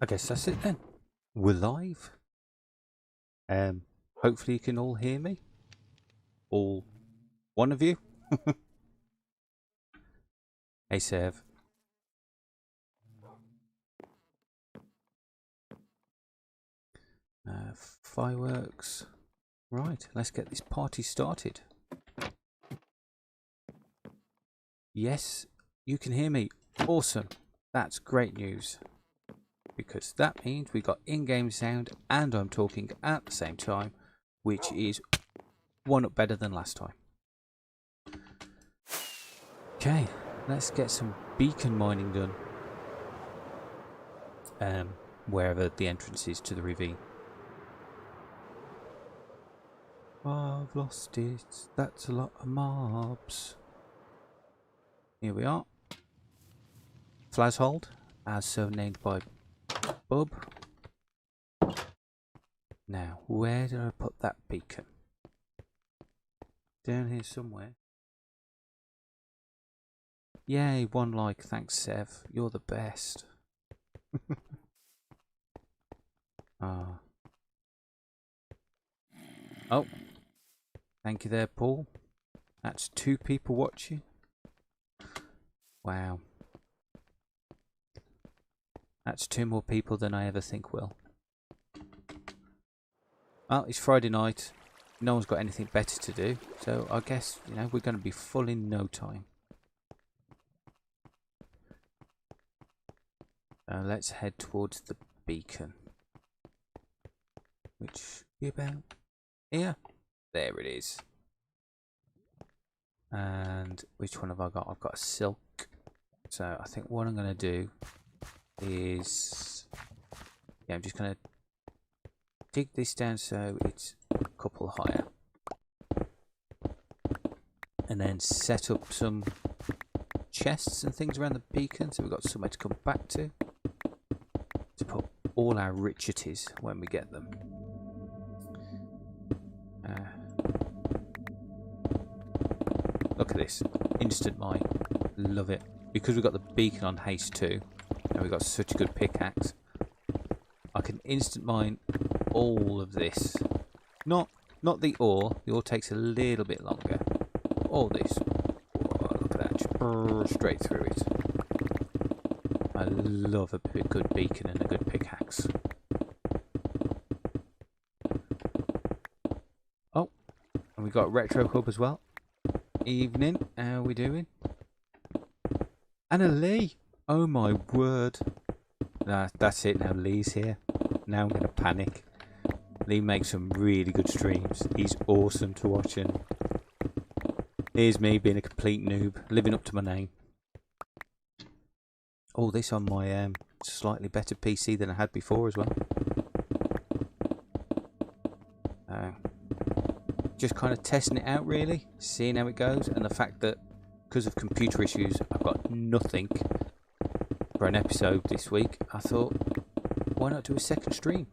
I guess that's it then. We're live. Hopefully you can all hear me. All one of you. Hey Sev. Fireworks. Right, let's get this party started. Yes, you can hear me. Awesome. That's great news. Because that means we got in-game sound and I'm talking at the same time, which is one up better than last time. Okay, let's get some beacon mining done. Wherever the entrance is to the ravine. I've lost it. That's a lot of mobs. Here we are. Flazzhold, as so named by Bub. Now, where did I put that beacon? Down here somewhere. Yay, one like. Thanks, Sev. You're the best. Ah. Oh. Thank you there, Paul. That's 2 people watching. Wow. That's 2 more people than I ever think will. Well, it's Friday night. No one's got anything better to do. So I guess, you know, we're going to be full in no time. Let's head towards the beacon. Which should be about here. There it is. And which one have I got? I've got a silk. So I think what I'm going to do is... yeah, I'm just going to dig this down so it's a couple higher. And then set up some chests and things around the beacon so we've got somewhere to come back to put all our richeties when we get them. Look at this. Instant mine. Love it. Because we've got the beacon on haste 2 and we've got such a good pickaxe, I can instant mine all of this. Not the ore. The ore takes a little bit longer. All this. Whoa, look at that. Just straight through it. I love a good beacon and a good pickaxe. Oh, and we've got a retro hub as well. Evening, how are we doing? Anna Lee! Oh my word. Nah, that's it now, Lee's here. Now I'm going to panic. Lee makes some really good streams. He's awesome to watch, and here's me being a complete noob, living up to my name. All this on my slightly better PC than I had before as well. Just kind of testing it out really, seeing how it goes, and the fact that because of computer issues I've got nothing for an episode this week, I thought, why not do a second stream?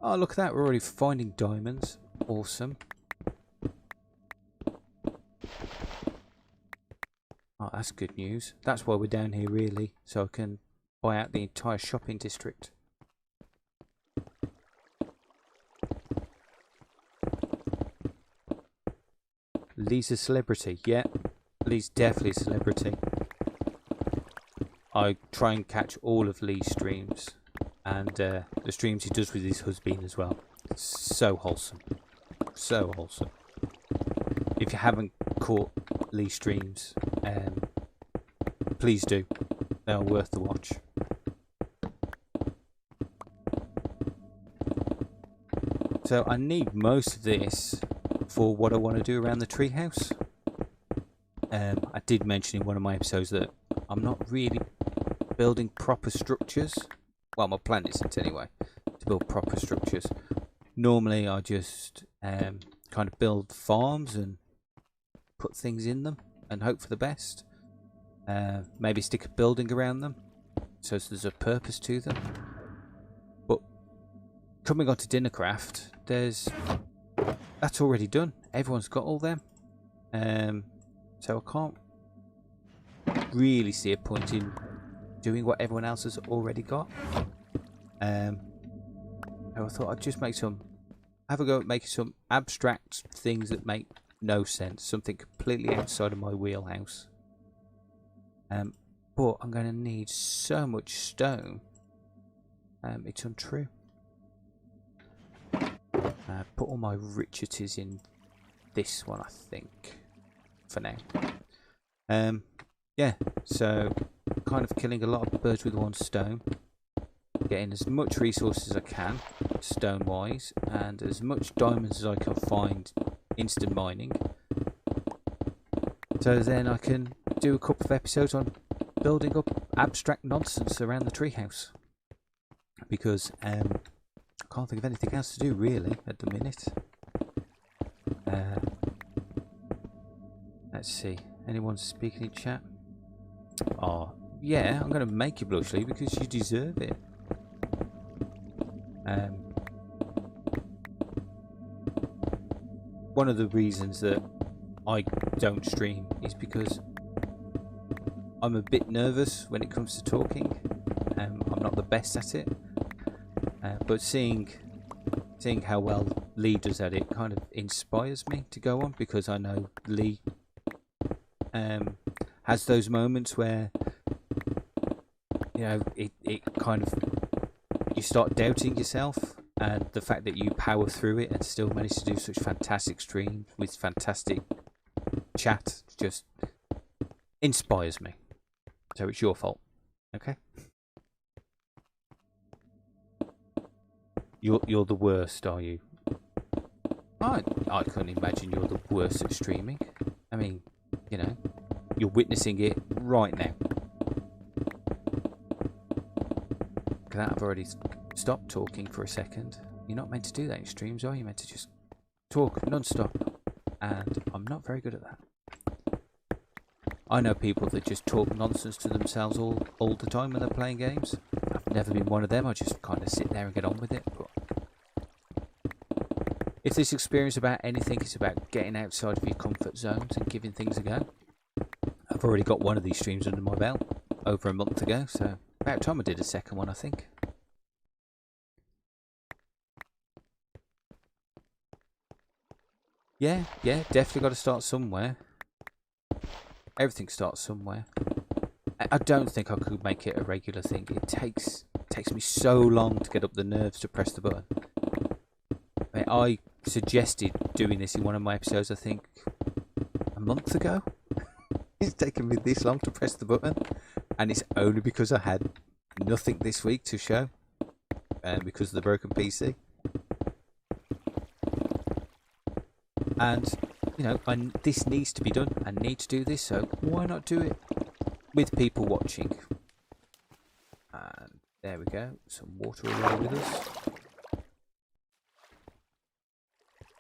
Oh, look at that, we're already finding diamonds. Awesome. Oh, that's good news. That's why we're down here really, so I can buy out the entire shopping district. Lee's a celebrity, yeah. Lee's definitely a celebrity. I try and catch all of Lee's streams and the streams he does with his husband as well. It's so wholesome. So wholesome. If you haven't caught Lee's streams, please do. They are worth the watch. So I need most of this for what I want to do around the treehouse. I did mention in one of my episodes that I'm not really building proper structures. Well, my plan isn't anyway, to build proper structures. Normally I just kind of build farms and put things in them and hope for the best. Maybe stick a building around them so there's a purpose to them. But coming on to Dinnercraft, that's already done. Everyone's got all them. So I can't really see a point in doing what everyone else has already got. So I thought I'd just have a go at making some abstract things that make no sense, something completely outside of my wheelhouse. But I'm going to need so much stone. It's untrue. Put all my richeties in this one, I think, for now. Yeah, so kind of killing a lot of birds with one stone. Getting as much resources as I can, stone-wise, and as much diamonds as I can find instant mining. So then I can do a couple of episodes on building up abstract nonsense around the treehouse. Because I can't think of anything else to do really at the minute. Let's see. Anyone speaking in chat? Oh, yeah, I'm going to make you blush, Lee, because you deserve it. One of the reasons that I don't stream is because I'm a bit nervous when it comes to talking. I'm not the best at it, but seeing how well Lee does at it kind of inspires me to go on, because I know Lee has those moments where, you know, it kind of, you start doubting yourself, and the fact that you power through it and still manage to do such fantastic streams with fantastic chat just inspires me. So it's your fault, okay? You're the worst, are you? I couldn't imagine you're the worst at streaming. I mean, you know, you're witnessing it right now. Look at that, I've already stopped talking for a second. You're not meant to do that in streams, are you? You're meant to just talk non-stop. And I'm not very good at that. I know people that just talk nonsense to themselves all the time when they're playing games. I've never been one of them. I just kind of sit there and get on with it. But if this experience about anything is about getting outside of your comfort zones and giving things a go, I've already got one of these streams under my belt over a month ago, so about time I did a second one, I think. Yeah, definitely got to start somewhere. Everything starts somewhere. I don't think I could make it a regular thing. It takes me so long to get up the nerves to press the button. I suggested doing this in one of my episodes, I think, a month ago. It's taken me this long to press the button, and it's only because I had nothing this week to show, because of the broken PC. And, you know, this needs to be done. I need to do this, so why not do it with people watching? And there we go, some water already with us.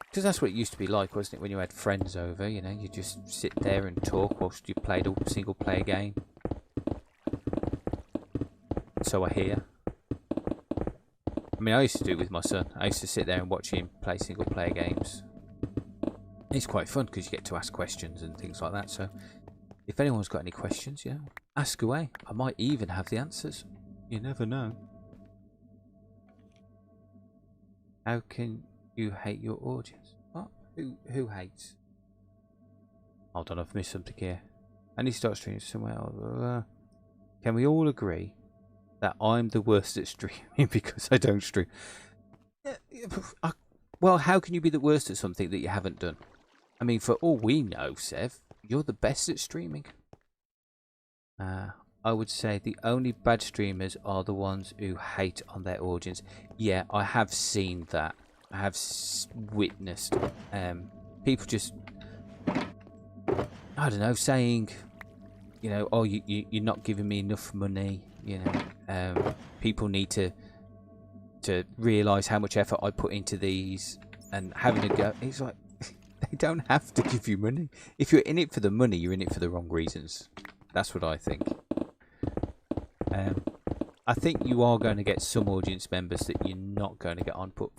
Because that's what it used to be like, wasn't it, when you had friends over, you know, you just sit there and talk whilst you played a single player game. So I hear. I mean, I used to do it with my son. I used to sit there and watch him play single player games. It's quite fun because you get to ask questions and things like that. So if anyone's got any questions, you know, ask away. I might even have the answers. You never know. How can you hate your audience? What? Who hates? Hold on, I've missed something here. I need to start streaming somewhere. Can we all agree that I'm the worst at streaming because I don't stream? Well, how can you be the worst at something that you haven't done? I mean, for all we know, Sev, you're the best at streaming. I would say the only bad streamers are the ones who hate on their audience. Yeah, I have seen that. I have witnessed people just, I don't know, saying, you know, oh, you're not giving me enough money. You know, people need to realise how much effort I put into these, and having a go. It's like, they don't have to give you money. If you're in it for the money, you're in it for the wrong reasons. That's what I think. I think you are going to get some audience members that you're not going to get on, but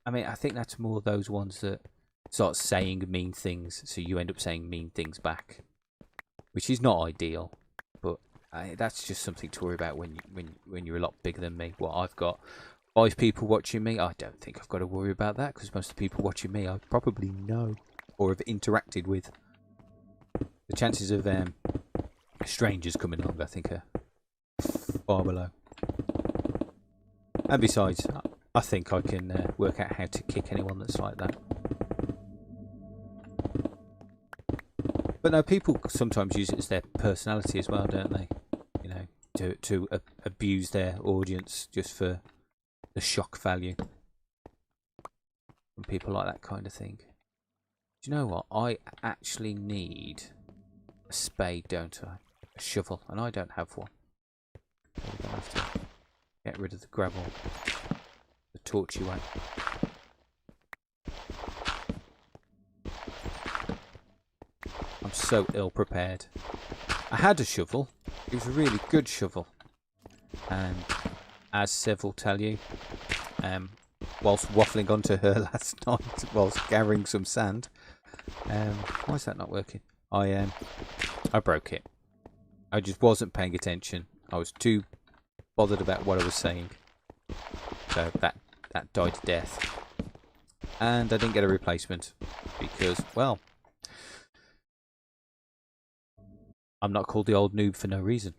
I mean, I think that's more those ones that start saying mean things, so you end up saying mean things back, which is not ideal. But That's just something to worry about when you're a lot bigger than me. What I've got 5 people watching me. I don't think I've got to worry about that because most of the people watching me I probably know or have interacted with. The chances of strangers coming along, I think, are far below. And besides, I think I can work out how to kick anyone that's like that. But no, people sometimes use it as their personality as well, don't they? You know, to abuse their audience just for the shock value. And people like that kind of thing. Do you know what? I actually need a spade, don't I? A shovel, and I don't have one. So we're going to have to get rid of the gravel, the torchy way. I'm so ill prepared. I had a shovel. It was a really good shovel. And as Sev will tell you, whilst waffling onto her last night, whilst gathering some sand, why is that not working? I broke it. I just wasn't paying attention. I was too bothered about what I was saying. So that died to death. And I didn't get a replacement because, well, I'm not called the old noob for no reason.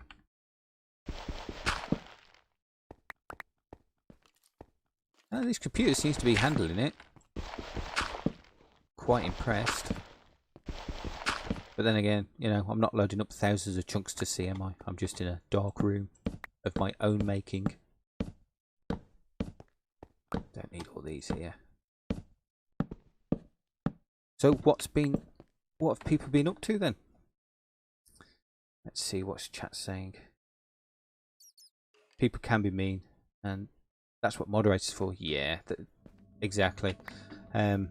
Oh, this computer seems to be handling it. Quite impressed. But then again, you know, I'm not loading up thousands of chunks to see, am I? I'm just in a dark room of my own making. Don't need all these here. So what have people been up to then? Let's see what's chat saying. People can be mean, and that's what moderators for. Yeah, exactly. And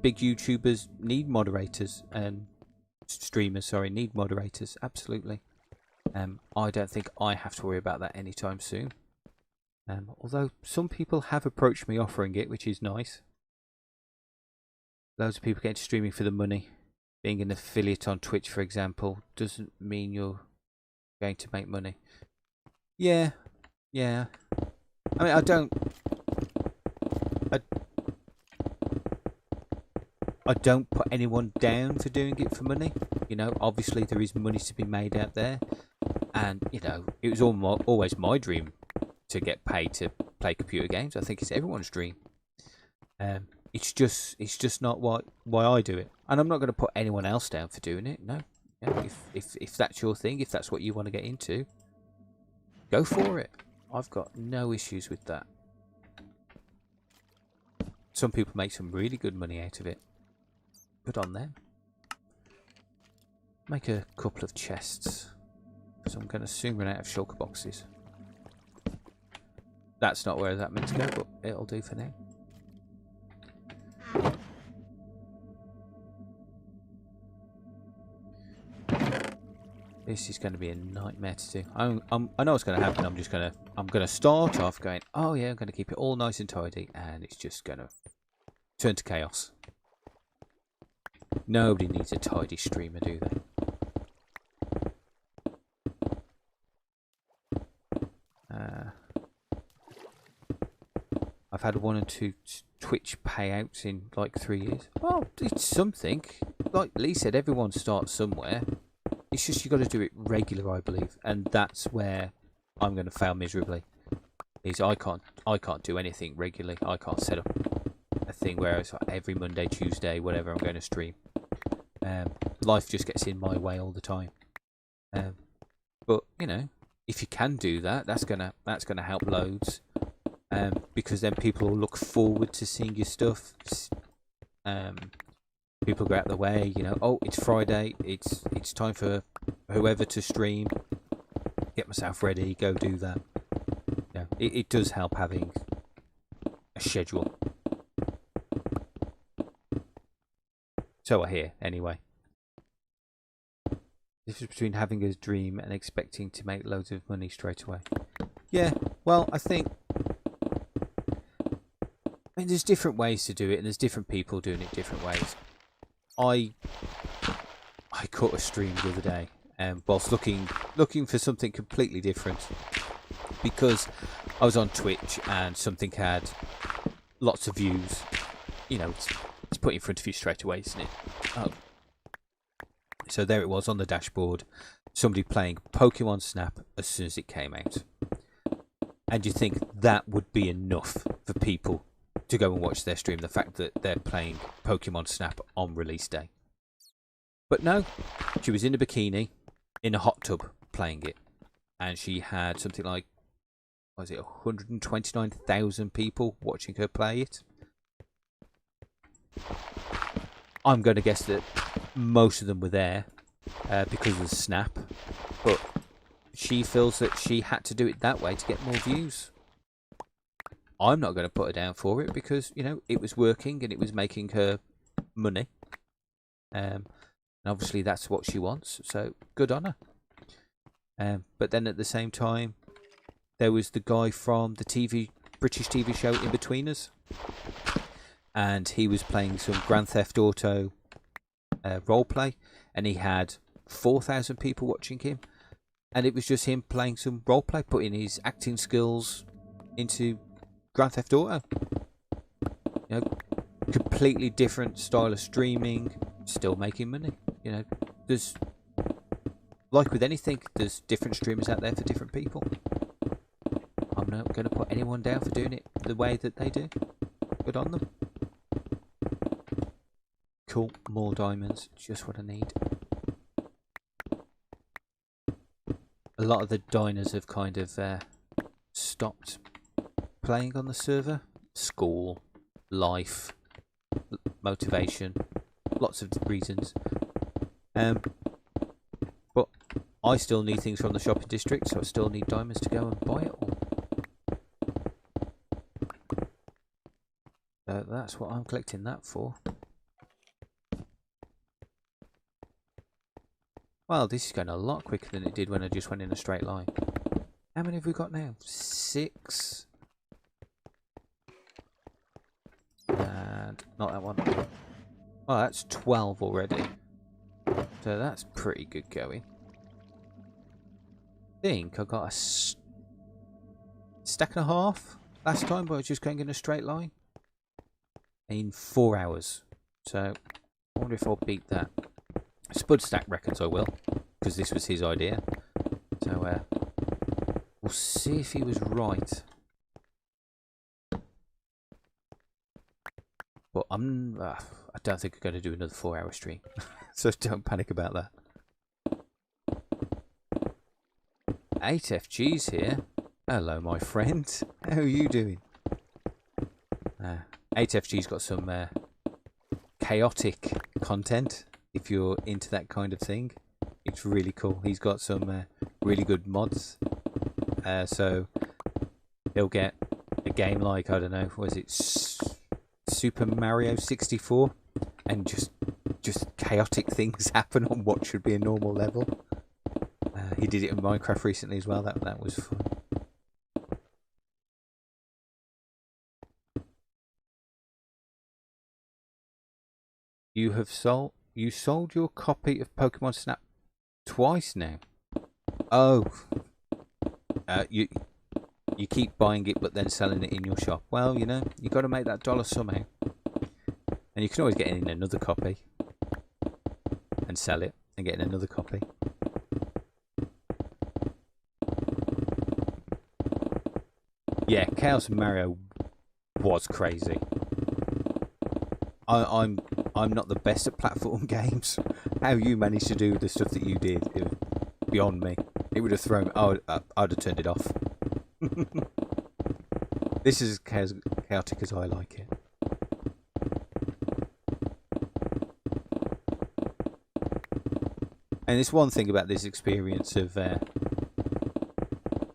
big YouTubers need moderators, and streamers, sorry, need moderators. Absolutely. I don't think I have to worry about that anytime soon. Although some people have approached me offering it, which is nice. Loads of people get into streaming for the money. Being an affiliate on Twitch, for example, doesn't mean you're going to make money. Yeah. I mean, I don't put anyone down for doing it for money. You know, obviously there is money to be made out there. And, you know, it was always my dream to get paid to play computer games. I think it's everyone's dream. It's just not why I do it. And I'm not going to put anyone else down for doing it. No. Yeah, if that's your thing, if that's what you want to get into, go for it. I've got no issues with that. Some people make some really good money out of it. Good on them. Make a couple of chests. So I'm going to soon run out of shulker boxes. That's not where that meant to go, but it'll do for now. This is going to be a nightmare to do. I know what's going to happen. I'm going to start off going, oh yeah, I'm going to keep it all nice and tidy, and it's just going to turn to chaos. Nobody needs a tidy streamer, do they? I've had 1 or 2 Twitch payouts in like 3 years. Well, it's something. Like Lee said, everyone starts somewhere. It's just you got to do it regular, I believe, and that's where I'm going to fail miserably. Is I can't do anything regularly. I can't set up a thing where it's like every Monday, Tuesday, whatever I'm going to stream. Life just gets in my way all the time. But you know, if you can do that, that's gonna help loads. Because then people will look forward to seeing your stuff. People go out the way, you know. Oh, it's Friday. It's time for whoever to stream. Get myself ready. Go do that. Yeah, it does help having a schedule. So I hear, anyway. The difference between having a dream and expecting to make loads of money straight away. Yeah, well, I mean, there's different ways to do it, and there's different people doing it different ways. I caught a stream the other day, whilst looking for something completely different, because I was on Twitch and something had lots of views. You know, it's put in front of you straight away, isn't it? Oh. So there it was on the dashboard, somebody playing Pokemon Snap as soon as it came out. And you think that would be enough for people to go and watch their stream, the fact that they're playing Pokemon Snap on release day. But no, she was in a bikini, in a hot tub, playing it. And she had something like, what was it, 129,000 people watching her play it. I'm going to guess that most of them were there because of the Snap. But she feels that she had to do it that way to get more views. I'm not going to put her down for it because, you know, it was working and it was making her money. And obviously that's what she wants, so good on her. But then at the same time, there was the guy from the British TV show Inbetweeners. And he was playing some Grand Theft Auto roleplay. And he had 4,000 people watching him. And it was just him playing some roleplay, putting his acting skills into Grand Theft Auto. You know, completely different style of streaming, still making money. You know, there's, like with anything, there's different streamers out there for different people. I'm not going to put anyone down for doing it the way that they do. Good on them. Cool, more diamonds, just what I need. A lot of the diners have kind of stopped playing on the server. School, life, motivation, lots of reasons. But I still need things from the shopping district, so I still need diamonds to go and buy it all. So that's what I'm collecting that for. Well, this is going a lot quicker than it did when I just went in a straight line. How many have we got now? 6. And not that one. Oh, that's 12 already. So that's pretty good going. I think I got a stack and a half last time, but I was just going in a straight line in 4 hours. So I wonder if I'll beat that. Spudstack reckons I will, because this was his idea. So we'll see if he was right. But I don't think I'm going to do another 4-hour stream, so don't panic about that. 8FG's here. Hello, my friend. How are you doing? 8FG's got some chaotic content. If you're into that kind of thing, it's really cool. He's got some really good mods. So he'll get a game like, I don't know, was it Super Mario 64, and just chaotic things happen on what should be a normal level. He did it in Minecraft recently as well. That was fun. You sold your copy of Pokemon Snap twice now. Oh, you keep buying it but then selling it in your shop. Well, you know, you got to make that dollar somehow. And you can always get in another copy and sell it and get in another copy. Yeah, Chaos Mario was crazy. I'm not the best at platform games. How you managed to do the stuff that you did, it was beyond me. It would have thrown me. I'd have turned it off. This is as chaotic as I like it. And it's one thing about this experience of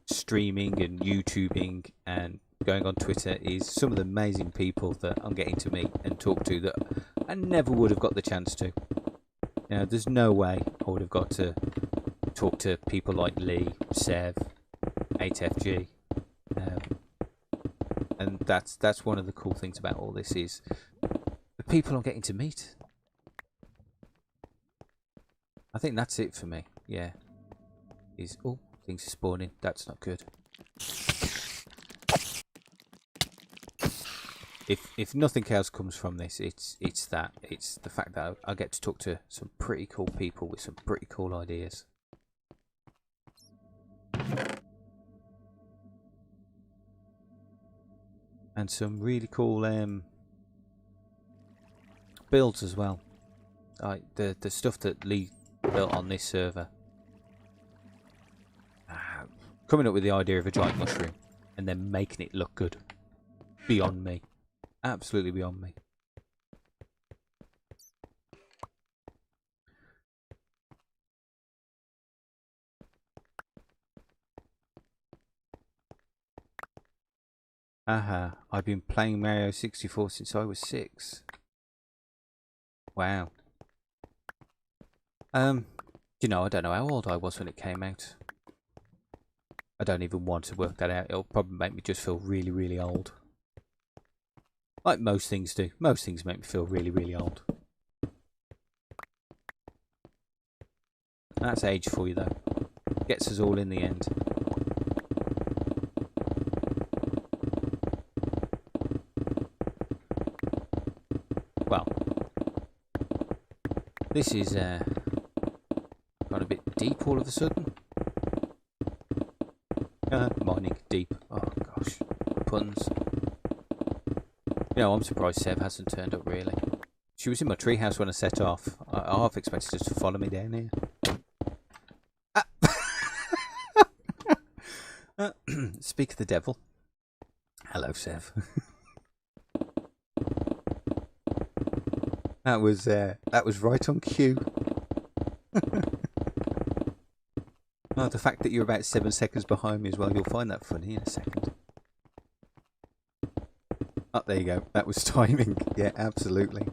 streaming and YouTubing and going on Twitter is some of the amazing people that I'm getting to meet and talk to that I never would have got the chance to. You know, there's no way I would have got to talk to people like Lee, Sev, 8FG. And that's one of the cool things about all this is the people I'm getting to meet. I think that's it for me. yeah, is... Oh, things are spawning. That's not good. If nothing else comes from this, it's the fact that I get to talk to some pretty cool people with some pretty cool ideas. And some really cool builds as well. Like the stuff that Lee built on this server. Coming up with the idea of a giant mushroom and then making it look good. Beyond me. Absolutely beyond me. Aha, I've been playing Mario 64 since I was 6. Wow. You know, I don't know how old I was when it came out. I don't even want to work that out. It'll probably make me just feel really, really old. Like most things do. Most things make me feel really, really old. That's age for you, though. Gets us all in the end. Well, this is got a bit deep all of a sudden. Mining deep. Oh gosh, puns. You know, I'm surprised Sev hasn't turned up, really. She was in my treehouse when I set off. I half expected her to follow me down here. Speak of the devil. Hello, Sev. That was right on cue. Oh, the fact that you're about 7 seconds behind me as well, you'll find that funny in a second. Oh, there you go. That was timing. Yeah, absolutely.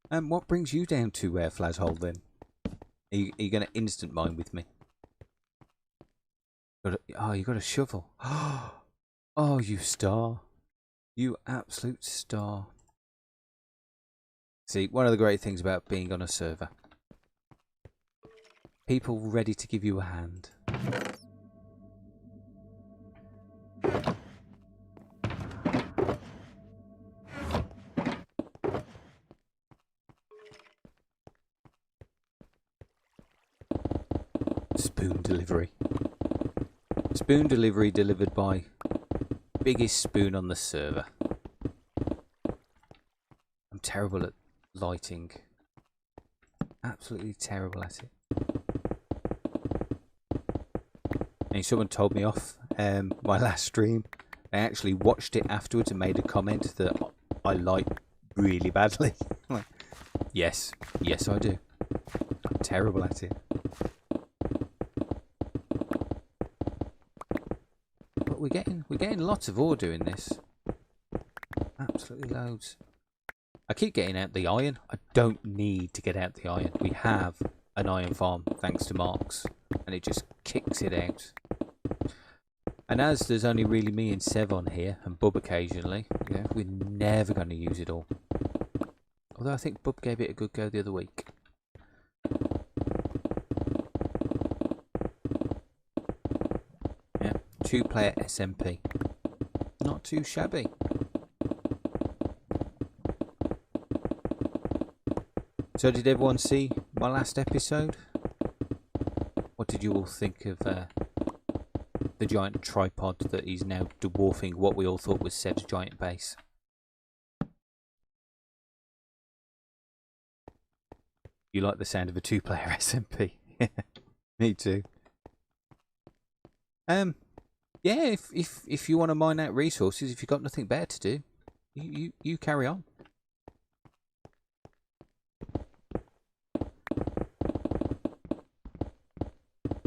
What brings you down to Flazzhole then? Are you going to instant mine with me? Oh, you got a shovel. Oh, you star. You absolute star. See, one of the great things about being on a server. People ready to give you a hand. Spoon delivery. Spoon delivery delivered by biggest spoon on the server. I'm terrible at lighting. Absolutely terrible at it. And someone told me off my last stream. They actually watched it afterwards and made a comment that I light really badly. Like, yes I do. I'm terrible at it. But we're getting lots of ore doing this. Absolutely loads. I keep getting out the iron. I don't need to get out the iron. We have an iron farm thanks to Marks, and it just kicks it out. And as there's only really me and Sev on here, and Bub occasionally, you know, we're never going to use it all. Although I think Bub gave it a good go the other week. Yeah, 2-player SMP. Not too shabby. So did everyone see my last episode? What did you all think of the giant tripod that is now dwarfing what we all thought was Seb's giant base? You like the sound of a 2-player SMP? Me too. Yeah, if you want to mine out resources, if you've got nothing better to do, you carry on.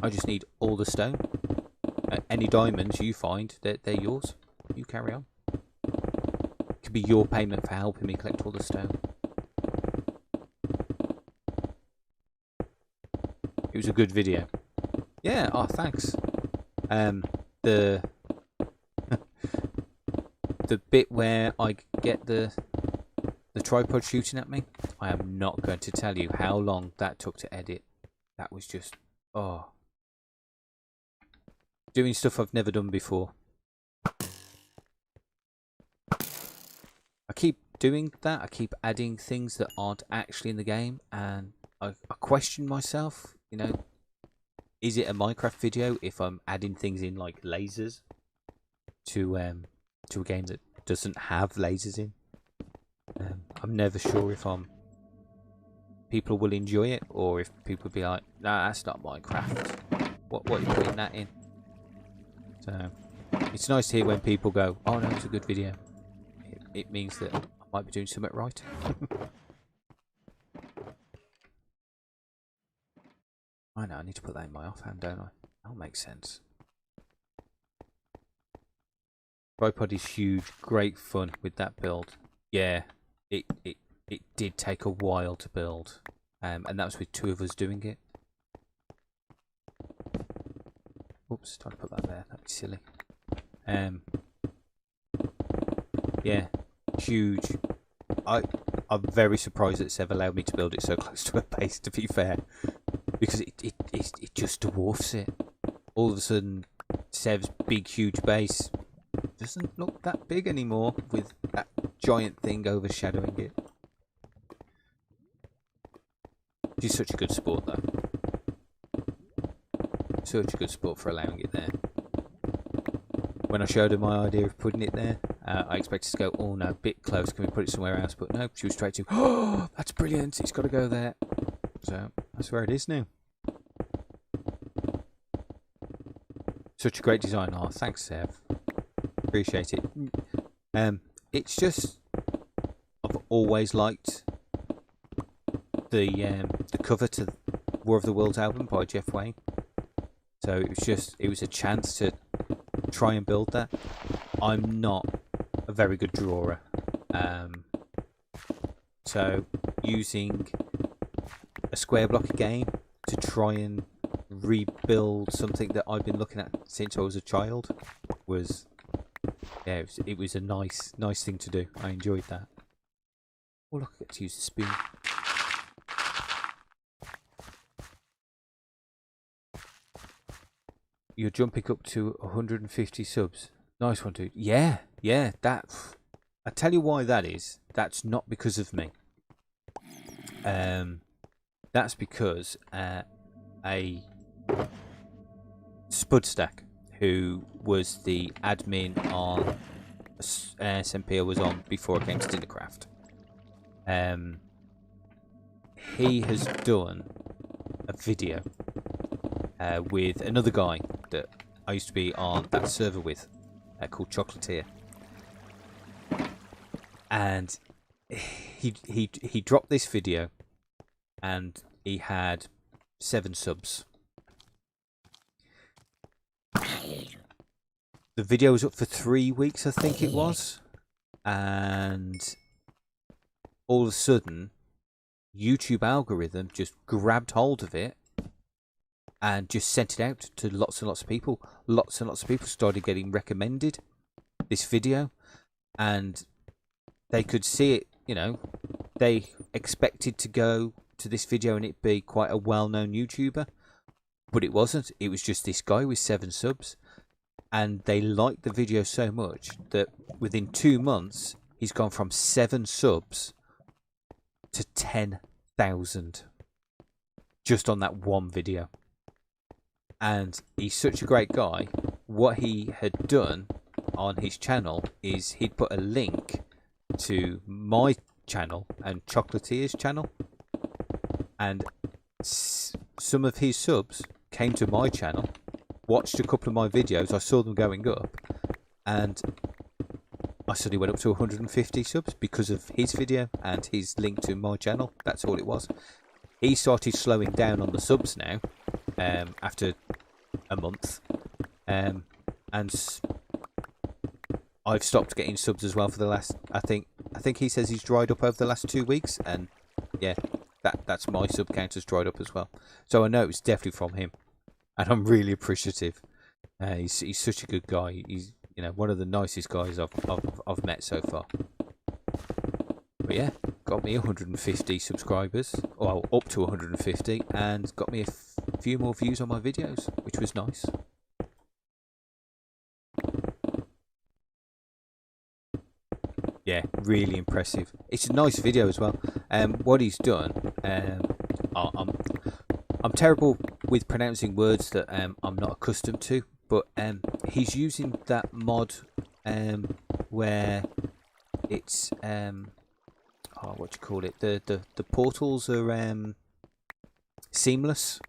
I just need all the stone. Any diamonds you find, they're yours. You carry on. It could be your payment for helping me collect all the stone. It was a good video. Yeah, oh thanks. The the bit where I get the tripod shooting at me, I am not going to tell you how long that took to edit. that was just, oh, doing stuff I've never done before. I keep doing that. I keep adding things that aren't actually in the game, and I question myself, you know, is it a Minecraft video if I'm adding things in like lasers to a game that doesn't have lasers in? I'm never sure if people will enjoy it, or if people will be like, nah, that's not Minecraft. What are you putting that in? So it's nice to hear when people go, oh no, it's a good video. It means that I might be doing something right. I know, I need to put that in my offhand, don't I? That'll make sense. Tripod is huge, great fun with that build. Yeah, it did take a while to build, and that was with 2 of us doing it. Oops, tried to put that there. That'd be silly. Yeah, huge. I'm very surprised that Sev allowed me to build it so close to a base, to be fair, because it just dwarfs it. All of a sudden, Sev's big, huge base doesn't look that big anymore with that giant thing overshadowing it. She's such a good sport, though. Such a good sport for allowing it there. When I showed her my idea of putting it there, I expected to go, oh no, a bit close, can we put it somewhere else? But no, she was straight to, oh, that's brilliant, it's got to go there. So that's where it is now. Such a great design. Oh, thanks, Sev. Appreciate it. It's just, I've always liked the cover to War of the Worlds album by Jeff Wayne. So it was a chance to try and build that. I'm not a very good drawer, so using a square block game to try and rebuild something that I've been looking at since I was a child was, yeah, it was a nice thing to do. I enjoyed that. Oh look, I get to use the spoon. You're jumping up to 150 subs. Nice one, dude. Yeah, that. I tell you why that is. That's not because of me. That's because a Spudstack, who was the admin on SMP I was on before I came to Dinnercraft, he has done a video with another guy that I used to be on that server with, called Chocolatier, and he dropped this video, and he had 7 subs. The video was up for 3 weeks, I think it was, and all of a sudden, YouTube algorithm just grabbed hold of it and just sent it out to lots and lots of people. Lots and lots of people started getting recommended this video, and they could see it, you know, they expected to go to this video and it be quite a well-known YouTuber, but it wasn't. It was just this guy with 7 subs, and they liked the video so much that within 2 months, he's gone from 7 subs to 10,000 just on that one video. And he's such a great guy. What he had done on his channel is he'd put a link to my channel and Chocolatier's channel, and some of his subs came to my channel, watched a couple of my videos, I saw them going up, and I suddenly went up to 150 subs because of his video and his link to my channel. That's all it was. He started slowing down on the subs now, after a month, and I've stopped getting subs as well for the last, I think he says he's dried up over the last 2 weeks, and yeah, that's my sub count has dried up as well. So I know it was definitely from him, and I'm really appreciative. He's such a good guy. He's, you know, one of the nicest guys I've met so far. But yeah, got me 150 subscribers, well, up to 150, and got me a few more views on my videos, which was nice. Yeah, really impressive. It's a nice video as well. What he's done, I'm terrible with pronouncing words that I'm not accustomed to, but he's using that mod where it's what do you call it? The portals are seamless.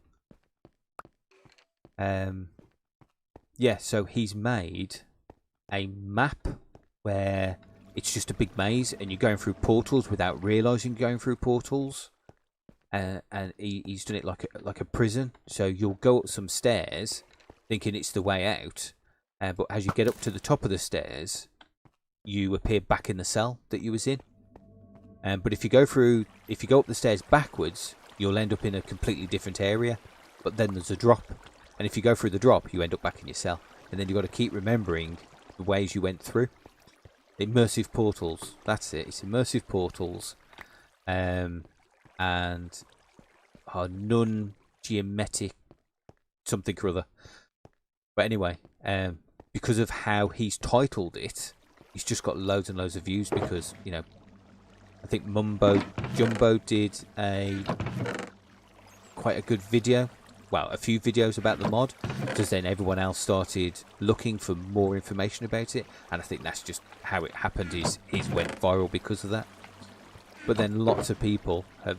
Yeah, so he's made a map where it's just a big maze and you're going through portals without realizing you're going through portals. And he's done it like a prison. So you'll go up some stairs thinking it's the way out, but as you get up to the top of the stairs, you appear back in the cell that you was in. But if you go up the stairs backwards, you'll end up in a completely different area. But then there's a drop, and if you go through the drop, you end up back in your cell. And then you've got to keep remembering the ways you went through. Immersive portals. That's it. It's immersive portals, and non-geometric something or other. But anyway, because of how he's titled it, he's just got loads and loads of views because, you know, I think Mumbo Jumbo did quite a good video. Well, a few videos about the mod, because then everyone else started looking for more information about it, and I think that's just how it happened. Is he's went viral because of that. But then lots of people have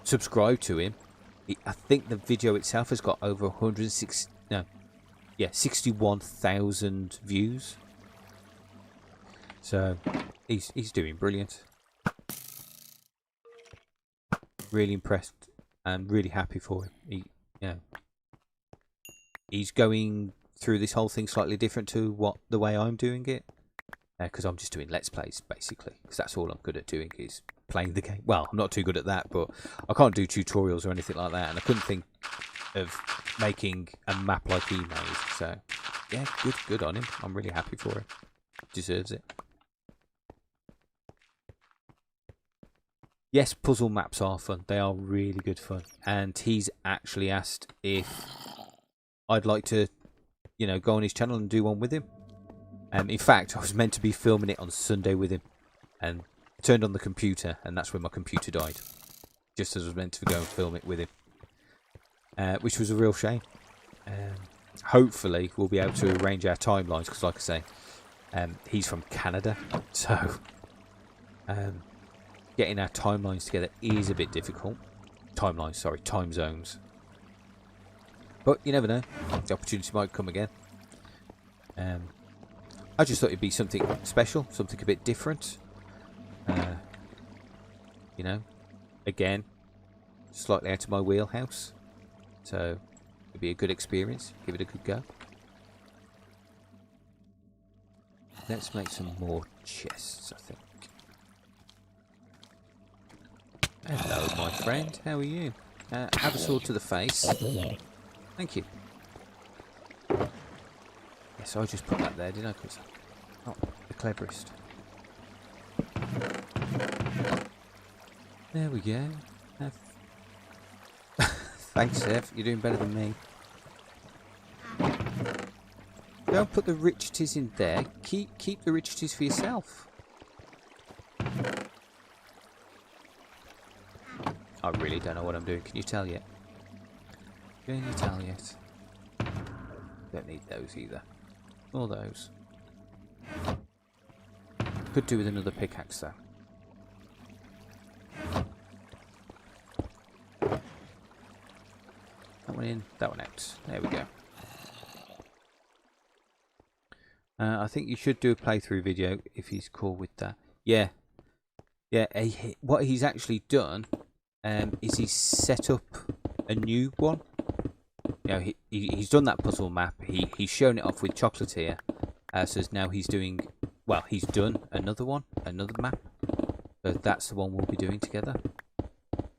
subscribed to him. I think the video itself has got over 61,000 views. So he's doing brilliant. Really impressed and really happy for him. He's going through this whole thing slightly different to the way I'm doing it, because I'm just doing Let's Plays basically, because that's all I'm good at doing is playing the game. Well, I'm not too good at that, but I can't do tutorials or anything like that, and I couldn't think of making a map like he made. So yeah, good on him. I'm really happy for him. Deserves it. Yes, puzzle maps are fun. They are really good fun. And he's actually asked if I'd like to, you know, go on his channel and do one with him. In fact, I was meant to be filming it on Sunday with him, and I turned on the computer, and that's when my computer died. Just as I was meant to go and film it with him, which was a real shame. Hopefully, we'll be able to arrange our timelines, because, like I say, he's from Canada, so getting our timelines together is a bit difficult. Time zones. But you never know. The opportunity might come again. I just thought it'd be something special, something a bit different. You know, again, slightly out of my wheelhouse. So it'd be a good experience. Give it a good go. Let's make some more chests, I think. Hello, my friend. How are you? Have a sword to the face. Thank you. Yes, I just put that there, didn't I? Because I'm not the cleverest. There we go. Thanks, Sev. You're doing better than me. Don't put the richities in there. Keep the richities for yourself. I really don't know what I'm doing. Can you tell yet? Can you tell yet? Don't need those either. Or those. Could do with another pickaxe though. That one in, that one out. There we go. I think you should do a playthrough video if he's cool with that. Yeah. Yeah, what he's actually done is he's set up a new one. You know, he's done that puzzle map. He's shown it off with Chocolatier. So now he's doing, well, he's done another one, another map. So that's the one we'll be doing together.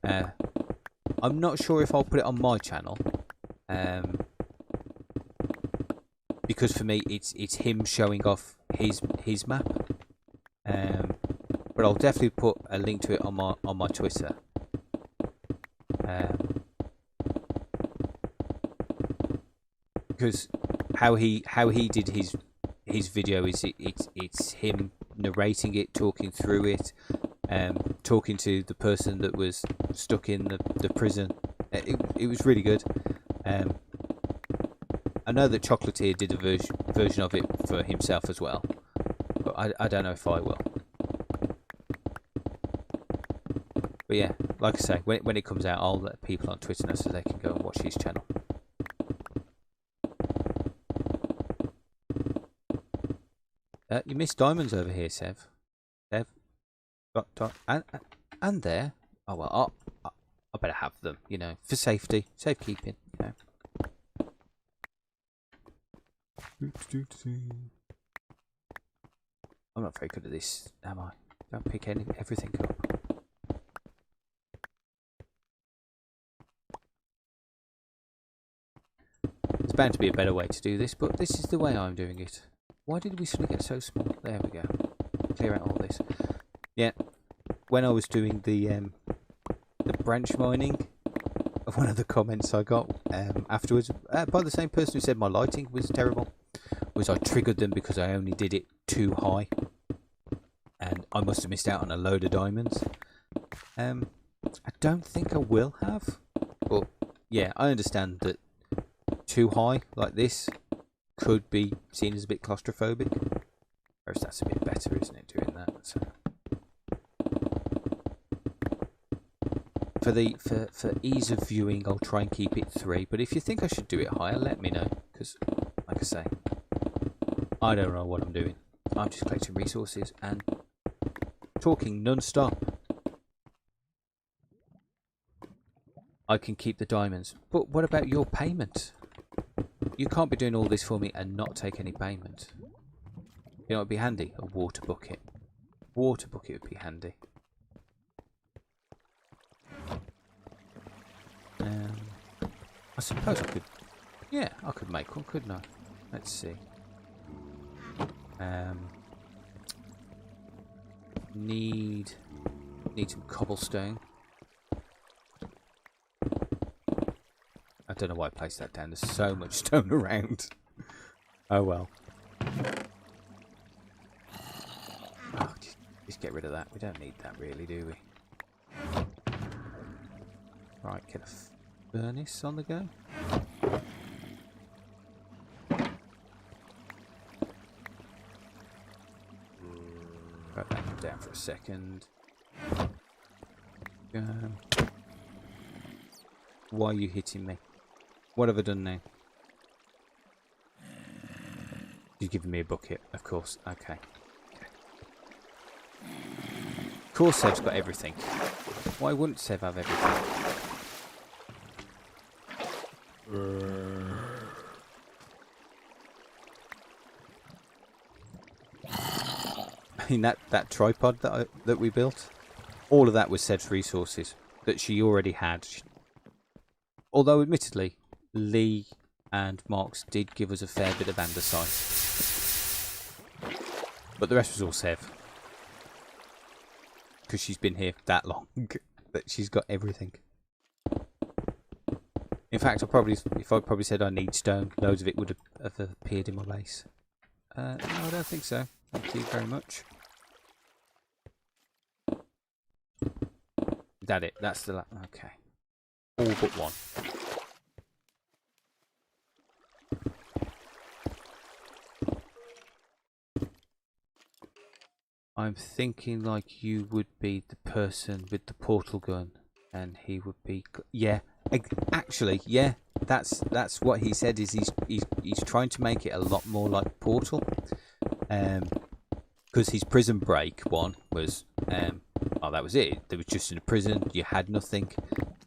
I'm not sure if I'll put it on my channel. Because for me, it's him showing off his map. But but I'll definitely put a link to it on my Twitter. Because how he did his video is it's him narrating it, talking through it, talking to the person that was stuck in the prison. It was really good. I know that Chocolatier did a version of it for himself as well, but I don't know if I will. But yeah, like I say, when it comes out, I'll let people on Twitter know so they can go and watch his channel. You missed diamonds over here, Sev. Sev? And there. Oh well, I better have them, you know, for safety, safekeeping, you know. I'm not very good at this, am I? Don't pick everything up. There's bound to be a better way to do this, but this is the way I'm doing it. Why did we suddenly get so small? There we go. Clear out all this. Yeah, when I was doing the branch mining, one of the comments I got afterwards by the same person who said my lighting was terrible was I triggered them because I only did it too high, and I must have missed out on a load of diamonds. I don't think I will have, but yeah, I understand that too high like this could be seen as a bit claustrophobic. Whereas that's a bit better, isn't it, doing that? So for ease of viewing, I'll try and keep it 3. But if you think I should do it higher, let me know. Because, like I say, I don't know what I'm doing. I'm just collecting resources and talking non-stop. I can keep the diamonds. But what about your payment? You can't be doing all this for me and not take any payment. You know what would be handy? A water bucket. Water bucket would be handy. I suppose I could... Yeah, I could make one, couldn't I? Let's see. Need some cobblestone. I don't know why I placed that down. There's so much stone around. Oh well. Oh, just get rid of that. We don't need that really, do we? Right, get a furnace on the go. Put that down for a second. Why are you hitting me? What have I done now? You're giving me a bucket, of course. Okay. Of course Sev's got everything. Why wouldn't Sev have everything? I mean, that tripod that we built, all of that was Sev's resources that she already had. Although, admittedly, Lee and Marks did give us a fair bit of andesite. But the rest was all Sev. Because she's been here that long that she's got everything. In fact, if I probably said I need stone, loads of it would have appeared in my base. No, I don't think so. Thank you very much. Is that it? That's the... Okay. All but one. I'm thinking like you would be the person with the portal gun, and he would be... Yeah, actually, yeah, that's what he said. Is he's trying to make it a lot more like Portal, because his prison break one was oh, that was it. There was just in a prison, you had nothing.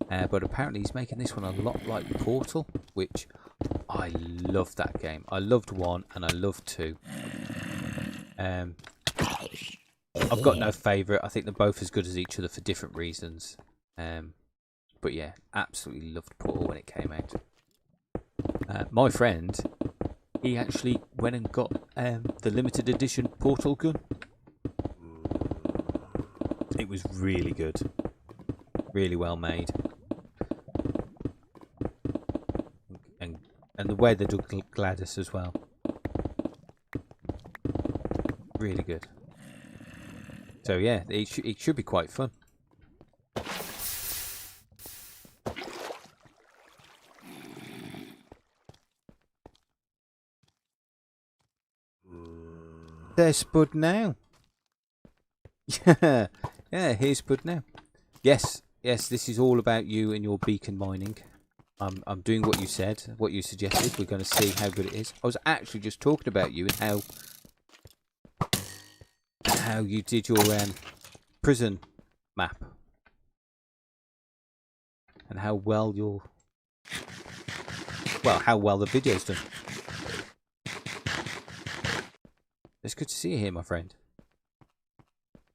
But apparently he's making this one a lot like Portal, which I love that game. I loved 1 and I loved 2. I've got no favourite. I think they're both as good as each other for different reasons. But yeah, absolutely loved Portal when it came out. My friend, he actually went and got the limited edition Portal gun. really good. Really well made. And the way they do Gladys as well. Really good. So yeah, it should be quite fun. There's Spud now. Yeah, here's Spud now. Yes, this is all about you and your beacon mining. I'm doing what you said, what you suggested. We're going to see how good it is. I was actually just talking about you and how you did your prison map and how well how well the video's done. It's good to see you here, my friend.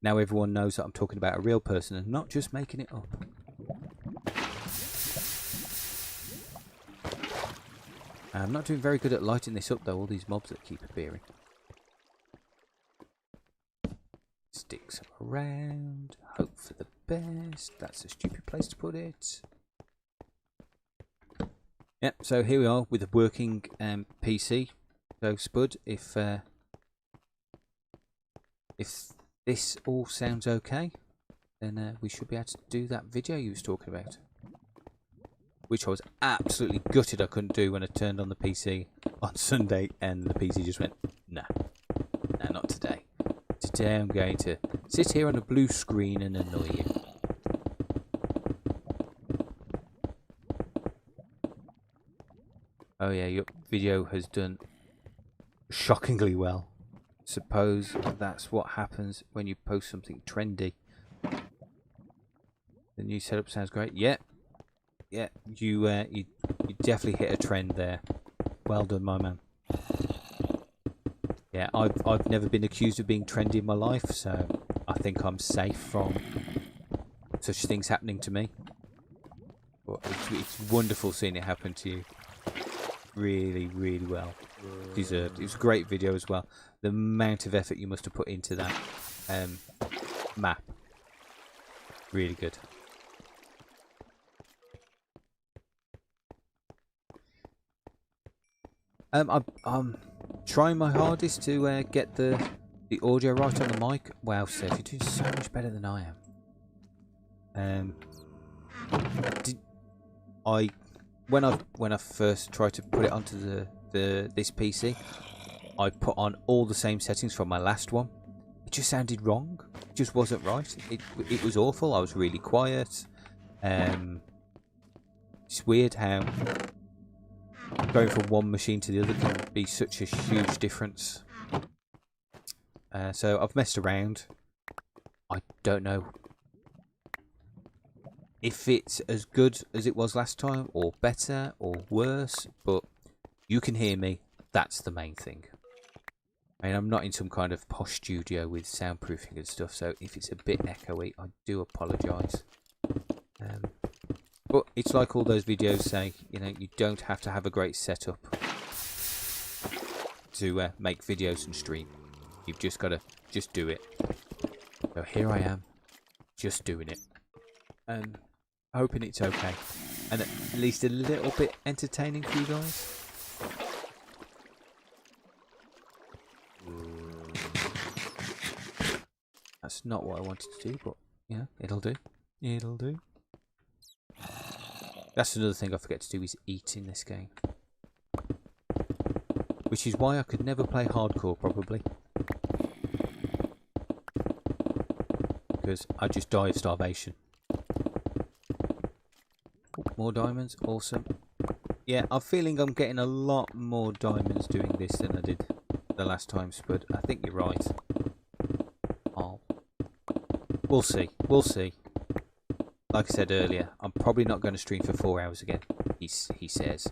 Now everyone knows that I'm talking about a real person and not just making it up. I'm not doing very good at lighting this up though, all these mobs that keep appearing. Sticks around, hope for the best. That's a stupid place to put it. Yep, so here we are with a working PC. So Spud, if this all sounds okay, then we should be able to do that video you was talking about. Which I was absolutely gutted I couldn't do when I turned on the PC on Sunday and the PC just went, nah, not today. Today I'm going to sit here on a blue screen and annoy you. Oh yeah, your video has done shockingly well. Suppose that's what happens when you post something trendy. The new setup sounds great. Yeah, you definitely hit a trend there. Well done, my man. Yeah, I've never been accused of being trendy in my life, so I think I'm safe from such things happening to me. But it's wonderful seeing it happen to you. Really, really well deserved. It was a great video as well. The amount of effort you must have put into that map. Really good. I'm trying my hardest to get the audio right on the mic. Wow, Seth, you're doing so much better than I am. When I first tried to put it onto this PC, I put on all the same settings from my last one. It just sounded wrong. It just wasn't right. It was awful. I was really quiet. It's weird how going from one machine to the other can be such a huge difference. So I've messed around. I don't know if it's as good as it was last time, or better, or worse, but you can hear me. That's the main thing. I mean, I'm not in some kind of posh studio with soundproofing and stuff, so if it's a bit echoey, I do apologise. But it's like all those videos say, you know, you don't have to have a great setup to make videos and stream. You've just got to just do it. So here I am, just doing it. Hoping it's okay. And at least a little bit entertaining for you guys. That's not what I wanted to do, but, you know, it'll do. It'll do. That's another thing I forget to do, is eat in this game. Which is why I could never play hardcore, probably. Because I just die of starvation. Oh, more diamonds, awesome. Yeah, I'm feeling I'm getting a lot more diamonds doing this than I did the last time, Spud. I think you're right. Oh. We'll see, we'll see. Like I said earlier, I'm probably not going to stream for 4 hours again, he says.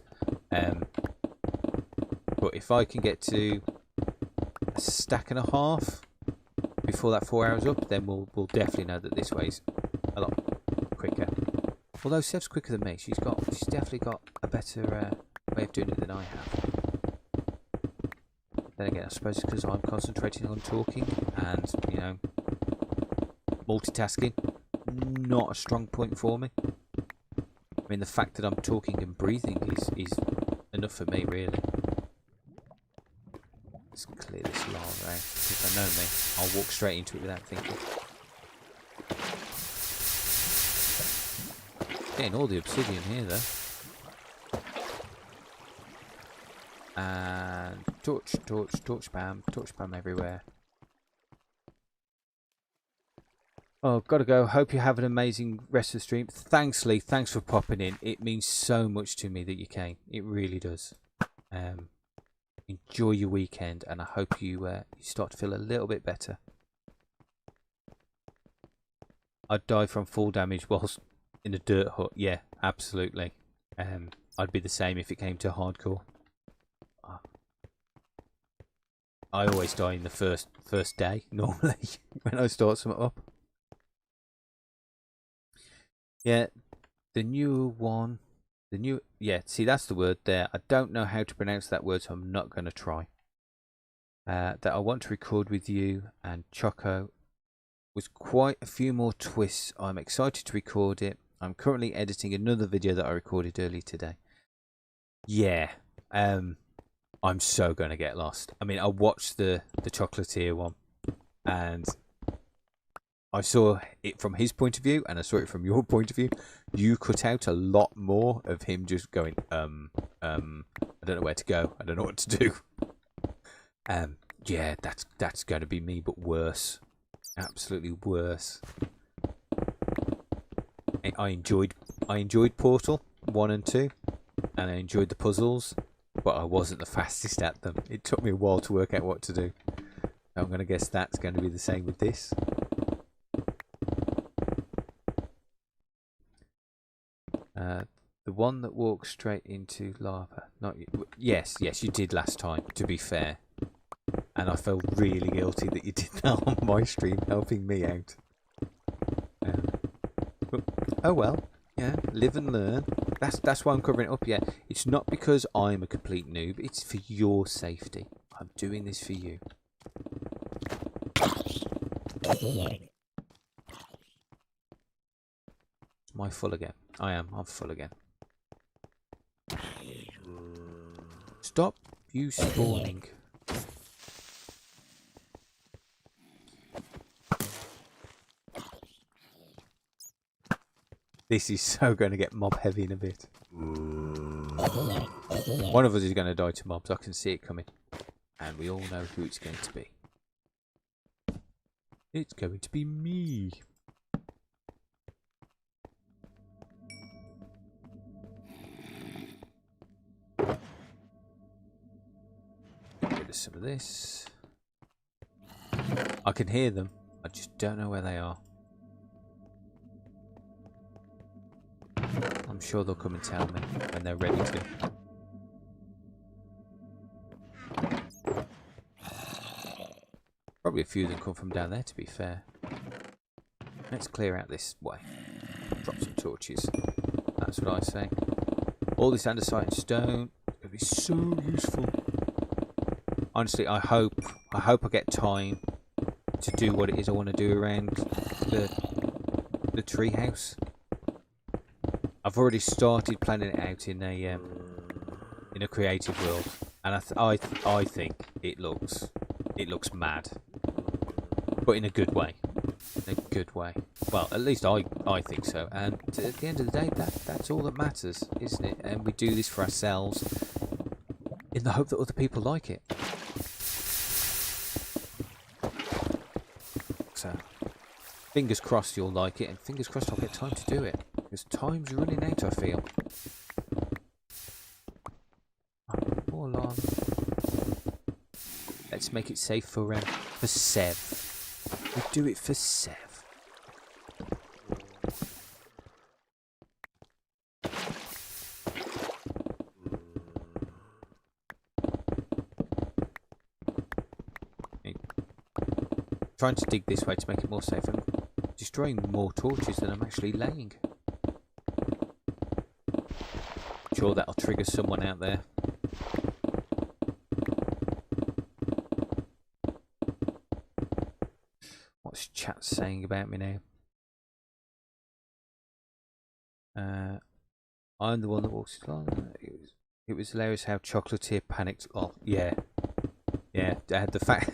But if I can get to a stack and a half before that 4 hours up, then we'll definitely know that this way's a lot quicker. Although Sev's quicker than me, she's definitely got a better way of doing it than I have. Then again, I suppose it's because I'm concentrating on talking and, you know, multitasking. not a strong point for me. I mean, the fact that I'm talking and breathing is enough for me, really. Let's clear this lava out. If I know me, I'll walk straight into it without thinking. Getting all the obsidian here, though. And torch spam everywhere. Oh, gotta go. Hope you have an amazing rest of the stream. Thanks, Lee. Thanks for popping in. It means so much to me that you came. It really does. Enjoy your weekend, and I hope you start to feel a little bit better. I'd die from full damage whilst in a dirt hut. Yeah, absolutely. I'd be the same if it came to hardcore. I always die in the first day normally when I start something up. Yeah, the new one. Yeah, see, that's the word there. I don't know how to pronounce that word, so I'm not going to try. That I want to record with you and Choco was quite a few more twists. I'm excited to record it. I'm currently editing another video that I recorded earlier today. Yeah, I'm so going to get lost. I mean, I watched the chocolatier one, and I saw it from his point of view, and I saw it from your point of view. You cut out a lot more of him just going, I don't know where to go. I don't know what to do. Yeah, that's going to be me, but worse. Absolutely worse. I enjoyed Portal 1 and 2, and I enjoyed the puzzles, but I wasn't the fastest at them. It took me a while to work out what to do. I'm going to guess that's going to be the same with this. The one that walks straight into lava. Not you. Yes, you did last time, to be fair. And I felt really guilty that you did that on my stream, helping me out. Oh well, yeah, live and learn. That's why I'm covering it up, yeah. It's not because I'm a complete noob, it's for your safety. I'm doing this for you. Am I full again? I'm full again. Stop you spawning. This is so going to get mob heavy in a bit. One of us is going to die to mobs. I can see it coming. And we all know who it's going to be. It's going to be me. Get rid of some of this. I can hear them. I just don't know where they are. I'm sure they'll come and tell me when they're ready to. Probably a few of them come from down there, to be fair. Let's clear out this way. Drop some torches. That's what I say. All this andesite and stone will be so useful. Honestly, I hope I get time to do what it is I want to do around the treehouse. I've already started planning it out in a creative world, and I think it looks mad, but in a good way. In a good way. Well, at least I think so. And at the end of the day, that's all that matters, isn't it? And we do this for ourselves, in the hope that other people like it. So, fingers crossed you'll like it, and fingers crossed I'll get time to do it. Because time's running out, I feel. More lava. Let's make it safe for Sev. We do it for Sev. Trying to dig this way to make it more safe. I'm destroying more torches than I'm actually laying. Sure, that'll trigger someone out there. What's chat saying about me now? I'm the one that walks it on. It was hilarious how Chocolatier panicked. Oh, yeah. Yeah, the fact...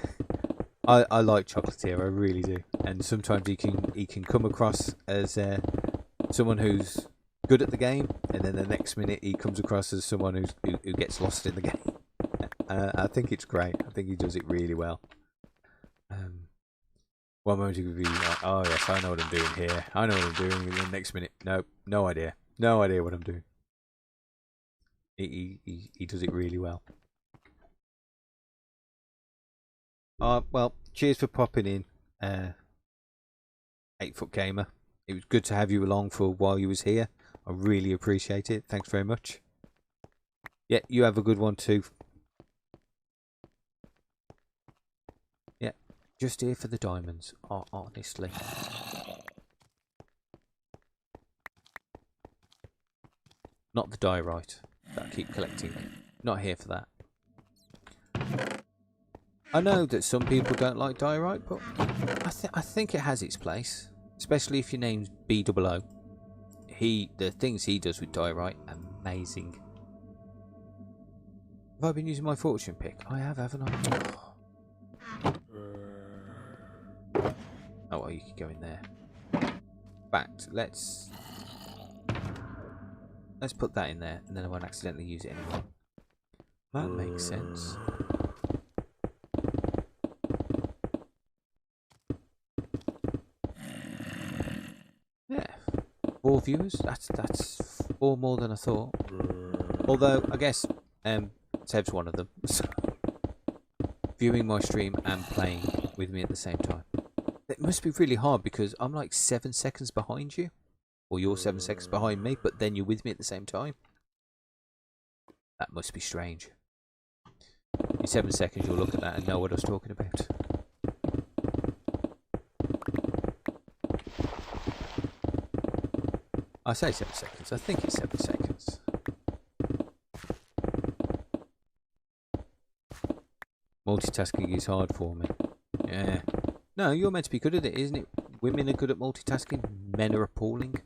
I like Chocolatier, I really do. And sometimes he can come across as someone who's good at the game, and then the next minute he comes across as someone who gets lost in the game. I think it's great. I think he does it really well. One moment he could be like, oh yes, I know what I'm doing here. I know what I'm doing. And then the next minute, nope, no idea. No idea what I'm doing. He does it really well. Well, cheers for popping in, 8-Foot Gamer. It was good to have you along for while you was here. I really appreciate it. Thanks very much. Yeah, you have a good one too. Yeah, just here for the diamonds. Oh, honestly. Not the diorite that I keep collecting. Not here for that. I know that some people don't like diorite, but I think it has its place, especially if your name's B00. The things he does with diorite, amazing. Have I been using my fortune pick? I have, haven't I? Oh, well, you could go in there. In fact, let's put that in there, and then I won't accidentally use it anymore. That makes sense. Yeah, 4 viewers. That's 4 more than I thought. Although I guess Seb's one of them. So, viewing my stream and playing with me at the same time. It must be really hard because I'm like 7 seconds behind you, or you're 7 seconds behind me, but then you're with me at the same time. That must be strange. In 7 seconds, you'll look at that and know what I was talking about. I say 7 seconds. I think it's 7 seconds. Multitasking is hard for me. Yeah. No, you're meant to be good at it, isn't it? Women are good at multitasking. Men are appalling.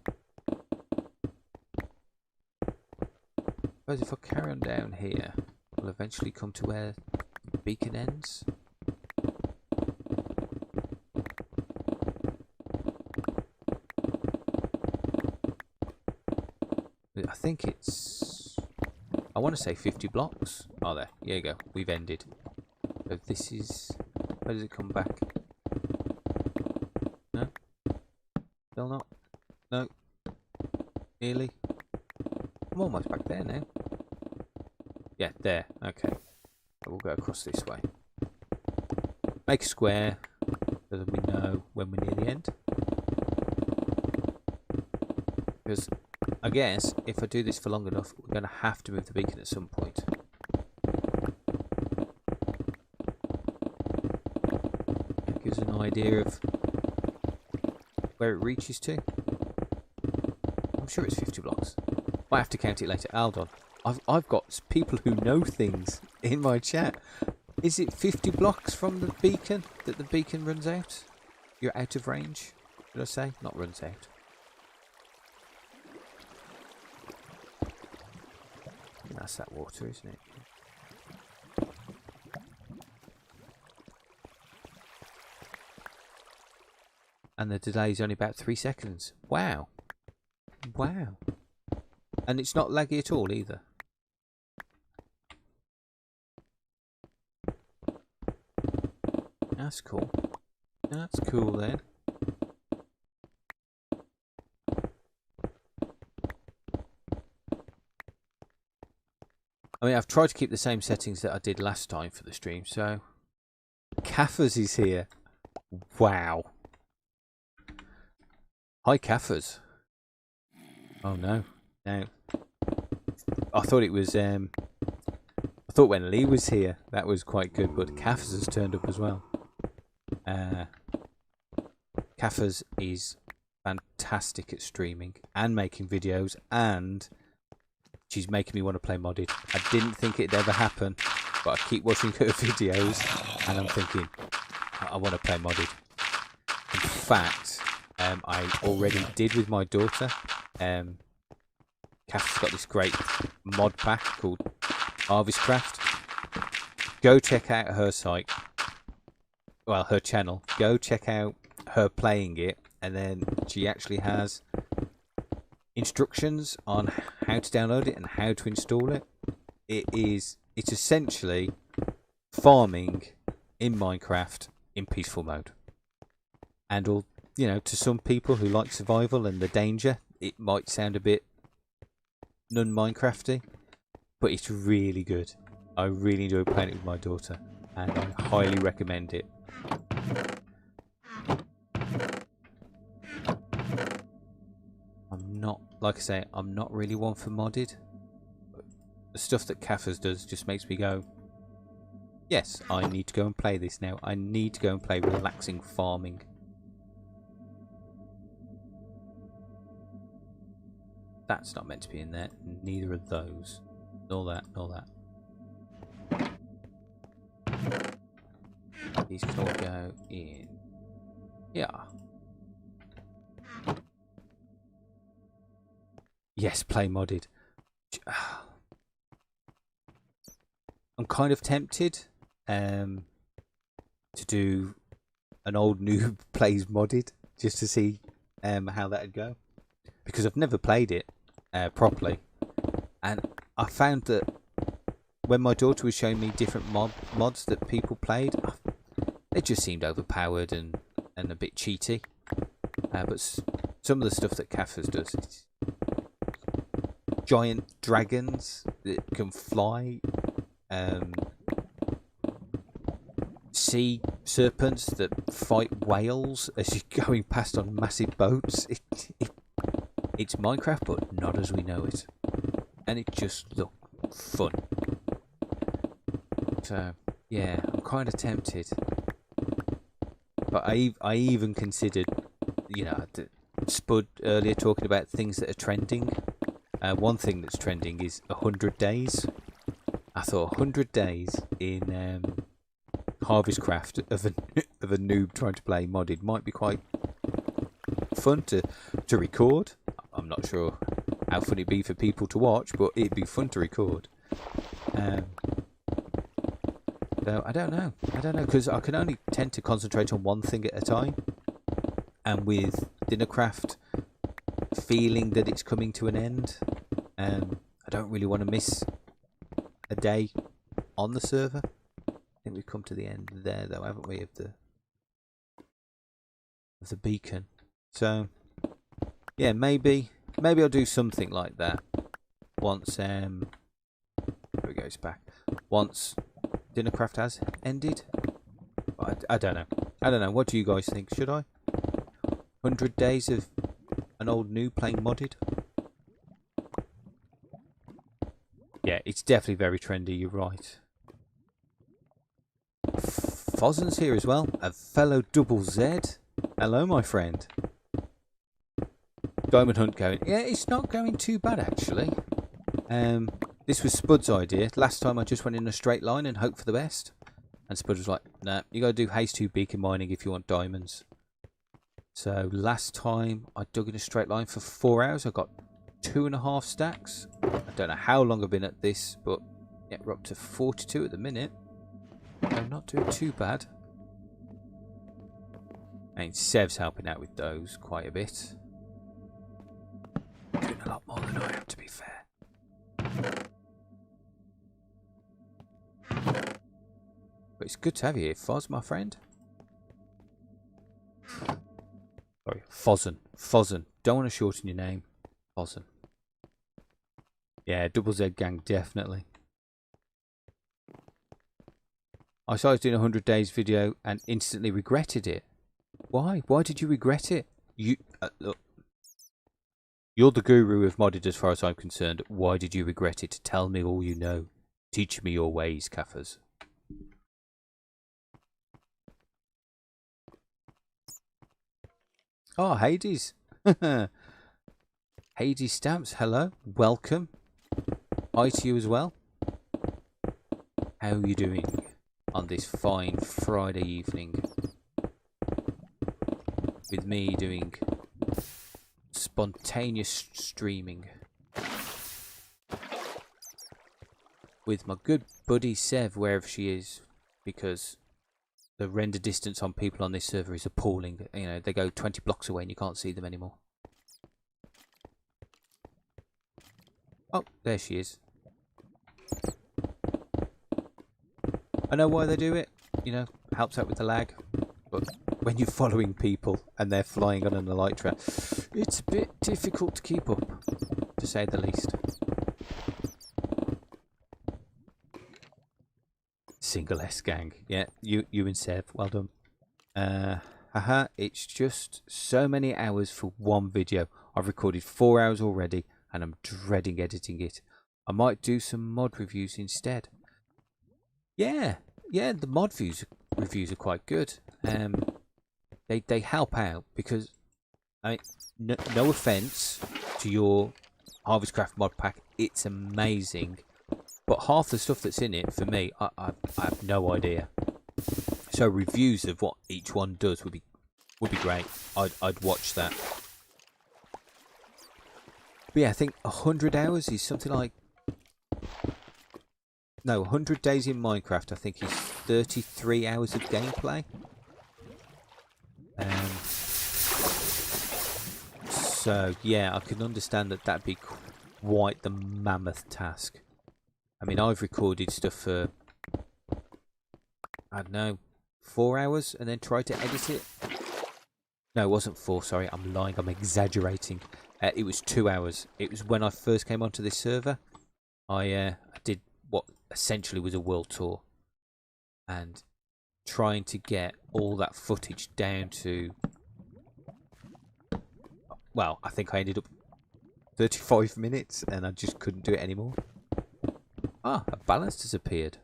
Suppose if I carry on down here, we'll eventually come to where the beacon ends. I think it's... I want to say 50 blocks. Oh, there. Here you go. We've ended. So this is... Where does it come back? No? Still not? No? Nearly? I'm almost back there now. Yeah, there. Okay. So we'll go across this way. Make a square so that we know when we're near the end. Because I guess if I do this for long enough, we're going to have to move the beacon at some point. It gives an idea of where it reaches to. I'm sure it's 50 blocks. Might have to count it later. Hold on. I've got people who know things in my chat. Is it 50 blocks from the beacon that the beacon runs out? You're out of range, should I say? Not runs out. That's that water, isn't it? And the delay is only about 3 seconds. Wow. Wow. And it's not laggy at all either. That's cool. That's cool then. I mean, I've tried to keep the same settings that I did last time for the stream, so... Kaffers is here. Wow. Hi, Kaffers. Oh, no. No. I thought it was... I thought when Lee was here, that was quite good, but Kaffers has turned up as well. Kaffers is fantastic at streaming and making videos, and she's making me want to play modded. I didn't think it'd ever happen, but I keep watching her videos and I'm thinking, I want to play modded. In fact, I already did with my daughter. Kath's got this great mod pack called Harvestcraft. Go check out her site. Well, her channel. Go check out her playing it, and then she actually has instructions on how to download it and how to install it. It's essentially farming in Minecraft in peaceful mode. And all, you know, to some people who like survival and the danger, it might sound a bit non-Minecrafty, but it's really good. I really enjoy playing it with my daughter, and I highly recommend it. I'm not, like I say, I'm not really one for modded. The stuff that Kaffers does just makes me go, yes, I need to go and play this now. I need to go and play relaxing farming. That's not meant to be in there. Neither of those. Nor that, nor that. These can all go in. Yeah. Yes, play modded. I'm kind of tempted to do an old noob plays modded just to see how that'd go, because I've never played it properly, and I found that when my daughter was showing me different mods that people played, they just seemed overpowered and a bit cheaty. But some of the stuff that Kaffers does, it's giant dragons that can fly, sea serpents that fight whales as you're going past on massive boats. It's Minecraft, but not as we know it, and it just looked fun. So yeah, I'm kind of tempted, but I even considered, you know, Spud earlier talking about things that are trending. One thing that's trending is 100 days. I thought 100 days in Harvestcraft of a noob trying to play modded might be quite fun to record. I'm not sure how fun it'd be for people to watch, but it'd be fun to record. So I don't know, because I can only tend to concentrate on one thing at a time, and with Dinnercraft feeling that it's coming to an end, I don't really want to miss a day on the server. I think we've come to the end there, though, haven't we, of the beacon? So yeah, maybe I'll do something like that once there it goes back. Once Dinnercraft has ended. I don't know. What do you guys think? Should I? 100 days of an old noob playing modded? Yeah, it's definitely very trendy, you're right. Fozzen's here as well, a fellow double Z. Hello, my friend. Diamond hunt going. Yeah, it's not going too bad, actually. This was Spud's idea. Last time I just went in a straight line and hoped for the best. And Spud was like, nah, you got to do haste 2 beacon mining if you want diamonds. So last time I dug in a straight line for 4 hours. I got 2.5 stacks. I don't know how long I've been at this, but yeah, we're up to 42 at the minute. I'm not doing too bad. I mean, Sev's helping out with those quite a bit. Doing a lot more than I am, to be fair. But it's good to have you here, Foz, my friend. Sorry, Fozzen. Don't want to shorten your name. Fozzen. Yeah, double Z gang, definitely. I started doing a 100 days video and instantly regretted it. Why? Why did you regret it? Look. You're the guru of modded as far as I'm concerned. Why did you regret it? Tell me all you know. Teach me your ways, Kaffers. Oh, Hades. Hades Stamps, hello. Welcome. Hi to you as well. How are you doing on this fine Friday evening? With me doing spontaneous streaming. with my good buddy Sev, wherever she is, because the render distance on people on this server is appalling. You know, they go 20 blocks away and you can't see them anymore. Oh, there she is. I know why they do it, you know, helps out with the lag. But when you're following people and they're flying on an elytra, it's a bit difficult to keep up, to say the least. Single S gang. Yeah, you and Sev, well done. It's just so many hours for one video. I've recorded 4 hours already and I'm dreading editing it. I might do some mod reviews instead. Yeah, the mod reviews are quite good. They help out because, I mean, no offense to your Harvestcraft mod pack, it's amazing. But half the stuff that's in it, for me, I have no idea. So reviews of what each one does would be great. I'd watch that. But yeah, I think 100 hours is something like... No, 100 days in Minecraft, I think, is 33 hours of gameplay. So, yeah, I can understand that that'd be quite the mammoth task. I mean, I've recorded stuff for, I don't know, 4 hours and then tried to edit it. No, it wasn't 4, sorry, I'm lying, I'm exaggerating. It was 2 hours. It was when I first came onto this server. I did what essentially was a world tour. And trying to get all that footage down to... Well, I think I ended up 35 minutes and I just couldn't do it anymore. Ah, a ballast has appeared.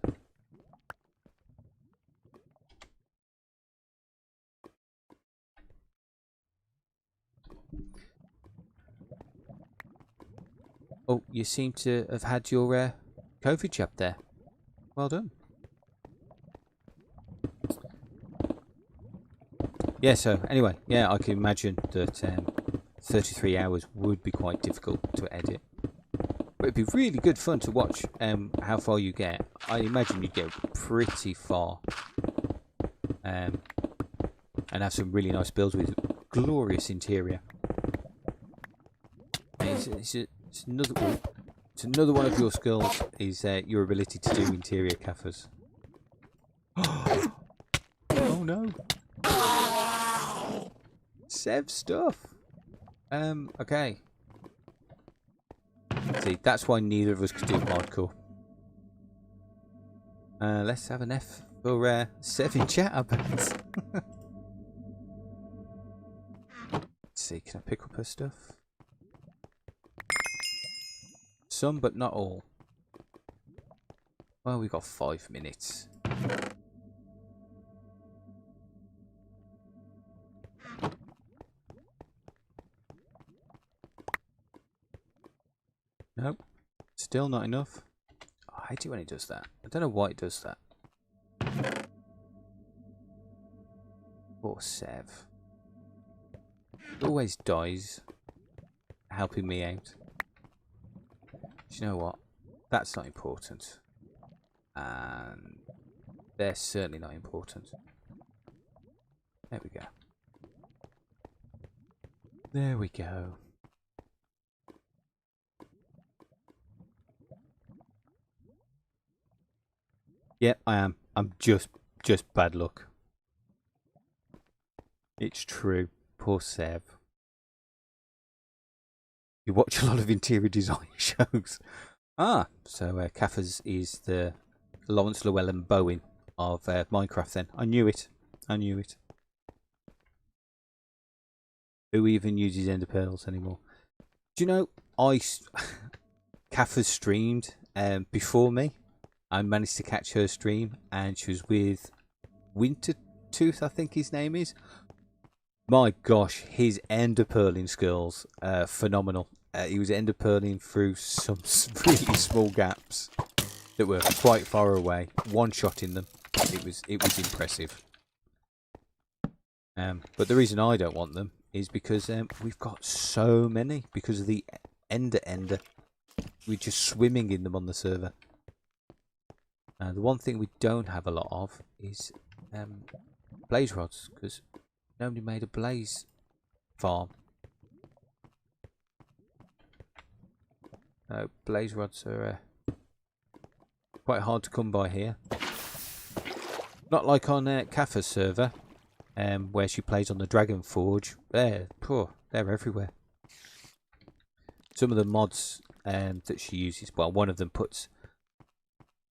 Oh, you seem to have had your COVID jab there. Well done. Yeah, so anyway, yeah, I can imagine that 33 hours would be quite difficult to edit. But it'd be really good fun to watch how far you get. I imagine you'd get pretty far. And have some really nice builds with glorious interior. It's another one of your skills is your ability to do interior cafes. Oh no! Sev stuff. Okay. See, that's why neither of us could do hardcore. Let's have an F for Sev in chat, I bet. Let's see, can I pick up her stuff? Some, but not all. Well, we've got 5 minutes. Nope. Still not enough. Oh, I hate it when it does that. I don't know why it does that. Poor Sev. It always dies helping me out. Do you know what? That's not important. And they're certainly not important. There we go. There we go. Yep, I am. I'm just bad luck. It's true. Poor Sev. You watch a lot of interior design shows. Ah, so Caffers is the Lawrence Llewellyn Bowen of Minecraft then. I knew it. I knew it. Who even uses ender pearls anymore? Do you know, Caffers streamed before me. I managed to catch her stream and she was with Wintertooth, I think his name is. My gosh, his ender pearling skills, phenomenal. He was ender pearling through some really small gaps that were quite far away. One shot in them. It was impressive. But the reason I don't want them is because we've got so many because of the ender. We're just swimming in them on the server. The one thing we don't have a lot of is blaze rods, because nobody made a blaze farm. Blaze rods are quite hard to come by here. Not like on Kaffa's server, where she plays on the Dragon Forge. They're everywhere. Some of the mods that she uses, well, one of them puts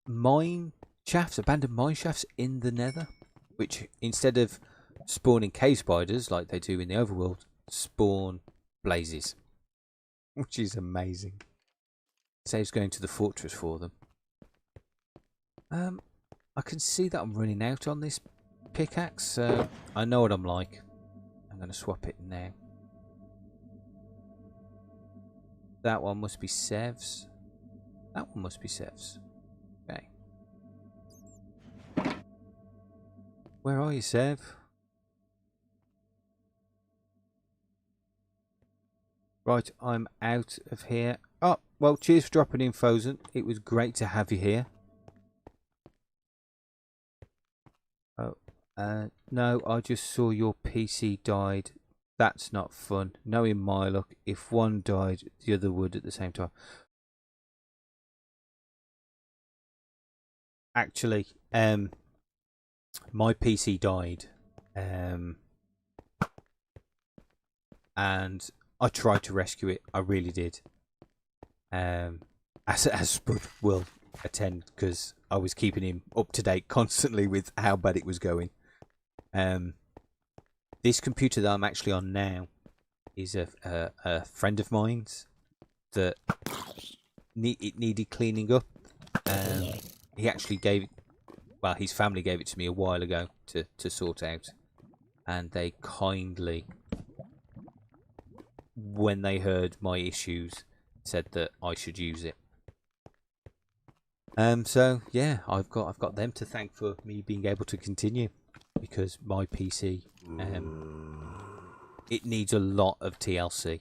mine shafts, abandoned mine shafts in the nether, which instead of spawning cave spiders like they do in the overworld, spawn blazes, which is amazing. Saves going to the fortress for them. I can see that I'm running out on this pickaxe, so I know what I'm like. I'm going to swap it now. That one must be Sev's. That one must be Sev's. Okay. Where are you, Sev? Right, I'm out of here. Oh, well, cheers for dropping in, Fozen. It was great to have you here. Oh, no, I just saw your PC died. That's not fun. Knowing my luck, if one died, the other would at the same time. Actually, my PC died, and I tried to rescue it. I really did. As Spud will attend, because I was keeping him up to date constantly with how bad it was going. This computer that I'm actually on now is a friend of mine's that it needed cleaning up. He actually gave it, well, his family gave it to me a while ago to sort out, and they kindly, when they heard my issues, said that I should use it. So yeah, I've got them to thank for me being able to continue, because my PC it needs a lot of TLC,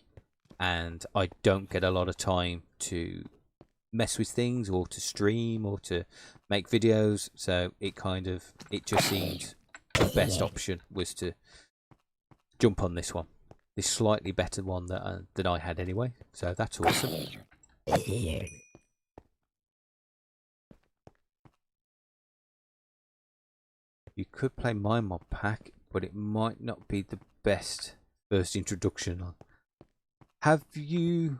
and I don't get a lot of time to mess with things or to stream or to make videos, so it just seemed the best option was to jump on this one, this slightly better one that I had anyway, so that's awesome. You could play my mod pack, but it might not be the best first introduction. Have you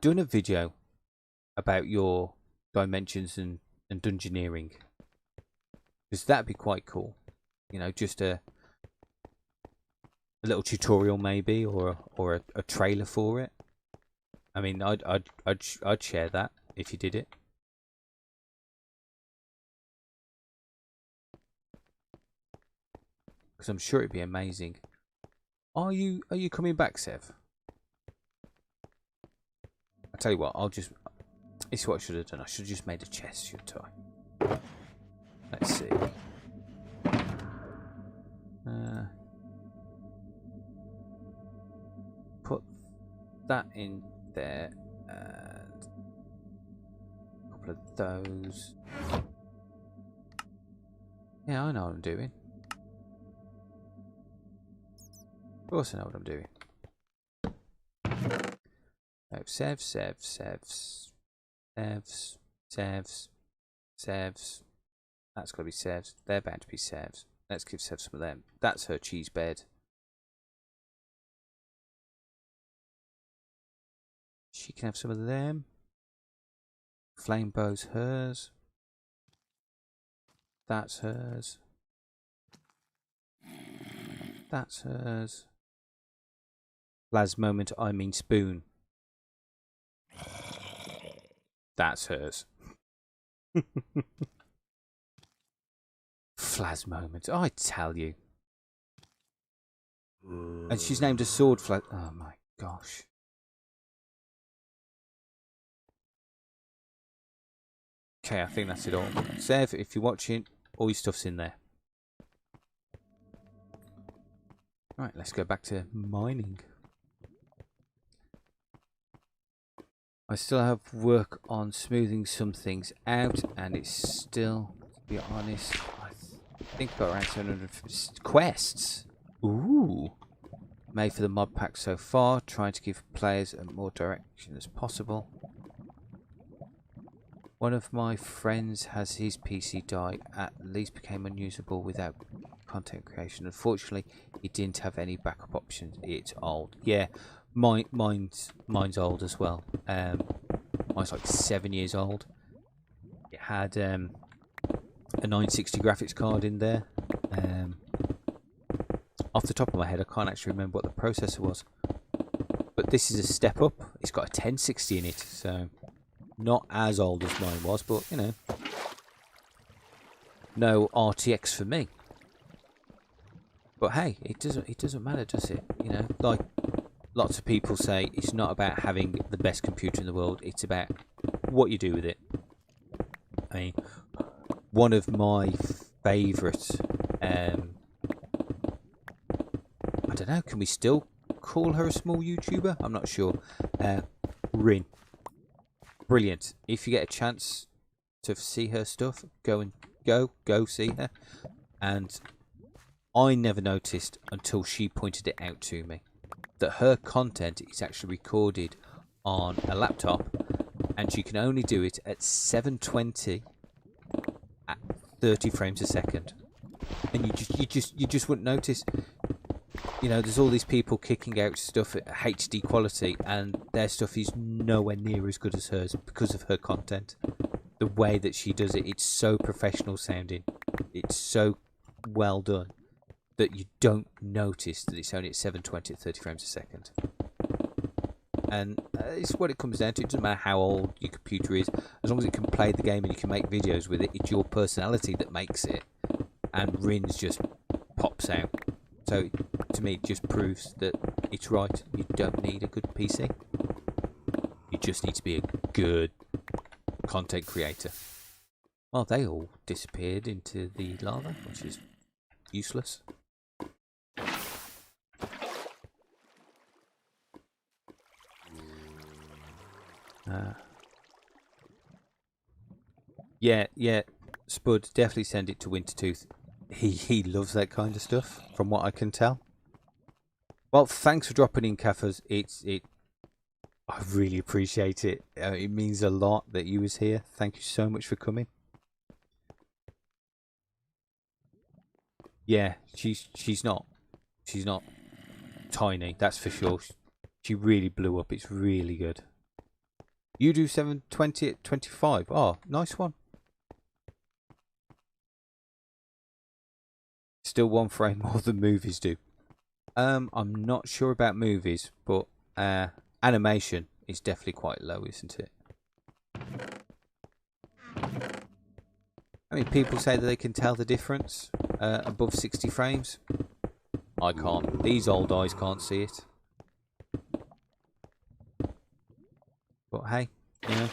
done a video about your dimensions and dungeoneering? Because that'd be quite cool. You know, just a little tutorial maybe, or a trailer for it. I mean, I'd share that if you did it. Because I'm sure it'd be amazing. Are you coming back, Sev? I tell you what, it's what I should have done. I should have just made a chest, shouldn't I? Let's see. Put that in there, and a couple of those. Yeah, I know what I'm doing. Of course I know what I'm doing. No, Sevs. That's got to be Sevs. They're bound to be Sevs. Let's give Sev some of them. That's her cheese bed. She can have some of them. Flame bow's hers. That's hers. That's hers. Last moment, I mean spoon. That's hers. Flaz moment, I tell you. And she's named a sword Flaz. Oh my gosh. Okay, I think that's it all. Sev, if you're watching, all your stuff's in there. Right, let's go back to mining. I still have work on smoothing some things out, and it's still, to be honest, I think I've got around 750 quests. Ooh. Made for the mod pack so far, trying to give players a more direction as possible. One of my friends has his PC die, at least became unusable without content creation. Unfortunately, he didn't have any backup options. It's old. Yeah, mine's old as well. Mine's like 7 years old. It had a 960 graphics card in there. Off the top of my head, I can't actually remember what the processor was. But this is a step up. It's got a 1060 in it, so not as old as mine was, but you know, no RTX for me. But hey, it doesn't matter, does it? You know, like lots of people say, it's not about having the best computer in the world. It's about what you do with it. I mean, one of my favourite, I don't know, can we still call her a small YouTuber? I'm not sure. Rin. Brilliant. If you get a chance to see her stuff, go see her. And I never noticed until she pointed it out to me that her content is actually recorded on a laptop, and she can only do it at 720 at 30 frames a second. And you just wouldn't notice. You know, there's all these people kicking out stuff at HD quality, and their stuff is nowhere near as good as hers because of her content. The way that she does it, it's so professional sounding. It's so well done that you don't notice that it's only at 720 at 30 frames a second. And it's what it comes down to. It doesn't matter how old your computer is, as long as it can play the game and you can make videos with it. It's your personality that makes it, and Rin's just pops out. So to me, it just proves that it's right. You don't need a good PC. You just need to be a good content creator. Well, they all disappeared into the lava, which is useless. Yeah, Spud, definitely send it to Wintertooth. He loves that kind of stuff, from what I can tell. Well, thanks for dropping in, Kaffers. I really appreciate it. It means a lot that you was here. Thank you so much for coming. Yeah, she's not tiny, that's for sure. She really blew up. It's really good. You do 720 at 25. Oh, nice one. Still one frame more than movies do. I'm not sure about movies, but animation is definitely quite low, isn't it? I mean, people say that they can tell the difference above 60 frames. I can't. These old eyes can't see it. But hey, you know,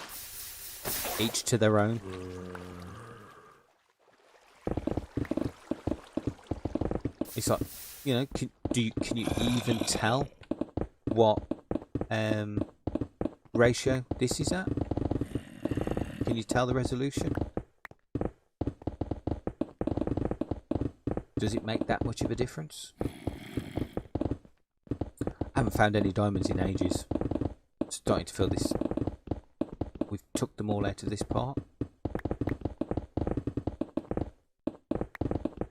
each to their own. It's like, you know, can you even tell what ratio this is at? Can you tell the resolution? Does it make that much of a difference? I haven't found any diamonds in ages. Starting to feel this. We've took them all out of this part.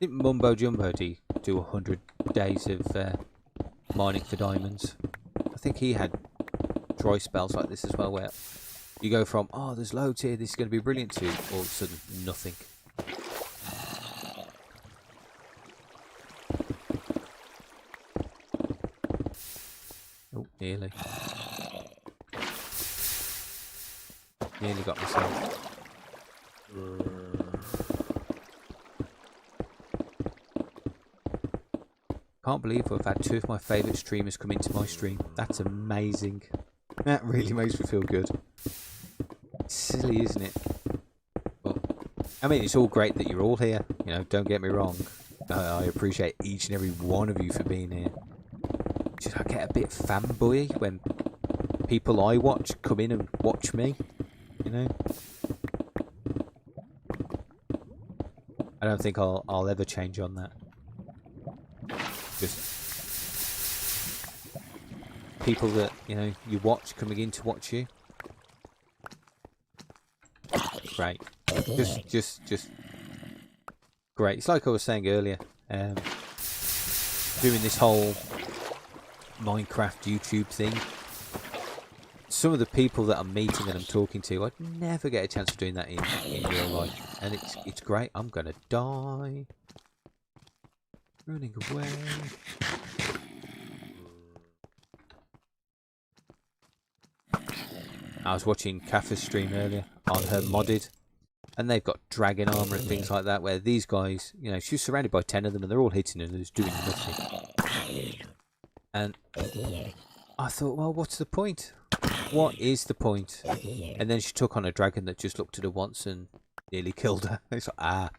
Didn't Mumbo Jumbo do 100 days of mining for diamonds? I think he had dry spells like this as well, where you go from, oh, there's loads here, this is going to be brilliant, to all of a sudden nothing. Oh, nearly. Nearly got myself. Can't believe I've had two of my favourite streamers come into my stream. That's amazing. That really makes me feel good. It's silly, isn't it? But I mean, it's all great that you're all here. You know, don't get me wrong. I appreciate each and every one of you for being here. Should I get a bit fanboy when people I watch come in and watch me, you know. I don't think I'll ever change on that. Just people that, you know, you watch coming in to watch you. Great. Just great. It's like I was saying earlier, doing this whole Minecraft YouTube thing. Some of the people that I'm meeting and I'm talking to, I'd never get a chance of doing that in real life, and it's great. I'm gonna die. Running away. I was watching Kaffa's stream earlier on her modded, and they've got dragon armor and things like that, where these guys, you know, she's surrounded by 10 of them and they're all hitting her and just doing nothing. And I thought, well, what's the point? What is the point? And then she took on a dragon that just looked at her once and nearly killed her. It's like, ah,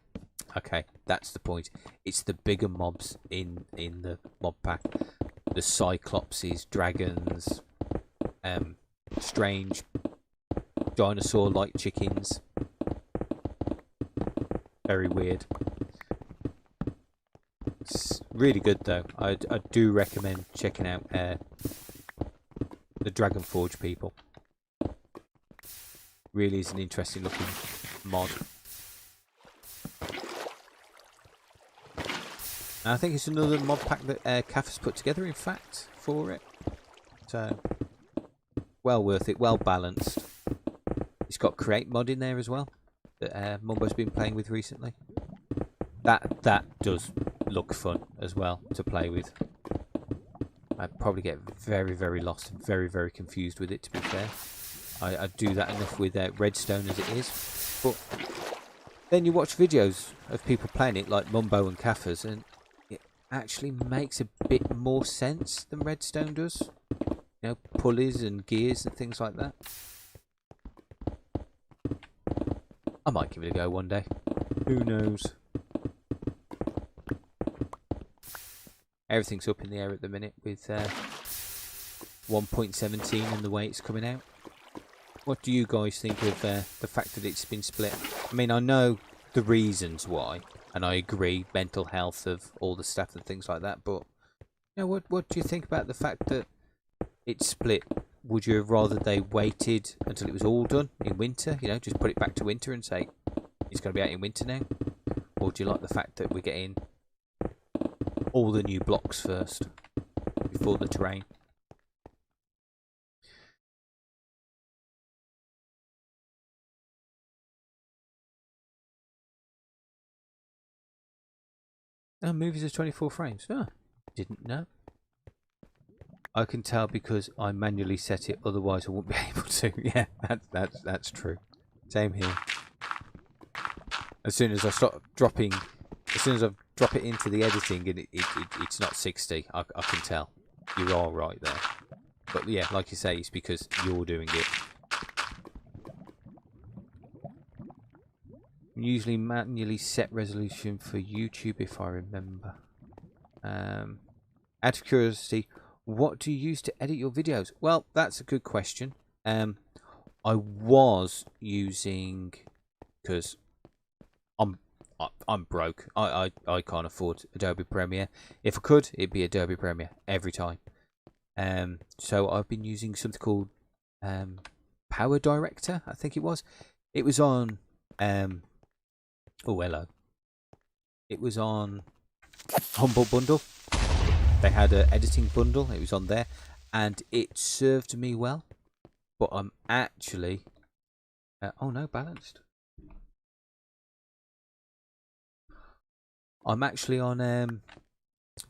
okay, that's the point. It's the bigger mobs in the mob pack. The cyclopses, dragons, strange dinosaur-like chickens. Very weird. It's really good though. I do recommend checking out the Dragon Forge people. Really is an interesting looking mod. And I think it's another mod pack that Kaffa's put together, in fact, for it. So, well worth it, well balanced. It's got Create mod in there as well, that Mumbo's been playing with recently. That does look fun as well to play with. I'd probably get very, very lost and very, very confused with it, to be fair. I do that enough with Redstone as it is. But then you watch videos of people playing it, like Mumbo and Kaffa's, and it actually makes a bit more sense than Redstone does. You know, pulleys and gears and things like that. I might give it a go one day. Who knows? Everything's up in the air at the minute with 1.17 and the way it's coming out. What do you guys think of the fact that it's been split? I mean, I know the reasons why, and I agree, mental health of all the staff and things like that, but you know, what do you think about the fact that it's split? Would you have rather they waited until it was all done in winter, you know, just put it back to winter and say it's going to be out in winter now? Or do you like the fact that we're getting all the new blocks first before the terrain? Oh, movies are 24 frames. Oh, didn't know. I can tell because I manually set it, otherwise I wouldn't be able to. Yeah, that's true. Same here. As soon as I start dropping, as soon as I drop it into the editing and it's not 60, I can tell. You are right there. But yeah, like you say, it's because you're doing it. Usually manually set resolution for YouTube, if I remember. Out of curiosity, what do you use to edit your videos? Well, that's a good question. I was using, because I'm broke. I can't afford Adobe Premiere. If I could, it'd be Adobe Premiere every time. So I've been using something called Power Director, I think it was. It was on oh, hello. It was on Humble Bundle. They had an editing bundle. It was on there, and it served me well. But I'm actually oh no, balanced. I'm actually on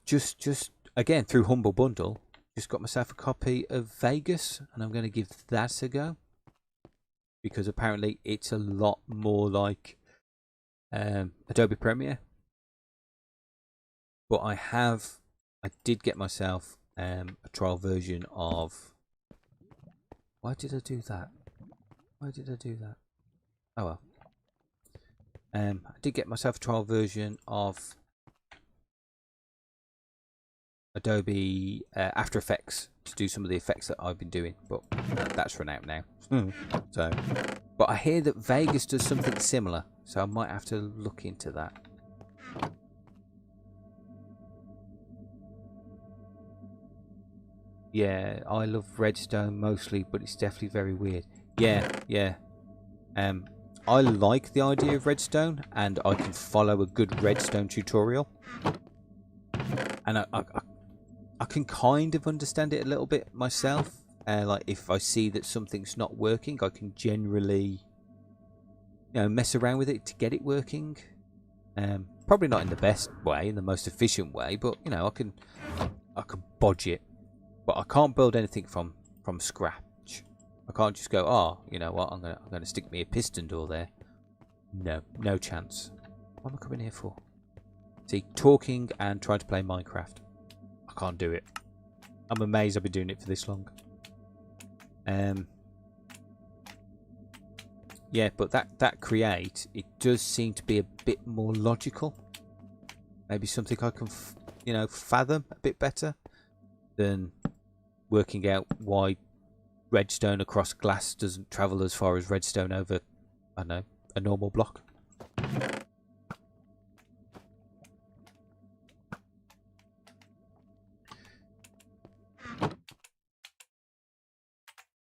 just again through Humble Bundle. Just got myself a copy of Vegas, and I'm going to give that a go because apparently it's a lot more like Adobe Premiere. But I did get myself a trial version of. Why did I do that? Why did I do that? Oh well. I did get myself a trial version of Adobe After Effects to do some of the effects that I've been doing, but that's run out now. So, but I hear that Vegas does something similar, so I might have to look into that. Yeah, I love redstone mostly, but it's definitely very weird. Yeah. I like the idea of redstone, and I can follow a good redstone tutorial, and I can kind of understand it a little bit myself. Like if I see that something's not working, I can generally, mess around with it to get it working. Probably not in the best way, in the most efficient way, but I can bodge it. But I can't build anything from scratch. I can't just go, oh, you know what, I'm gonna stick me a piston door there. No chance. What am I coming here for? See, talking and trying to play Minecraft. I can't do it. I'm amazed I've been doing it for this long. Yeah, but that create, it does seem to be a bit more logical. Maybe something I can, fathom a bit better than working out why redstone across glass doesn't travel as far as redstone over, I don't know, a normal block.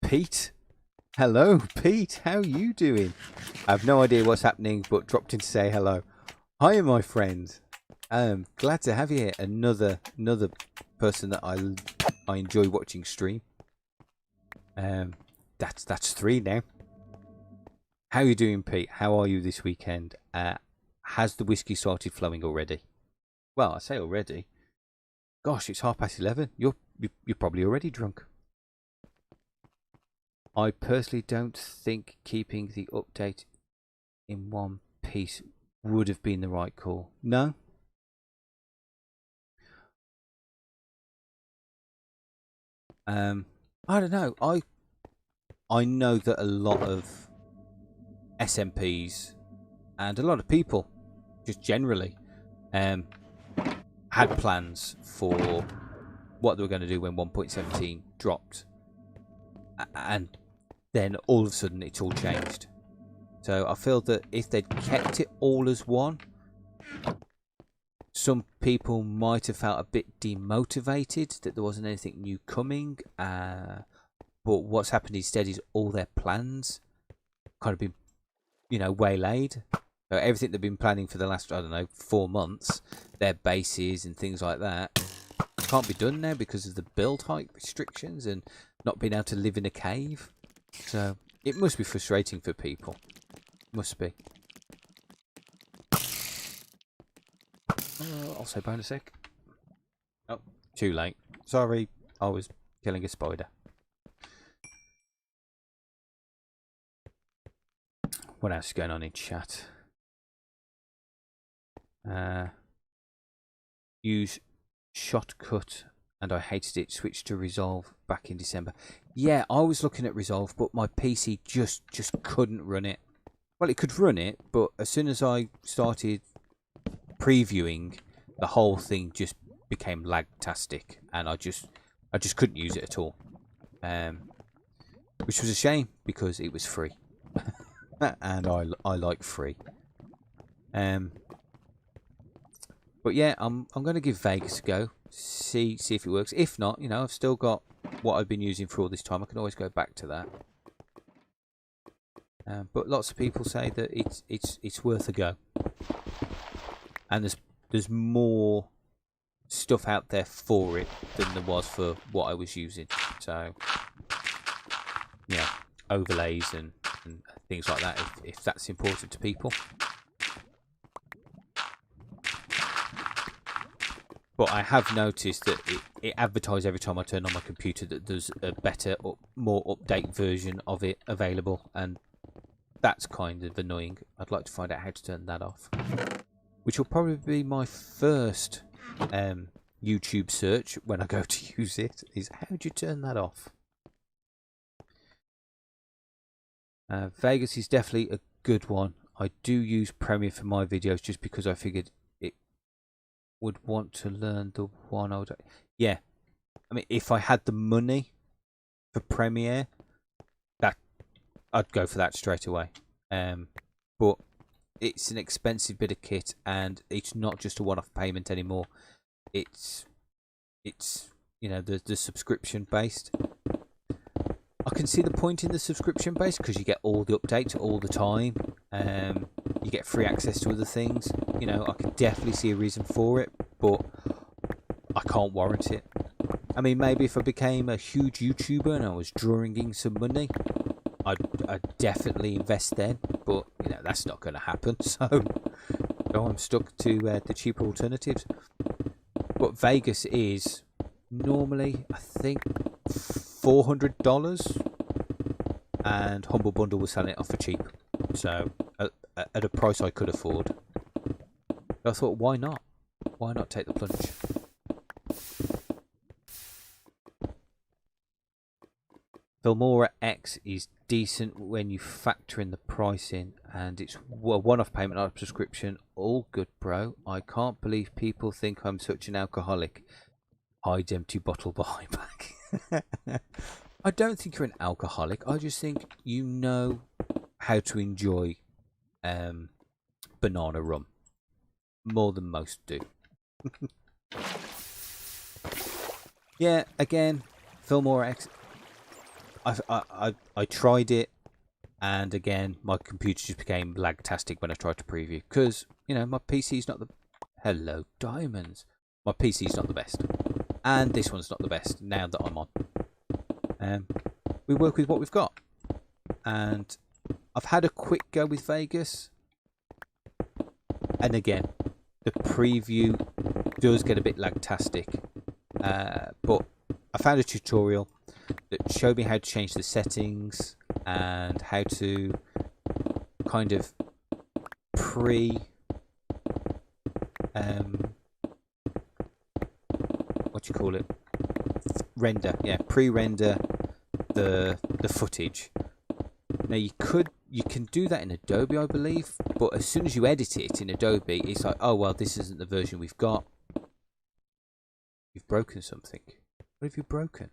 Pete? Hello, Pete. How you doing? I have no idea what's happening, but dropped in to say hello. Hi, my friend. Glad to have you here. Another person that I enjoy watching stream. That's 3 now. How you doing, Pete? How are you this weekend? Has the whiskey started flowing already? Well, I say already. Gosh, it's 11:30. You're probably already drunk. I personally don't think keeping the update in one piece would have been the right call. No? I don't know. I know that a lot of SMPs and a lot of people, just generally, had plans for what they were going to do when 1.17 dropped, and then all of a sudden it's all changed. So I feel that if they'd kept it all as one, some people might have felt a bit demotivated that there wasn't anything new coming. But what's happened instead is all their plans kind of been, waylaid. So everything they've been planning for the last, 4 months, their bases and things like that, can't be done now because of the build height restrictions and not being able to live in a cave. So it must be frustrating for people. Must be. I'll say bye in a sec. Oh, too late. Sorry, I was killing a spider. What else is going on in chat? Use shortcut and I hated it. Switched to Resolve back in December. Yeah, I was looking at Resolve, but my PC just couldn't run it. Well, it could run it, but as soon as I started previewing, the whole thing just became lag-tastic, and I just couldn't use it at all. Which was a shame because it was free, and I like free. But yeah, I'm going to give Vegas a go. See if it works. If not, I've still got what I've been using for all this time. I can always go back to that. But lots of people say that it's worth a go, and there's more stuff out there for it than there was for what I was using. So yeah, overlays and things like that if that's important to people. But I have noticed that it advertises every time I turn on my computer that there's a better, more update version of it available, and that's kind of annoying. I'd like to find out how to turn that off, which will probably be my first YouTube search when I go to use it, is how do you turn that off? Vegas is definitely a good one. I do use Premiere for my videos just because I figured it would want to learn the one old. yeah, I mean, if I had the money for Premiere, that I'd go for that straight away. But it's an expensive bit of kit, and it's not just a one-off payment anymore. It's the subscription based. I can see the point in the subscription based because you get all the updates all the time. You get free access to other things. I can definitely see a reason for it, but I can't warrant it. I mean, maybe if I became a huge YouTuber and I was drawing in some money, I'd definitely invest then. But that's not going to happen. So I'm stuck to the cheaper alternatives. But Vegas is normally, I think, $400, and Humble Bundle was selling it off for cheap. So at a price I could afford. I thought, why not? Why not take the plunge? Filmora X is decent when you factor in the pricing, and it's a one-off payment, not a subscription. All good, bro. I can't believe people think I'm such an alcoholic. Hide empty bottle behind back. I don't think you're an alcoholic. I just think you know how to enjoy banana rum more than most do. Yeah, again, Filmora X. I tried it, and again, my computer just became lag-tastic when I tried to preview because my PC's not the hello diamonds. My PC's not the best, and this one's not the best now that I'm on. We work with what we've got, and I've had a quick go with Vegas, and again, the preview does get a bit lag-tastic, but I found a tutorial that showed me how to change the settings and how to kind of pre-render the footage. Now you can do that in Adobe, I believe, but as soon as you edit it in Adobe, it's like, oh well, this isn't the version we've got. You've broken something. What have you broken?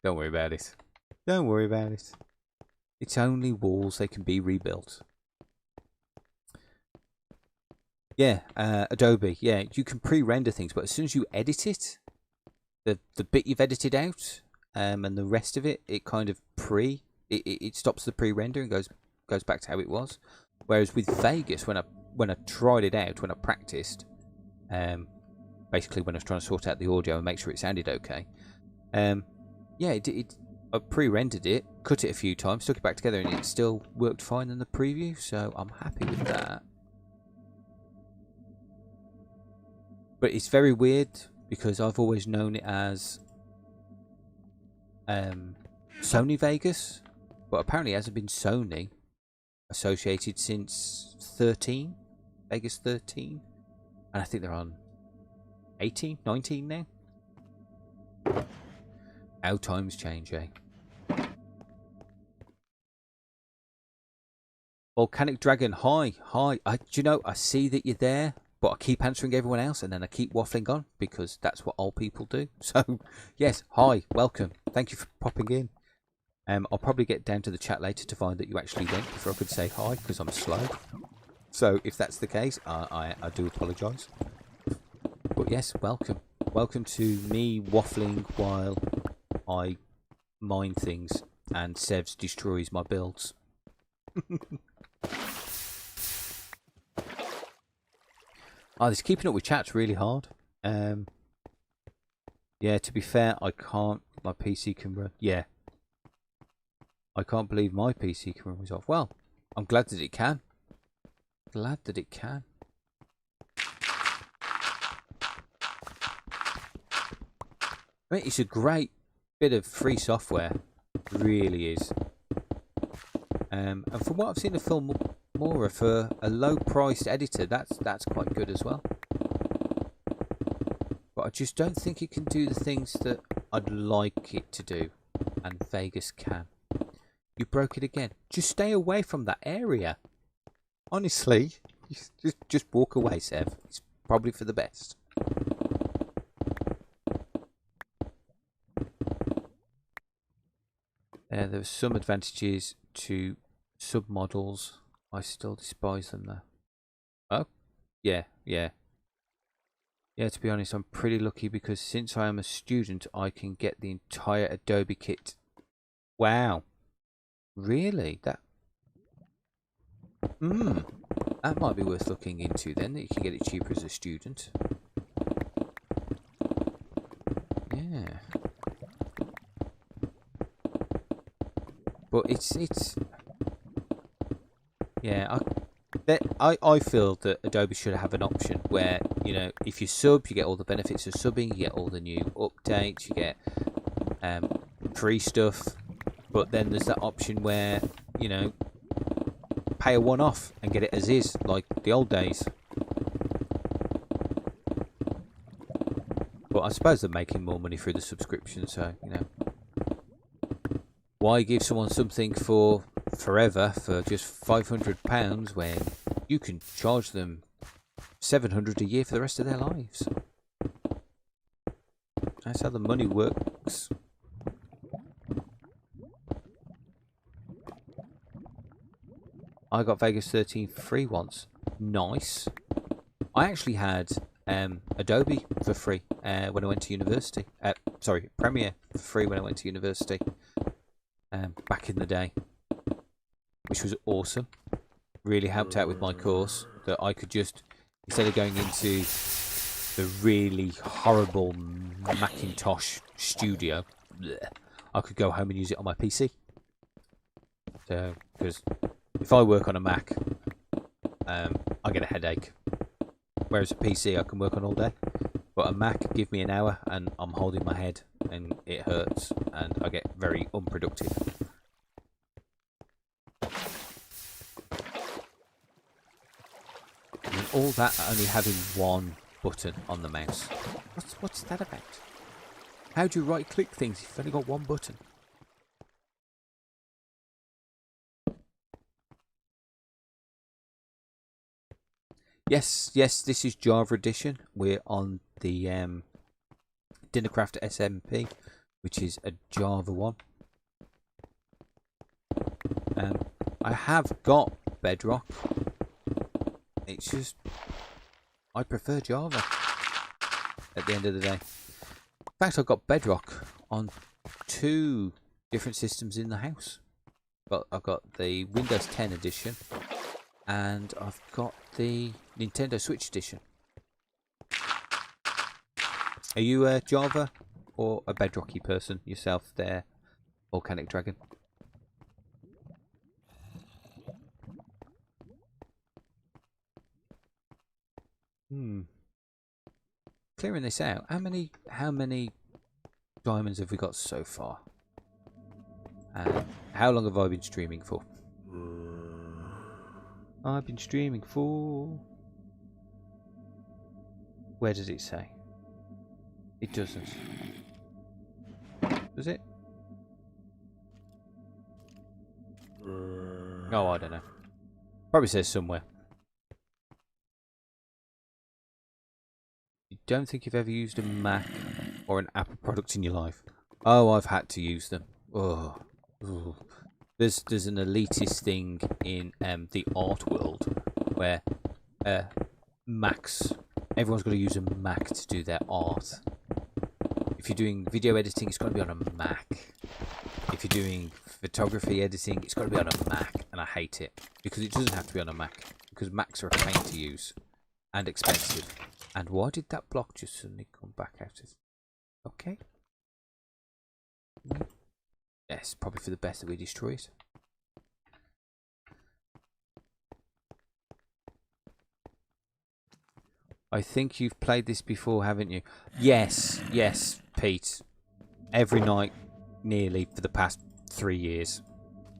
Don't worry about it. Don't worry about it. It's only walls, they can be rebuilt. Yeah, Adobe. Yeah, you can pre-render things, but as soon as you edit it, the bit you've edited out, and the rest of it, it kind of it stops the pre-render and goes back to how it was. Whereas with Vegas, when I tried it out, when I practiced, basically when I was trying to sort out the audio and make sure it sounded okay, yeah, I pre-rendered it, cut it a few times, took it back together, and it still worked fine in the preview. So I'm happy with that. But it's very weird because I've always known it as Sony Vegas, but apparently it hasn't been Sony associated since 13, Vegas 13, and I think they're on 18, 19 now. How times change, eh? Volcanic Dragon, hi. Do you know, I see that you're there, but I keep answering everyone else, and then I keep waffling on, because that's what old people do. So, yes, hi, welcome. Thank you for popping in. I'll probably get down to the chat later to find that you actually went before I could say hi, because I'm slow. So, if that's the case, I do apologise. But yes, welcome. Welcome to me waffling while I mine things, and Sevs destroys my builds. This keeping up with chat's really hard. Yeah, to be fair, I can't. My PC can run. Yeah, I can't believe my PC can run resolve. Well, I'm glad that it can. Glad that it can. I mean, it's a great bit of free software. It really is. And from what I've seen of Filmora, for a low-priced editor, that's quite good as well. But I just don't think it can do the things that I'd like it to do. and Vegas can. You broke it again. Just stay away from that area. Honestly, just walk away, Sev. It's probably for the best. There are some advantages to submodels. I still despise them though. Oh, yeah. Yeah, to be honest, I'm pretty lucky because since I am a student, I can get the entire Adobe kit. Wow. Really? That might be worth looking into then, that you can get it cheaper as a student. Yeah. But it's yeah, I feel that Adobe should have an option where, you know, if you sub, you get all the benefits of subbing, you get all the new updates, you get free stuff, but then there's that option where, you know, pay a one-off and get it as is, like the old days. But I suppose they're making more money through the subscription, so, you know, why give someone something for forever for just £500 when you can charge them £700 a year for the rest of their lives? That's how the money works. I got Vegas 13 free once. Nice. I actually had Adobe for free when I went to university. Sorry, Premiere for free when I went to university back in the day, which was awesome. Really helped out with my course, that I could just, instead of going into the really horrible Macintosh studio, I could go home and use it on my PC. So, because if I work on a Mac, I get a headache. Whereas a PC I can work on all day. But a Mac, give me an hour and I'm holding my head and it hurts and I get very unproductive. And all that only having one button on the mouse. What's that about? How do you right click things if you've only got one button? Yes, this is Java Edition. We're on the Dinnercraft SMP, which is a Java one. I have got Bedrock. It's just, I prefer Java at the end of the day. In fact, I've got Bedrock on 2 different systems in the house. But I've got the Windows 10 edition and I've got the Nintendo Switch edition. Are you a Java or a Bedrocky person yourself there, Volcanic Dragon? Clearing this out. How many diamonds have we got so far? How long have I been streaming for? I've been streaming for... Where does it say? It doesn't. Does it? Oh, I don't know. Probably says somewhere. You don't think you've ever used a Mac or an Apple product in your life? Oh, I've had to use them. Oh. There's an elitist thing in the art world where Macs, everyone's got to use a Mac to do their art. If you're doing video editing, it's got to be on a Mac. If you're doing photography editing, it's got to be on a Mac, and I hate it because it doesn't have to be on a Mac, because Macs are a pain to use and expensive. And why did that block just suddenly come back out of... Okay. Yes, probably for the best that we destroy it. I think you've played this before, haven't you? Yes, Pete. Every night, nearly, for the past 3 years.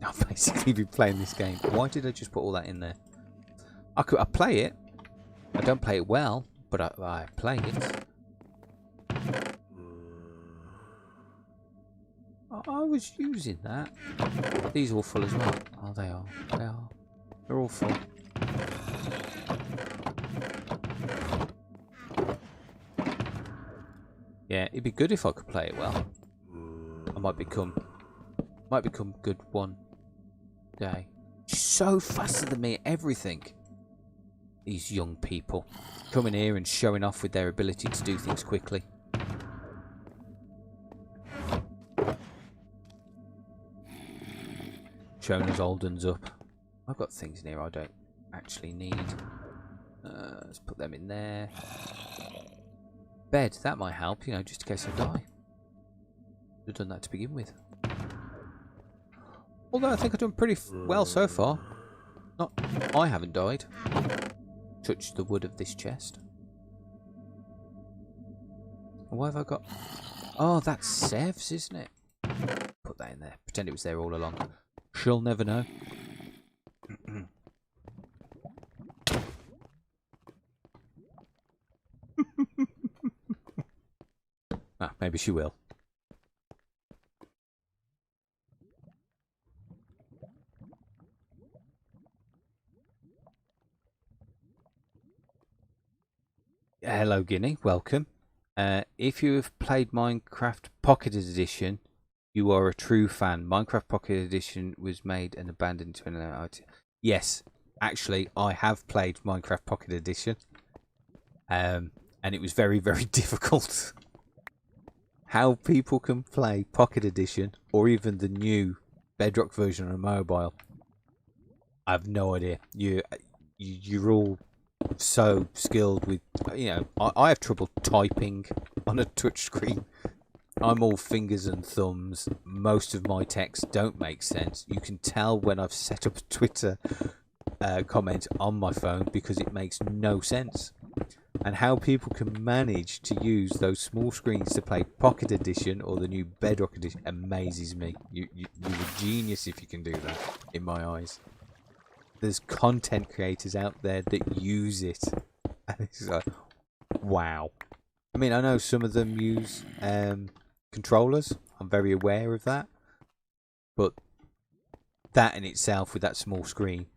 I've basically been playing this game. Why did I just put all that in there? I play it. I don't play it well, but I play it. I was using that. These are all full as well. Oh, they are. They are. They're all full. Yeah, it'd be good if I could play it well. I might become good one day. So faster than me at everything. These young people coming here and showing off with their ability to do things quickly. Showing us old uns up. I've got things in here I don't actually need. Let's put them in there. Bed, that might help, you know, just in case I die. Should have done that to begin with. Although I think I've done pretty well so far. Not, I haven't died. Touch the wood of this chest. What have I got? Oh, that's Sev's, isn't it? Put that in there. Pretend it was there all along. She'll never know. Ah, maybe she will. Hello, Guinea. Welcome. If you have played Minecraft Pocket Edition, you are a true fan. Minecraft Pocket Edition was made and abandoned in 2019. Yes, actually, I have played Minecraft Pocket Edition. And it was very, very difficult. How people can play Pocket Edition or even the new Bedrock version on a mobile, I have no idea. You're all so skilled with, you know, I have trouble typing on a touch screen. I'm all fingers and thumbs. Most of my texts don't make sense. You can tell when I've set up a Twitter comment on my phone because it makes no sense. And how people can manage to use those small screens to play Pocket Edition or the new Bedrock Edition amazes me. You're a genius if you can do that, in my eyes. There's content creators out there that use it. And it's like, wow. I mean, I know some of them use controllers. I'm very aware of that. But that in itself, with that small screen,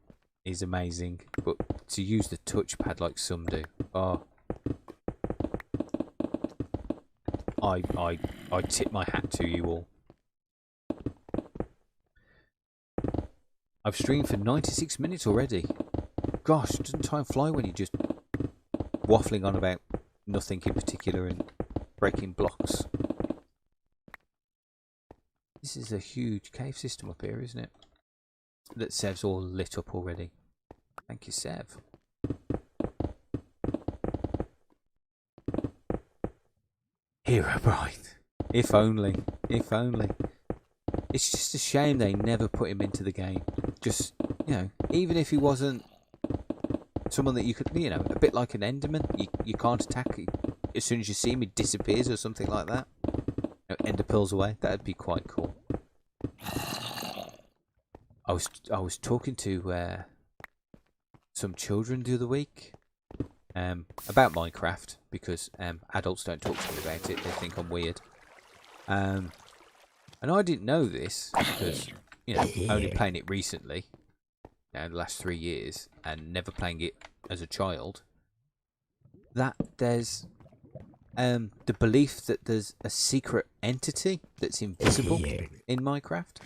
is amazing. But to use the touchpad like some do, oh, I tip my hat to you all. I've streamed for 96 minutes already. Gosh, doesn't time fly when you're just waffling on about nothing in particular and breaking blocks? This is a huge cave system up here, isn't it? That Sev's all lit up already. Thank you, Sev. Herobrine. If only. If only. It's just a shame they never put him into the game. Just, you know, even if he wasn't someone that you could, you know, a bit like an Enderman, you can't attack. As soon as you see him, he disappears or something like that. You know, Ender pearls away. That'd be quite cool. I was talking to some children the other week about Minecraft because adults don't talk to me about it. They think I'm weird. And I didn't know this because, you know, only playing it recently, you know, the last 3 years, and never playing it as a child, that there's the belief that there's a secret entity that's invisible in Minecraft.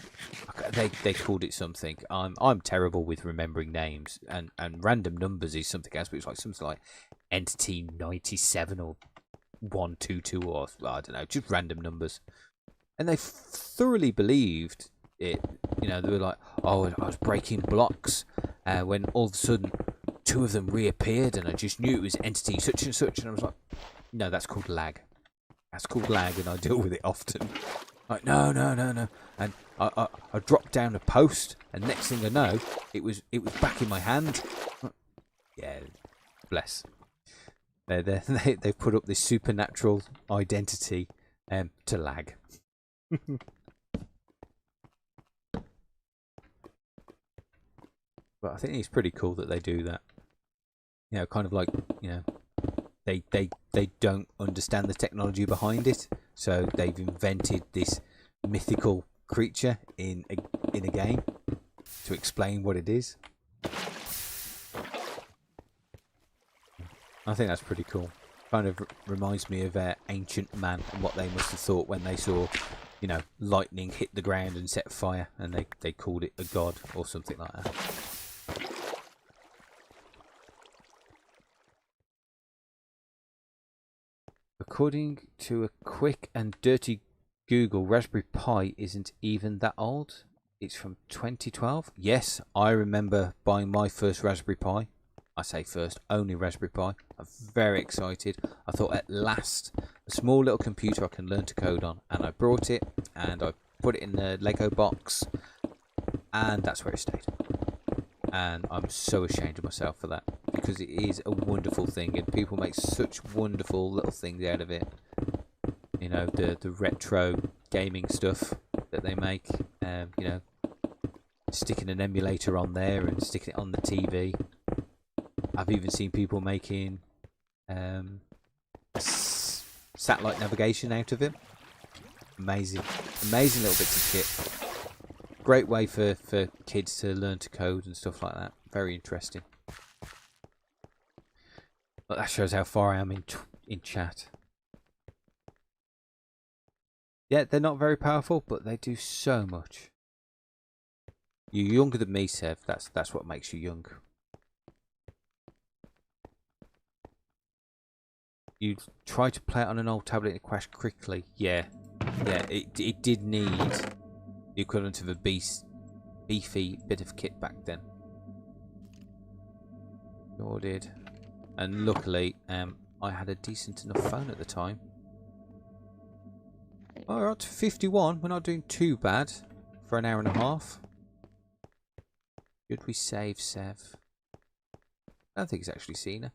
They called it something. I'm terrible with remembering names, and random numbers is something else, but it's like something like Entity 97 or 122 or I don't know, just random numbers. And they thoroughly believed it. You know, they were like, oh, I was breaking blocks when all of a sudden 2 of them reappeared and I just knew it was entity such and such. And I was like, no, that's called lag. That's called lag and I deal with it often. Like, no. And I dropped down a post and next thing I know, it was back in my hand. Yeah, bless. They've put up this supernatural identity to lag. But I think it's pretty cool that they do that. You know, kind of like, you know, they don't understand the technology behind it, so they've invented this mythical creature in a game to explain what it is. I think that's pretty cool. Kind of reminds me of ancient man and what they must have thought when they saw, you know, lightning hit the ground and set fire, and they called it a god or something like that. According to a quick and dirty Google, Raspberry Pi isn't even that old. It's from 2012. Yes, I remember buying my first Raspberry Pi. I say first, only Raspberry Pi. I'm very excited. I thought at last, a small little computer I can learn to code on. And I brought it and I put it in the Lego box. And that's where it stayed. And I'm so ashamed of myself for that. Because it is a wonderful thing. And people make such wonderful little things out of it. You know, the retro gaming stuff that they make. You know, sticking an emulator on there and sticking it on the TV. I've even seen people making satellite navigation out of it. Amazing. Amazing little bits of kit. Great way for kids to learn to code and stuff like that. Very interesting. But that shows how far I am in chat. Yeah, they're not very powerful, but they do so much. You're younger than me, Sev. That's what makes you young. You try to play it on an old tablet and it crashed quickly. Yeah, it did need the equivalent of a beefy bit of kit back then. Sure did. And luckily, I had a decent enough phone at the time. Alright, 51. We're not doing too bad for an hour and a half. Should we save Sev? I don't think he's actually seen her.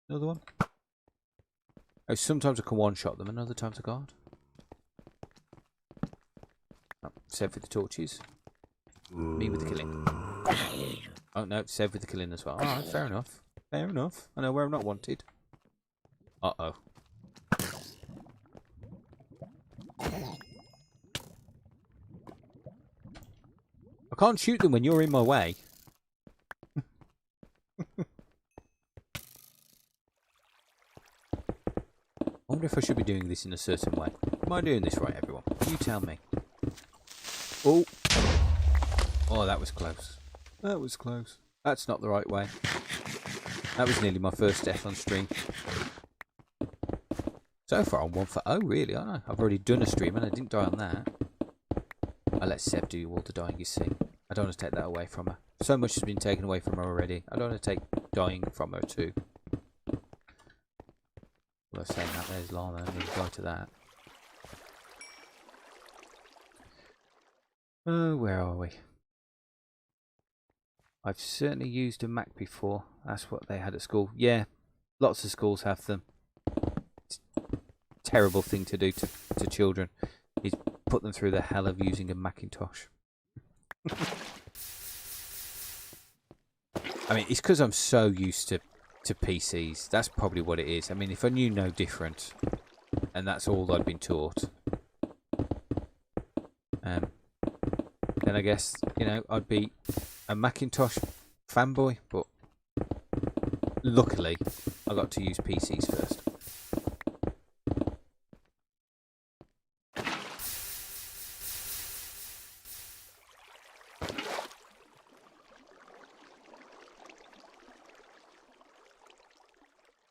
Another one. Oh, sometimes I can one-shot them, and other times I can't. Oh, Sev with the torches. Me with the killing. Oh no, Sev with the killing as well. Alright, fair enough. Fair enough. I know where I'm not wanted. Uh-oh. I can't shoot them when you're in my way. I wonder if I should be doing this in a certain way. Am I doing this right, everyone? You tell me. Oh. Oh, that was close. That was close. That's not the right way. That was nearly my first death on stream. So far I'm 1 for 0, really, aren't I? I've already done a stream and I didn't die on that. I let Seb do all the dying, you see. I don't want to take that away from her. So much has been taken away from her already. I don't want to take dying from her too. Well, saying that, there's Lana, and we'll go to that. Oh, where are we? I've certainly used a Mac before. That's what they had at school. Yeah, lots of schools have them. It's a terrible thing to do to children. Is put them through the hell of using a Macintosh. I mean, it's because I'm so used to PCs. That's probably what it is. I mean, if I knew no different, and that's all I'd been taught, then I guess, you know, I'd be a Macintosh fanboy. But luckily, I got to use PCs first.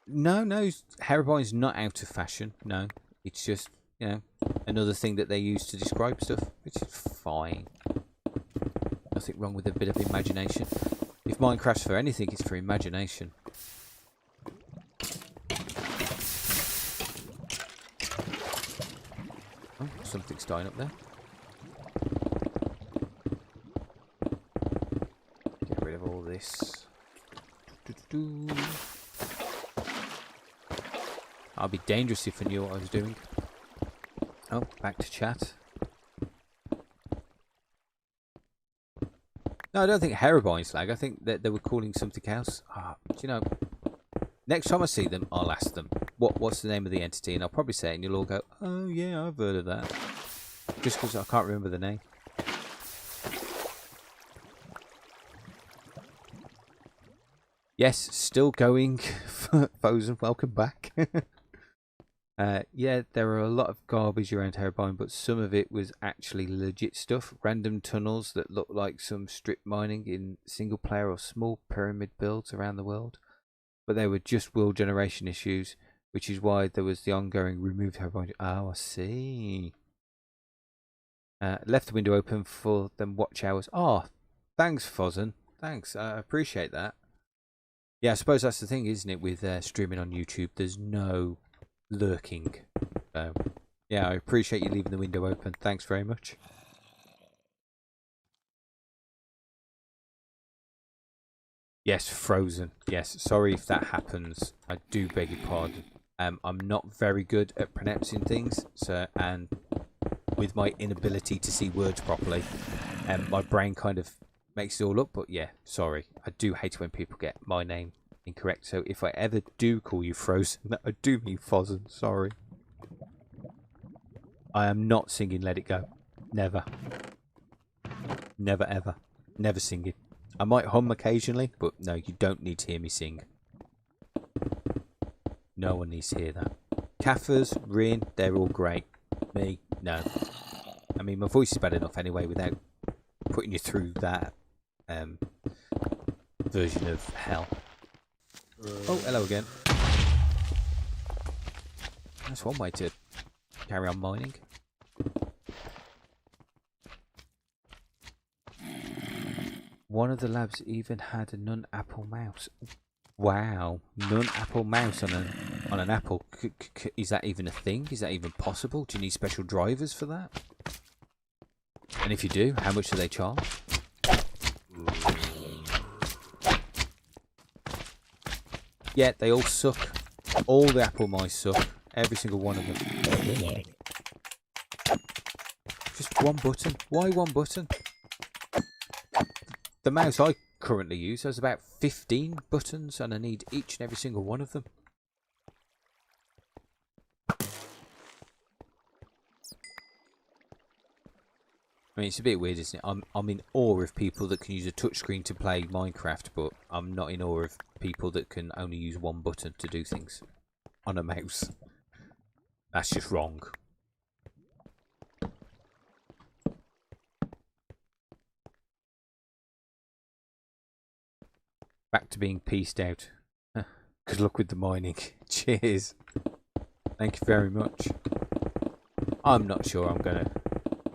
No, Haribo's not out of fashion. No, it's just, you know, another thing that they use to describe stuff, which is fine. Nothing wrong with a bit of imagination. If Minecraft's for anything, it's for imagination. Oh, something's dying up there. Get rid of all this. I'd be dangerous if I knew what I was doing. Oh, back to chat. No, I don't think Haribo's lag. I think that they were calling something else. Do you know, next time I see them, I'll ask them, what's the name of the entity, and I'll probably say it, and you'll all go, oh yeah, I've heard of that. Just because I can't remember the name. Yes, still going. Fozen, welcome back. Yeah, there are a lot of garbage around Terrabine, but some of it was actually legit stuff. Random tunnels that look like some strip mining in single player or small pyramid builds around the world. But they were just world generation issues, which is why there was the ongoing remove Terrabine. Oh, I see. Left the window open for them watch hours. Oh, thanks, Fozen. Thanks, I appreciate that. Yeah, I suppose that's the thing, isn't it, with streaming on YouTube? There's no lurking. So, yeah, I appreciate you leaving the window open. Thanks very much. Yes, frozen. Yes, sorry if that happens. I do beg your pardon. I'm not very good at pronouncing things, so and with my inability to see words properly, my brain kind of makes it all up. But yeah, sorry. I do hate when people get my name incorrect. So if I ever do call you Frozen, I do mean Fozen. Sorry. I am not singing Let It Go. Never. Never ever. Never singing. I might hum occasionally, but no, you don't need to hear me sing. No one needs to hear that. Kaffers, Rin, they're all great. Me, no. I mean, my voice is bad enough anyway without putting you through that version of hell. Oh, hello again. That's one way to carry on mining. One of the labs even had a non-apple mouse. Wow, non-apple mouse on an apple. Is that even a thing? Is that even possible? Do you need special drivers for that? And if you do, how much do they charge? Yeah, they all suck. All the apple mice suck. Every single one of them. Just one button. Why one button? The mouse I currently use has about 15 buttons and I need each and every single one of them. I mean, it's a bit weird, isn't it? I'm in awe of people that can use a touchscreen to play Minecraft, but I'm not in awe of people that can only use one button to do things on a mouse. That's just wrong. Back to being pieced out. Good luck with the mining. Cheers. Thank you very much. I'm not sure I'm going to...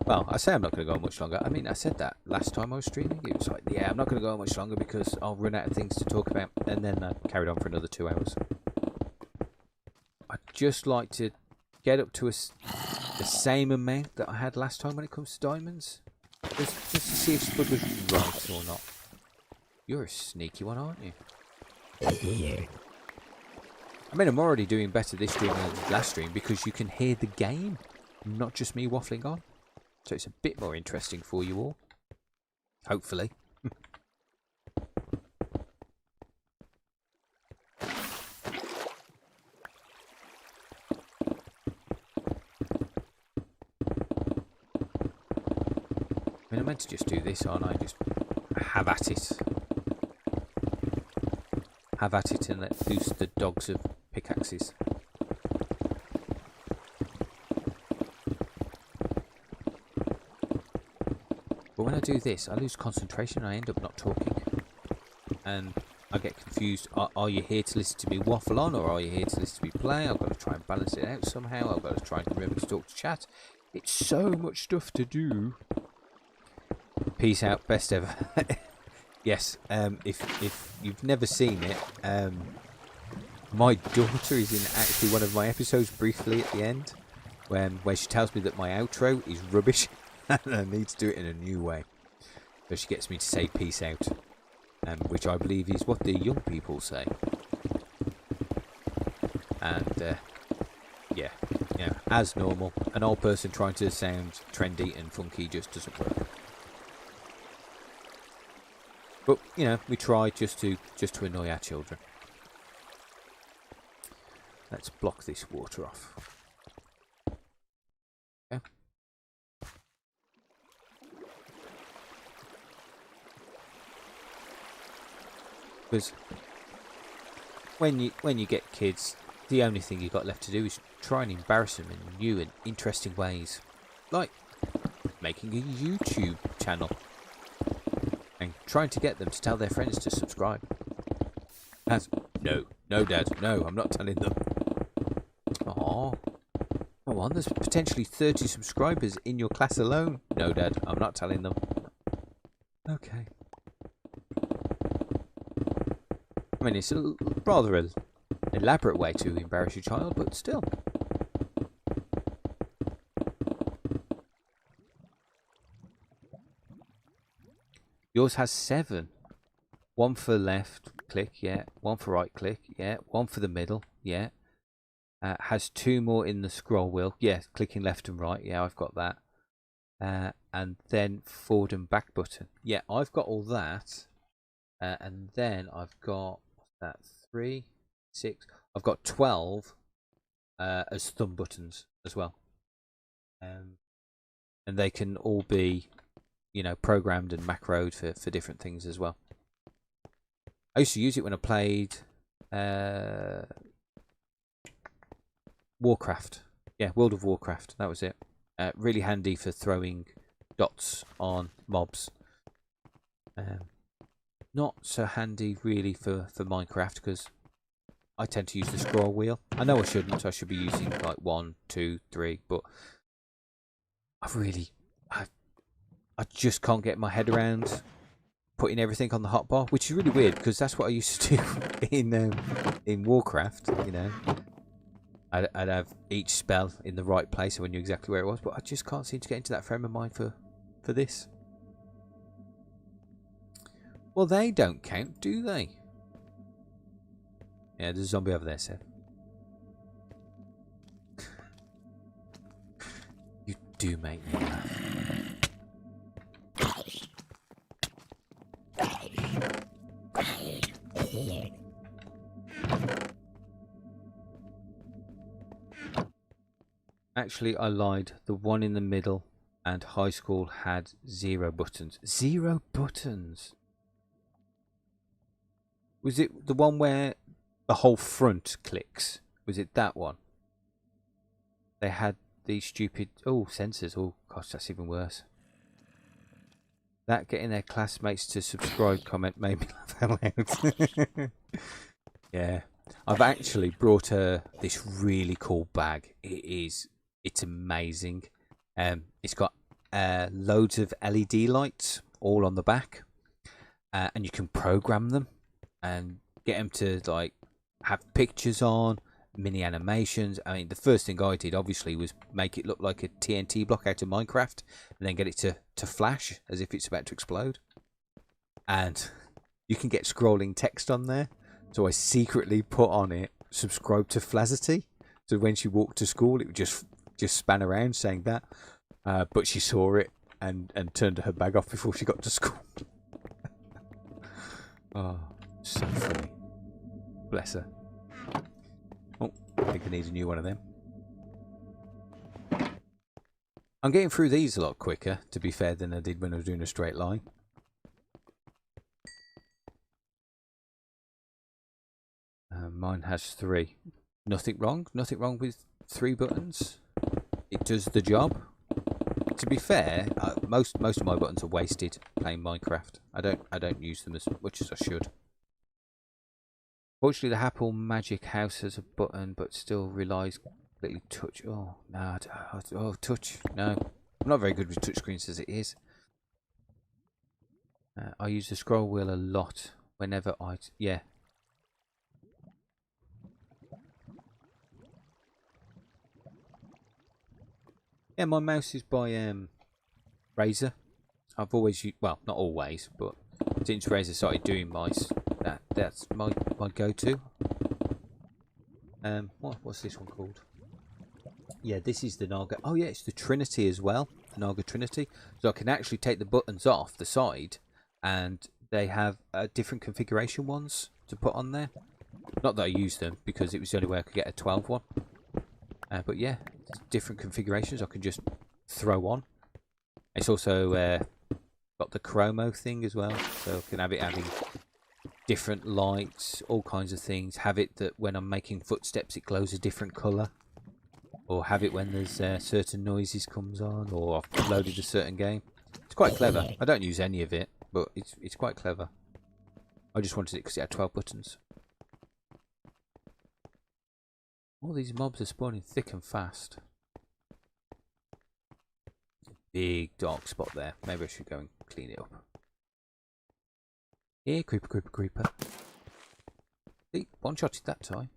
Well, I say I'm not going to go on much longer. I mean, I said that last time I was streaming. It was like, yeah, I'm not going to go on much longer because I'll run out of things to talk about. And then I carried on for another 2 hours. I'd just like to get up to the same amount that I had last time when it comes to diamonds. Just to see if Spud was right or not. You're a sneaky one, aren't you? I mean, I'm already doing better this stream than last stream because you can hear the game, not just me waffling on. So it's a bit more interesting for you all. Hopefully. I mean, I meant to just do this, aren't I? Just have at it. Have at it and let loose the dogs of pickaxes. But when I do this, I lose concentration and I end up not talking. And I get confused. Are you here to listen to me waffle on or are you here to listen to me play? I've got to try and balance it out somehow. I've got to try and remember to talk to chat. It's so much stuff to do. Peace out. Best ever. Yes, if you've never seen it, my daughter is in actually one of my episodes briefly at the end, where she tells me that my outro is rubbish and I need to do it in a new way. So she gets me to say peace out, which I believe is what the young people say. And yeah, you know, as normal, an old person trying to sound trendy and funky just doesn't work. But, you know, we try just to annoy our children. Let's block this water off. Okay. Because when you get kids, the only thing you've got left to do is try and embarrass them in new and interesting ways. Like making a YouTube channel. And trying to get them to tell their friends to subscribe. No, Dad, no, I'm not telling them. Aww. Come on, there's potentially 30 subscribers in your class alone. No, Dad, I'm not telling them. Okay. I mean, it's a rather elaborate way to embarrass your child, but still. Yours has 7. 1 for left click, yeah. 1 for right click, yeah. 1 for the middle, yeah. Has 2 more in the scroll wheel, yeah. Clicking left and right, yeah, I've got that. And then forward and back button, yeah. I've got all that. And then I've got, what's that, 3, 6. I've got 12 as thumb buttons as well. And they can all be, you know, programmed and macroed for different things as well. I used to use it when I played Warcraft. Yeah, World of Warcraft. That was it. Really handy for throwing dots on mobs. Not so handy really for Minecraft because I tend to use the scroll wheel. I know I shouldn't. I should be using like 1, 2, 3, but I just can't get my head around putting everything on the hotbar, which is really weird because that's what I used to do in Warcraft. You know, I'd have each spell in the right place so I knew exactly where it was, but I just can't seem to get into that frame of mind for this. Well, they don't count, do they? Yeah, there's a zombie over there, Seth. You do make me laugh. Actually, I lied. The one in the middle and high school had 0 buttons. 0 buttons? Was it the one where the whole front clicks? Was it that one? They had these stupid... Oh, sensors. Oh, gosh, that's even worse. That getting their classmates to subscribe comment made me laugh out loud. Yeah. I've actually brought her this really cool bag. It's amazing. It's got loads of LED lights all on the back. And you can program them and get them to like have pictures on, mini animations. I mean, the first thing I did obviously was make it look like a TNT block out of Minecraft and then get it to flash as if it's about to explode. And you can get scrolling text on there. So I secretly put on it, subscribe to Flazzerty. So when she walked to school, it would just span around saying that. But she saw it and turned her bag off before she got to school. Oh, so funny. Bless her. Oh, I think I need a new one of them. I'm getting through these a lot quicker, to be fair, than I did when I was doing a straight line. Mine has 3. Nothing wrong. Nothing wrong with 3 buttons. It does the job. To be fair, most of my buttons are wasted playing Minecraft. I don't use them as much as I should. Fortunately, the Apple Magic House has a button, but still relies completely touch. Oh no! Oh, touch. No, I'm not very good with touchscreens as it is. I use the scroll wheel a lot whenever yeah. Yeah, my mouse is by Razer. I've always used, well, not always, but since Razer started doing mice, that's my go-to. What's this one called? Yeah, this is the Naga. Oh yeah, it's the Trinity as well, the Naga Trinity. So I can actually take the buttons off the side, and they have different configuration ones to put on there. Not that I used them, because it was the only way I could get a 12 one. But yeah, different configurations I can just throw on. It's also got the chromo thing as well, so I can have it having different lights, all kinds of things. Have it that when I'm making footsteps it glows a different colour, or have it when there's certain noises comes on, or I've uploaded a certain game. It's quite clever. I don't use any of it, but it's quite clever. I just wanted it because it had 12 buttons. All these mobs are spawning thick and fast. Big dark spot there. Maybe I should go and clean it up. Here, creeper, creeper, creeper. See, one-shotted that time.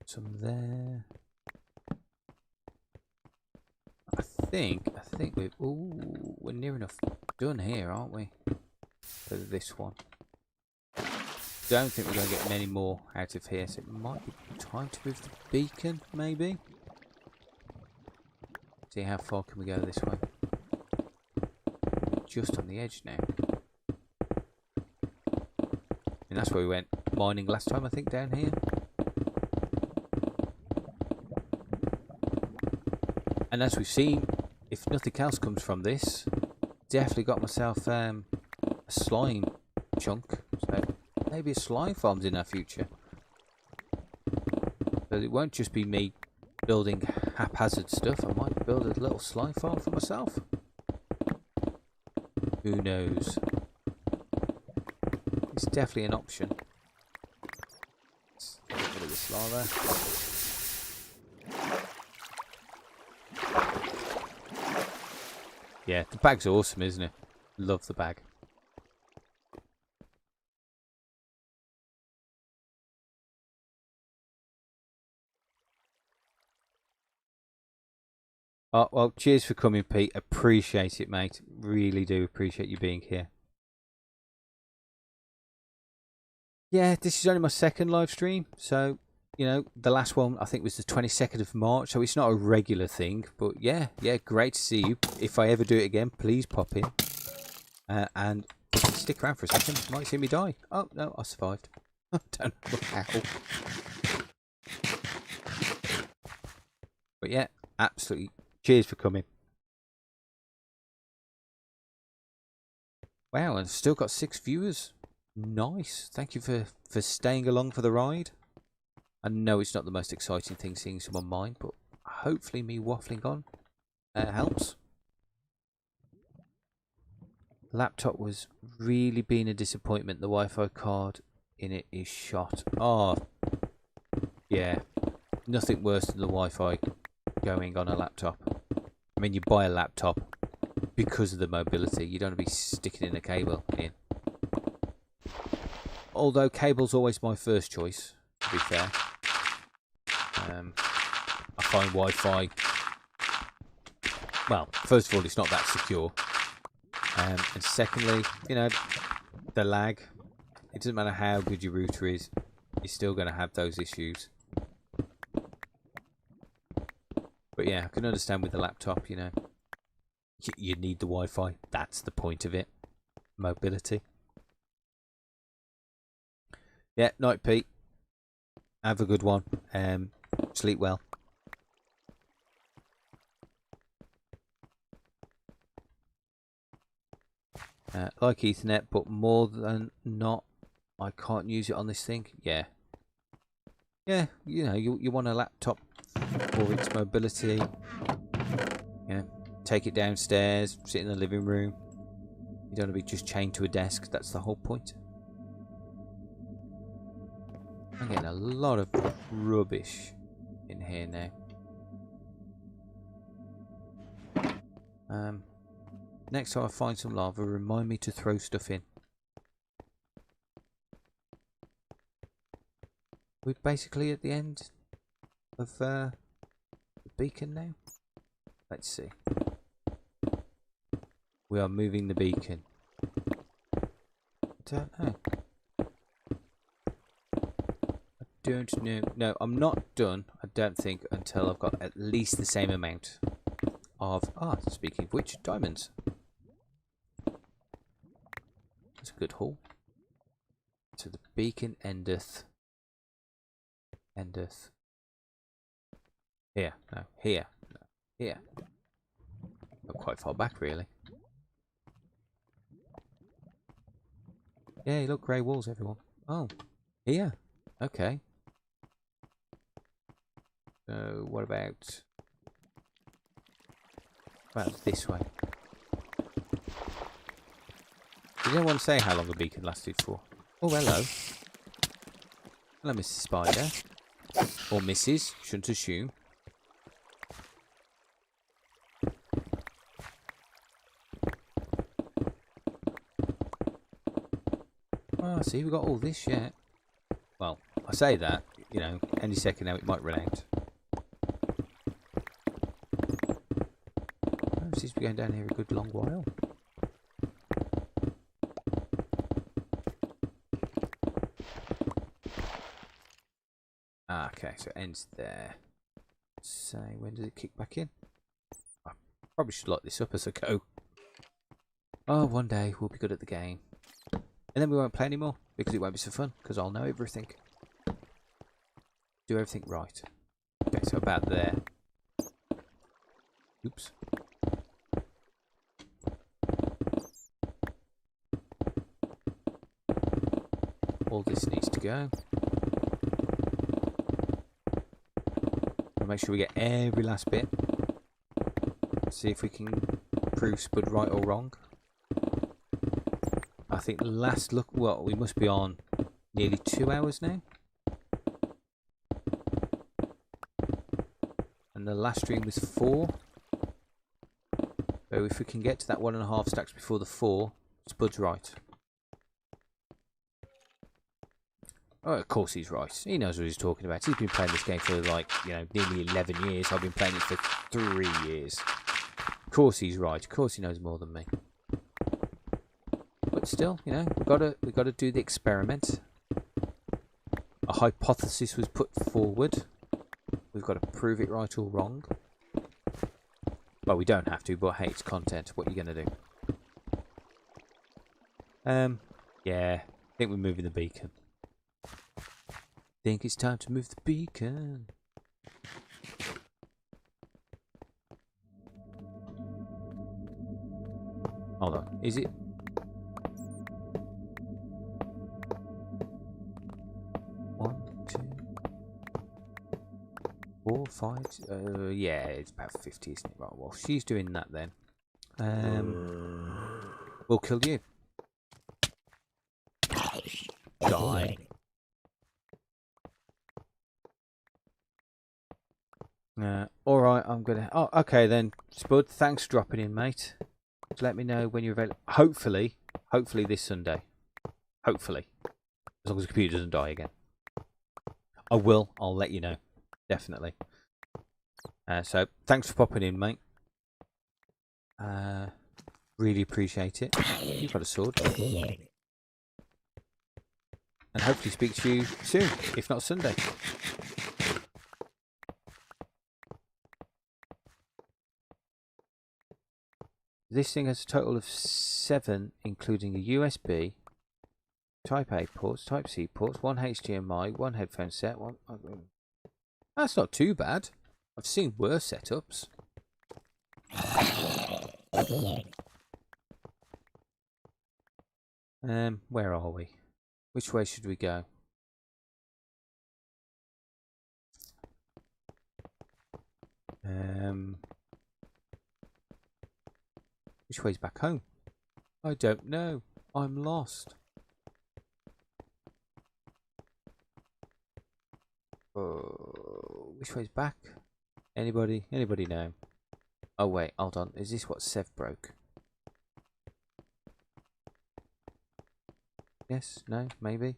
Some there. I think we're near enough done here, aren't we? For this one. Don't think we're going to get many more out of here, so it might be time to move the beacon, maybe. See how far can we go this way. Just on the edge now. And that's where we went mining last time, I think, down here. And as we've seen, if nothing else comes from this, definitely got myself a slime chunk. So maybe a slime farm's in our future. But it won't just be me building haphazard stuff. I might build a little slime farm for myself. Who knows? It's definitely an option. Let's get rid of this lava. Yeah, the bag's awesome, isn't it? Love the bag. Oh, well, cheers for coming, Pete. Appreciate it, mate. Really do appreciate you being here. Yeah, this is only my second live stream, so, you know, the last one I think was the 22nd of March, so it's not a regular thing, but yeah, great to see you. If I ever do it again, please pop in. And stick around for a second, you might see me die. Oh, no, I survived. I don't know how. But yeah, absolutely. Cheers for coming. Wow, and still got 6 viewers. Nice. Thank you for staying along for the ride. I know it's not the most exciting thing seeing someone mine, but hopefully me waffling on helps. Laptop was really being a disappointment. The Wi-Fi card in it is shot. Oh, yeah. Nothing worse than the Wi-Fi going on a laptop. I mean, you buy a laptop because of the mobility. You don't want to be sticking in a cable in. Although cable's always my first choice, to be fair. I find Wi-Fi, well, first of all, it's not that secure. And secondly, you know, the lag. It doesn't matter how good your router is, you're still going to have those issues. But yeah, I can understand with the laptop, you know, you need the Wi-Fi. That's the point of it. Mobility. Yeah, night, Pete. Have a good one. Sleep well. Like Ethernet, but more than not, I can't use it on this thing. Yeah. Yeah, you know, you want a laptop for its mobility. Yeah, take it downstairs, sit in the living room. You don't want to be just chained to a desk. That's the whole point. I'm getting a lot of rubbish in here now. Next time I find some lava, remind me to throw stuff in. We're basically at the end of the beacon now. Let's see. We are moving the beacon. I don't know. I don't know. No, I'm not done, I don't think, until I've got at least the same amount of... Ah, speaking of which, diamonds. That's a good haul. So the beacon endeth here. No, here. No, here. Not quite far back, really. Yeah, look, grey walls, everyone. Oh, here. Okay. So what about this way? Did anyone say how long the beacon lasted for? Oh, hello. Hello, Mr. Spider. Or Mrs. Shouldn't assume. Oh, see, we've got all this yet. Well, I say that, you know, any second now it might run out. Oh, it seems to be going down here a good long while. Ah, okay, so it ends there. So, when does it kick back in? I probably should lock this up as I go. Oh, one day we'll be good at the game. And then we won't play anymore, because it won't be so fun, because I'll know everything. Do everything right. Okay, so about there. Oops. All this needs to go. We'll make sure we get every last bit. See if we can prove Spud right or wrong. I think last look, well, we must be on nearly 2 hours now. And the last stream was 4. So if we can get to that 1.5 stacks before the 4, Spud's right. Oh, of course he's right. He knows what he's talking about. He's been playing this game for like, you know, nearly 11 years. I've been playing it for 3 years. Of course he's right. Of course he knows more than me. But still, you know, we've got to do the experiment. A hypothesis was put forward. We've got to prove it right or wrong. Well, we don't have to, but hey, it's content. What are you going to do? Yeah, I think we're moving the beacon. Think it's time to move the beacon. Hold on, is it? One, 2, 4, 5. Yeah, it's about 50, isn't it? Right, well, she's doing that then. We'll kill you. Die. Alright, I'm gonna... Oh, okay then, Spud, thanks for dropping in, mate. Let me know when you're available. Hopefully this Sunday. Hopefully. As long as the computer doesn't die again. I'll let you know. Definitely. So, thanks for popping in, mate. Really appreciate it. You've got a sword. And hopefully speak to you soon, if not Sunday. This thing has a total of 7, including a USB, Type A ports, Type C ports, 1 HDMI, 1 headphone set, 1... That's not too bad. I've seen worse setups. Where are we? Which way should we go? Which way's back home? I don't know. I'm lost. Which way's back? Anybody know? Oh wait, hold on. Is this what Sev broke? Yes? No? Maybe?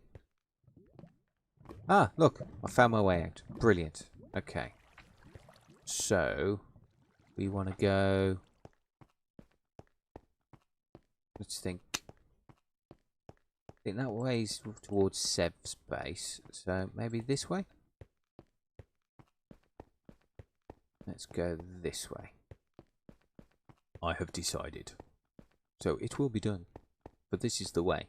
Ah, look. I found my way out. Brilliant. Okay. So, we want to go... Let's think. I think that way's towards Sev's base. So, maybe this way? Let's go this way. I have decided. So, it will be done. But this is the way.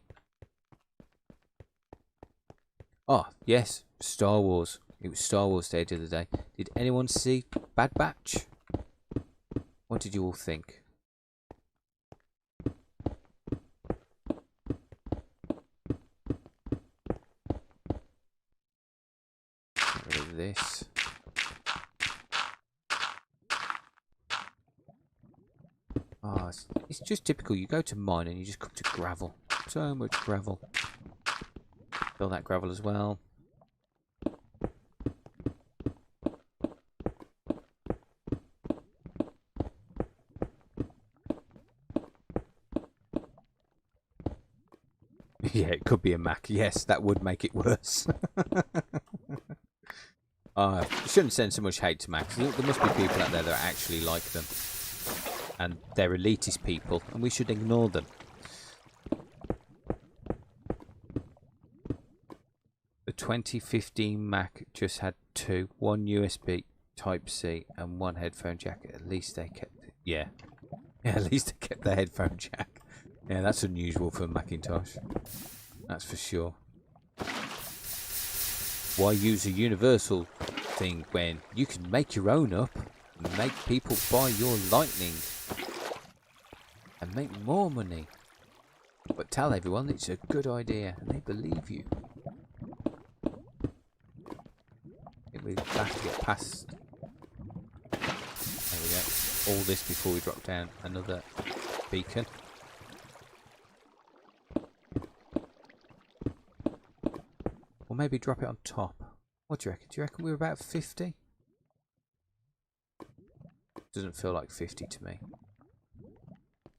Oh, yes, Star Wars. It was Star Wars Day the other day. Did anyone see Bad Batch? What did you all think? Get rid of this. Oh, it's just typical. You go to mine and you just come to gravel. So much gravel. Fill that gravel as well. Yeah, it could be a Mac. Yes, that would make it worse. You shouldn't send so much hate to Macs. There must be people out there that actually like them. And they're elitist people, and we should ignore them. The 2015 Mac just had one USB Type-C and one headphone jack. At least they kept it. Yeah, at least they kept the headphone jack. Yeah, that's unusual for a Macintosh. That's for sure. Why use a universal thing when you can make your own up and make people buy your Lightning and make more money? But tell everyone it's a good idea and they believe you. I think we've got to get past. There we go. All this before we drop down another beacon. Or maybe drop it on top. What do you reckon? Do you reckon we're about 50? Doesn't feel like 50 to me.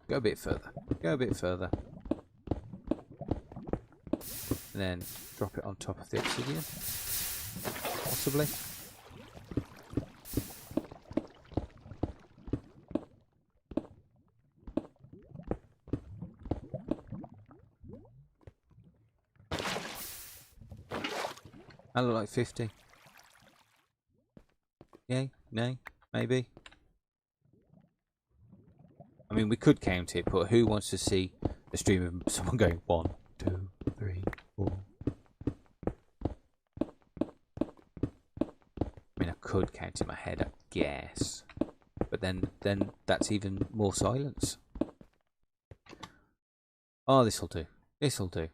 Go a bit further. Go a bit further. And then drop it on top of the obsidian. Possibly. I look like 50. Yay? Nay? Maybe? I mean, we could count it, but who wants to see a stream of someone going 1, 2, 3, 4? I mean, I could count in my head, I guess. But then that's even more silence. Oh, this'll do. This'll do.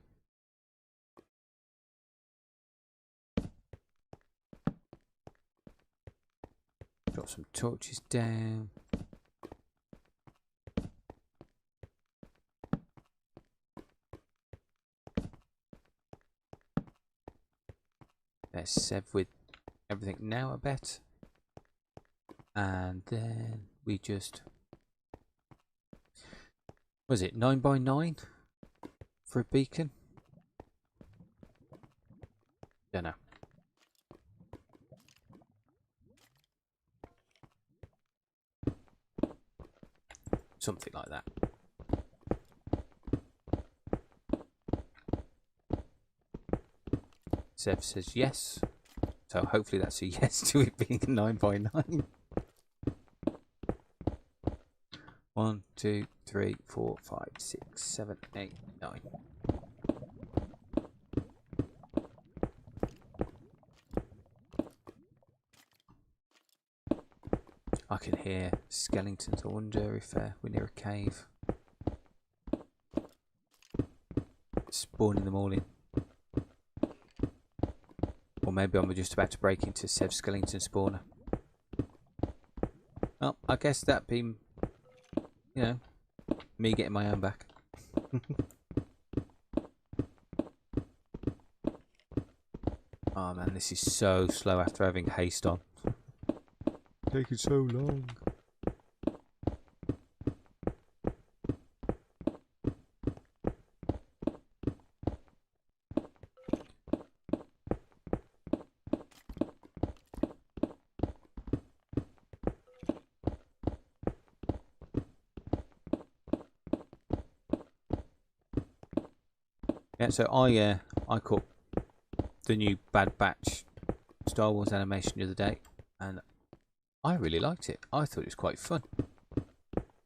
Drop some torches down. There's Sev with everything now, I bet. And then we just... Was it 9 by 9 for a beacon? Don't know. Something like that. Sev says yes. So hopefully that's a yes to it being a 9 by 9. 1, 2, 3, 4, 5, 6, 7, 8, 9. I can hear skeletons. I wonder if we're near a cave. Spawning them all in. Or maybe I'm just about to break into Sev's skeleton spawner. Well, I guess that'd be, you know, me getting my own back. Oh man, this is so slow after having haste on. Taking so long. Yeah, so I caught the new Bad Batch Star Wars animation the other day, and I really liked it. I thought it was quite fun.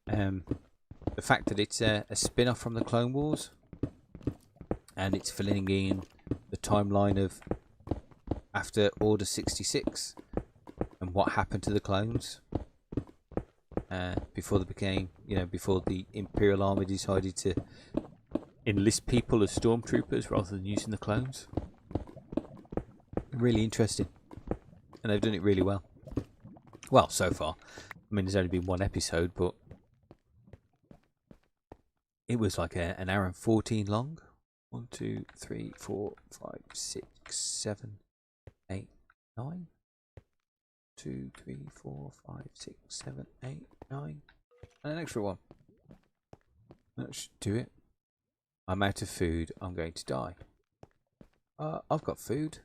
The fact that it's a spin-off from the Clone Wars, and it's filling in the timeline of after Order 66 and what happened to the clones before they became, before the Imperial Army decided to enlist people as stormtroopers rather than using the clones. Really interesting, and they've done it really well. Well, so far. I mean, there's only been one episode, but it was like an hour and 14 long. 1, 2, 3, 4, 5, 6, 7, 8, 9. 2, 3, 4, 5, 6, 7, 8, 9. And an extra one. That should do it. I'm out of food. I'm going to die. I've got food.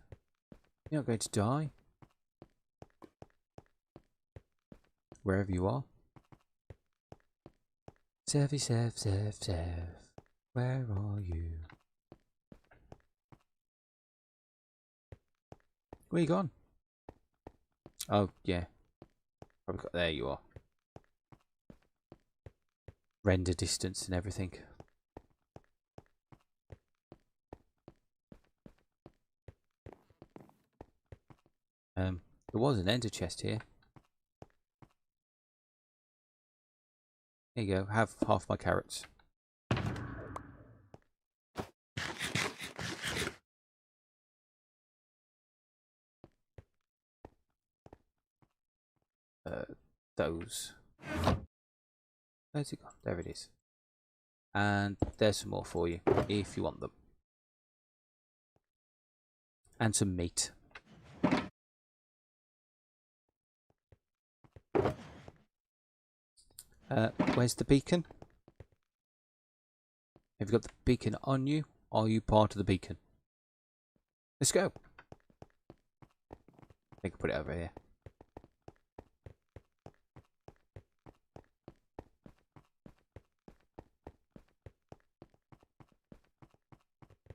You're not going to die. Wherever you are. Sev, where are you? Where you gone? Oh, yeah. Probably got, there you are. Render distance and everything. There was an ender chest here. There you go. Have half my carrots. Those. Where's it gone? There it is. And there's some more for you if you want them. And some meat. Where's the beacon? Have you got the beacon on you? Are you part of the beacon? Let's go. I think I'll put it over here.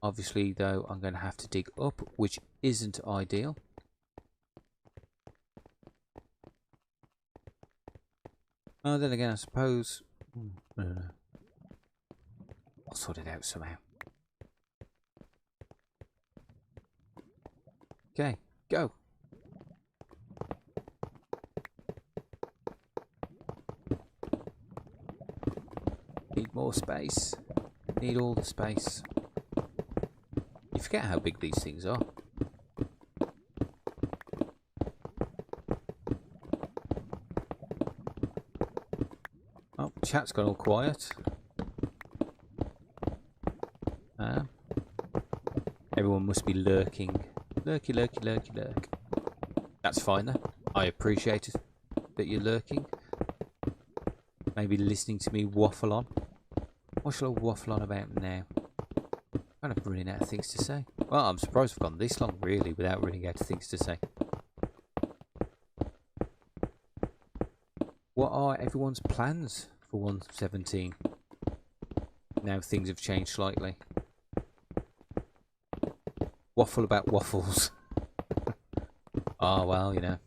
Obviously, though, I'm going to have to dig up, which isn't ideal. Oh, then again, I suppose... I don't know. I'll sort it out somehow. Okay, go. Need more space. Need all the space. You forget how big these things are. Oh, chat's gone all quiet. Everyone must be lurking. Lurky, lurky, lurky, lurk. That's fine though. I appreciate it that you're lurking. Maybe listening to me waffle on. What shall I waffle on about now? Kind of running out of things to say. Well, I'm surprised we've gone this long, really, without running out of things to say. What are everyone's plans for 117? Now things have changed slightly. Waffle about waffles. Ah, well, you know.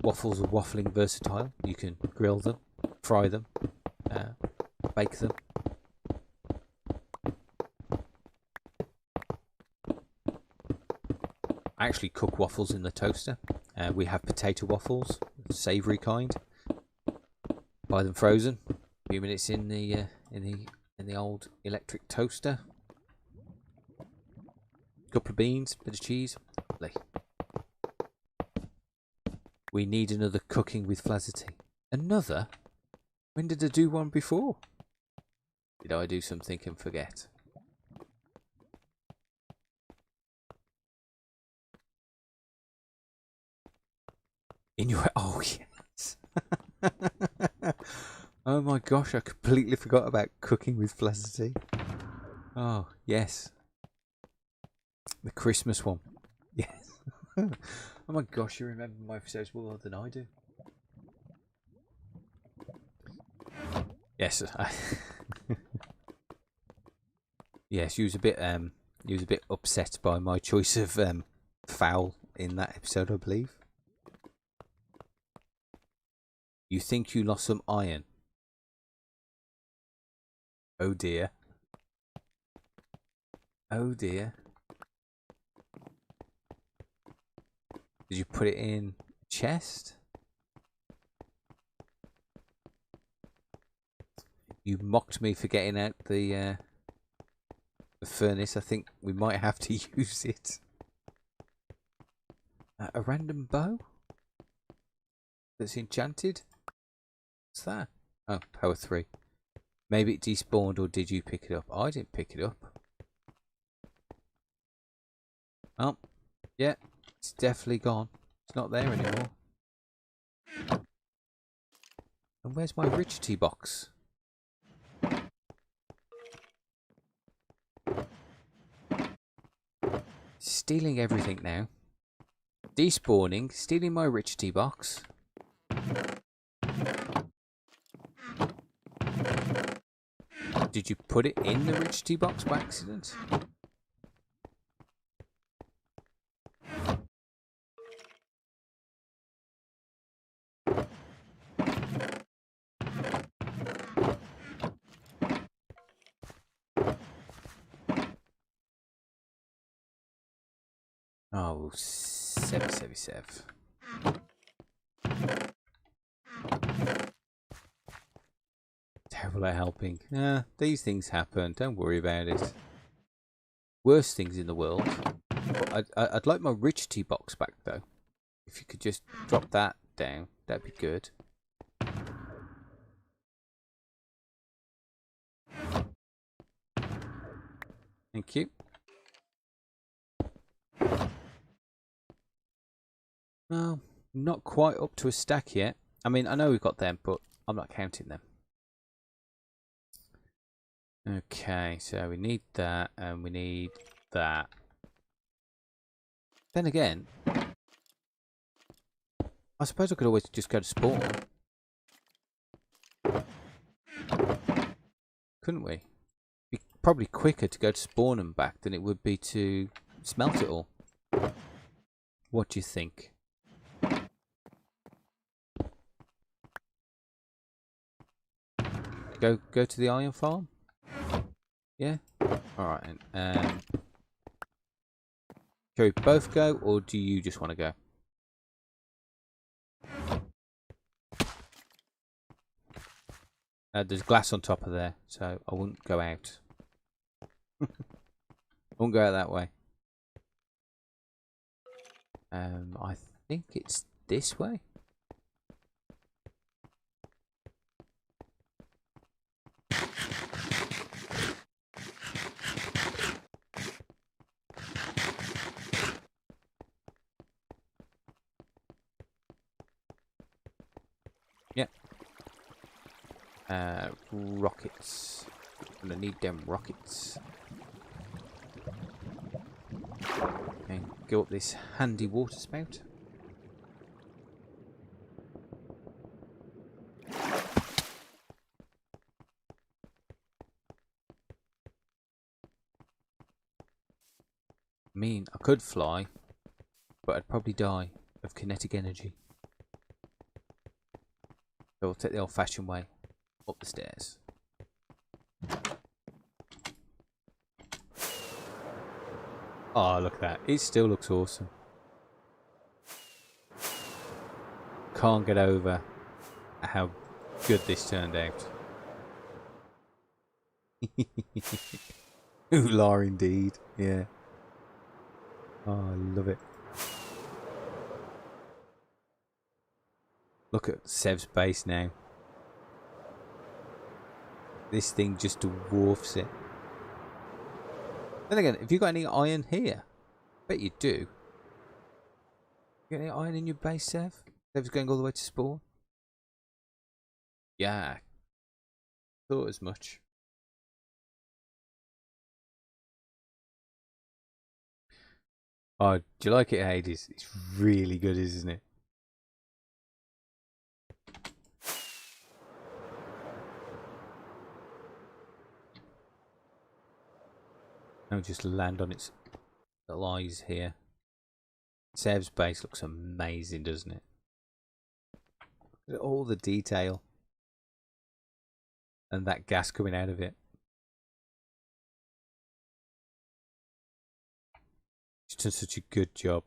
Waffles are waffling versatile. You can grill them, fry them, bake them. I actually cook waffles in the toaster. We have potato waffles, the savoury kind. Buy them frozen. A few minutes in the old electric toaster. Couple of beans, bit of cheese. Lovely. We need another cooking with Flazzerty. Another? When did I do one before? Did I do something and forget? In your... Oh, yes. Oh my gosh, I completely forgot about cooking with Flazzerty. Oh, yes. The Christmas one. Yes. Oh my gosh, you remember my episodes more than I do. Yes. Yes, you was a bit upset by my choice of fowl in that episode, I believe. You think you lost some iron? Oh dear. Oh dear. Did you put it in a chest? You mocked me for getting out the furnace. I think we might have to use it. A random bow? That's enchanted? What's that? Oh, power 3. Maybe it despawned, or did you pick it up? I didn't pick it up. Oh, yeah. It's definitely gone. It's not there anymore. And where's my rich tea box? Stealing everything now. Despawning, stealing my rich tea box. Did you put it in the rich tea box by accident? Oh, Sev. Terrible at helping. These things happen. Don't worry about it. Worst things in the world. I'd like my rich tea box back though. If you could just drop that down, that'd be good. Thank you. No, not quite up to a stack yet. I mean, I know we've got them, but I'm not counting them. Okay, so we need that, and we need that. Then again, I suppose I could always just go to spawn. Couldn't we? Be probably quicker to go to spawn and back than it would be to smelt it all. What do you think? Go to the iron farm? Yeah? Alright. Shall we both go, or do you just want to go? There's glass on top of there, so I wouldn't go out. I won't go out that way. I think it's this way. Yeah. Rockets. I'm gonna need them rockets. And go up this handy water spout. I mean, I could fly, but I'd probably die of kinetic energy. So we'll take the old-fashioned way up the stairs. Oh, look at that. It still looks awesome. Can't get over how good this turned out. Ooh, la indeed. Yeah. Oh, I love it. Look at Sev's base now. This thing just dwarfs it. Then again, have you got any iron here? Bet you do. You got any iron in your base, Sev? Sev's going all the way to spawn? Yeah. Thought as much. Oh, do you like it, Hades? It's really good, isn't it? I'll just land on its little eyes here. Sev's base looks amazing, doesn't it? Look at all the detail. And that gas coming out of it. It's done such a good job.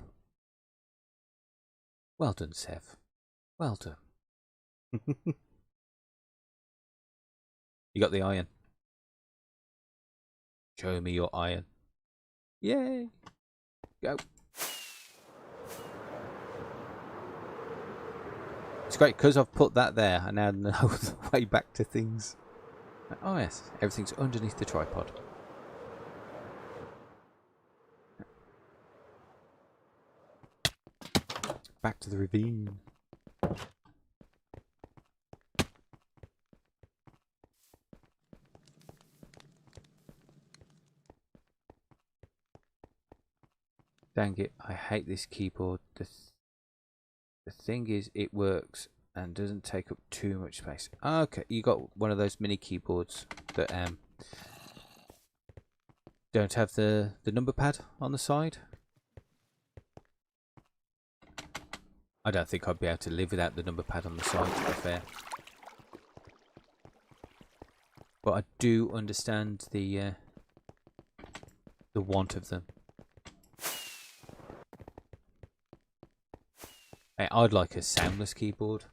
Well done, Sev. Well done. You got the iron. Show me your iron. Yay! Go. It's great because I've put that there. I now know the way back to things. Oh yes, everything's underneath the tripod. Back to the ravine. Dang it, I hate this keyboard. The thing is, it works and doesn't take up too much space. Okay, you got one of those mini keyboards that don't have the number pad on the side. I don't think I'd be able to live without the number pad on the side, to be fair. But I do understand the want of them. Hey, I'd like a soundless keyboard.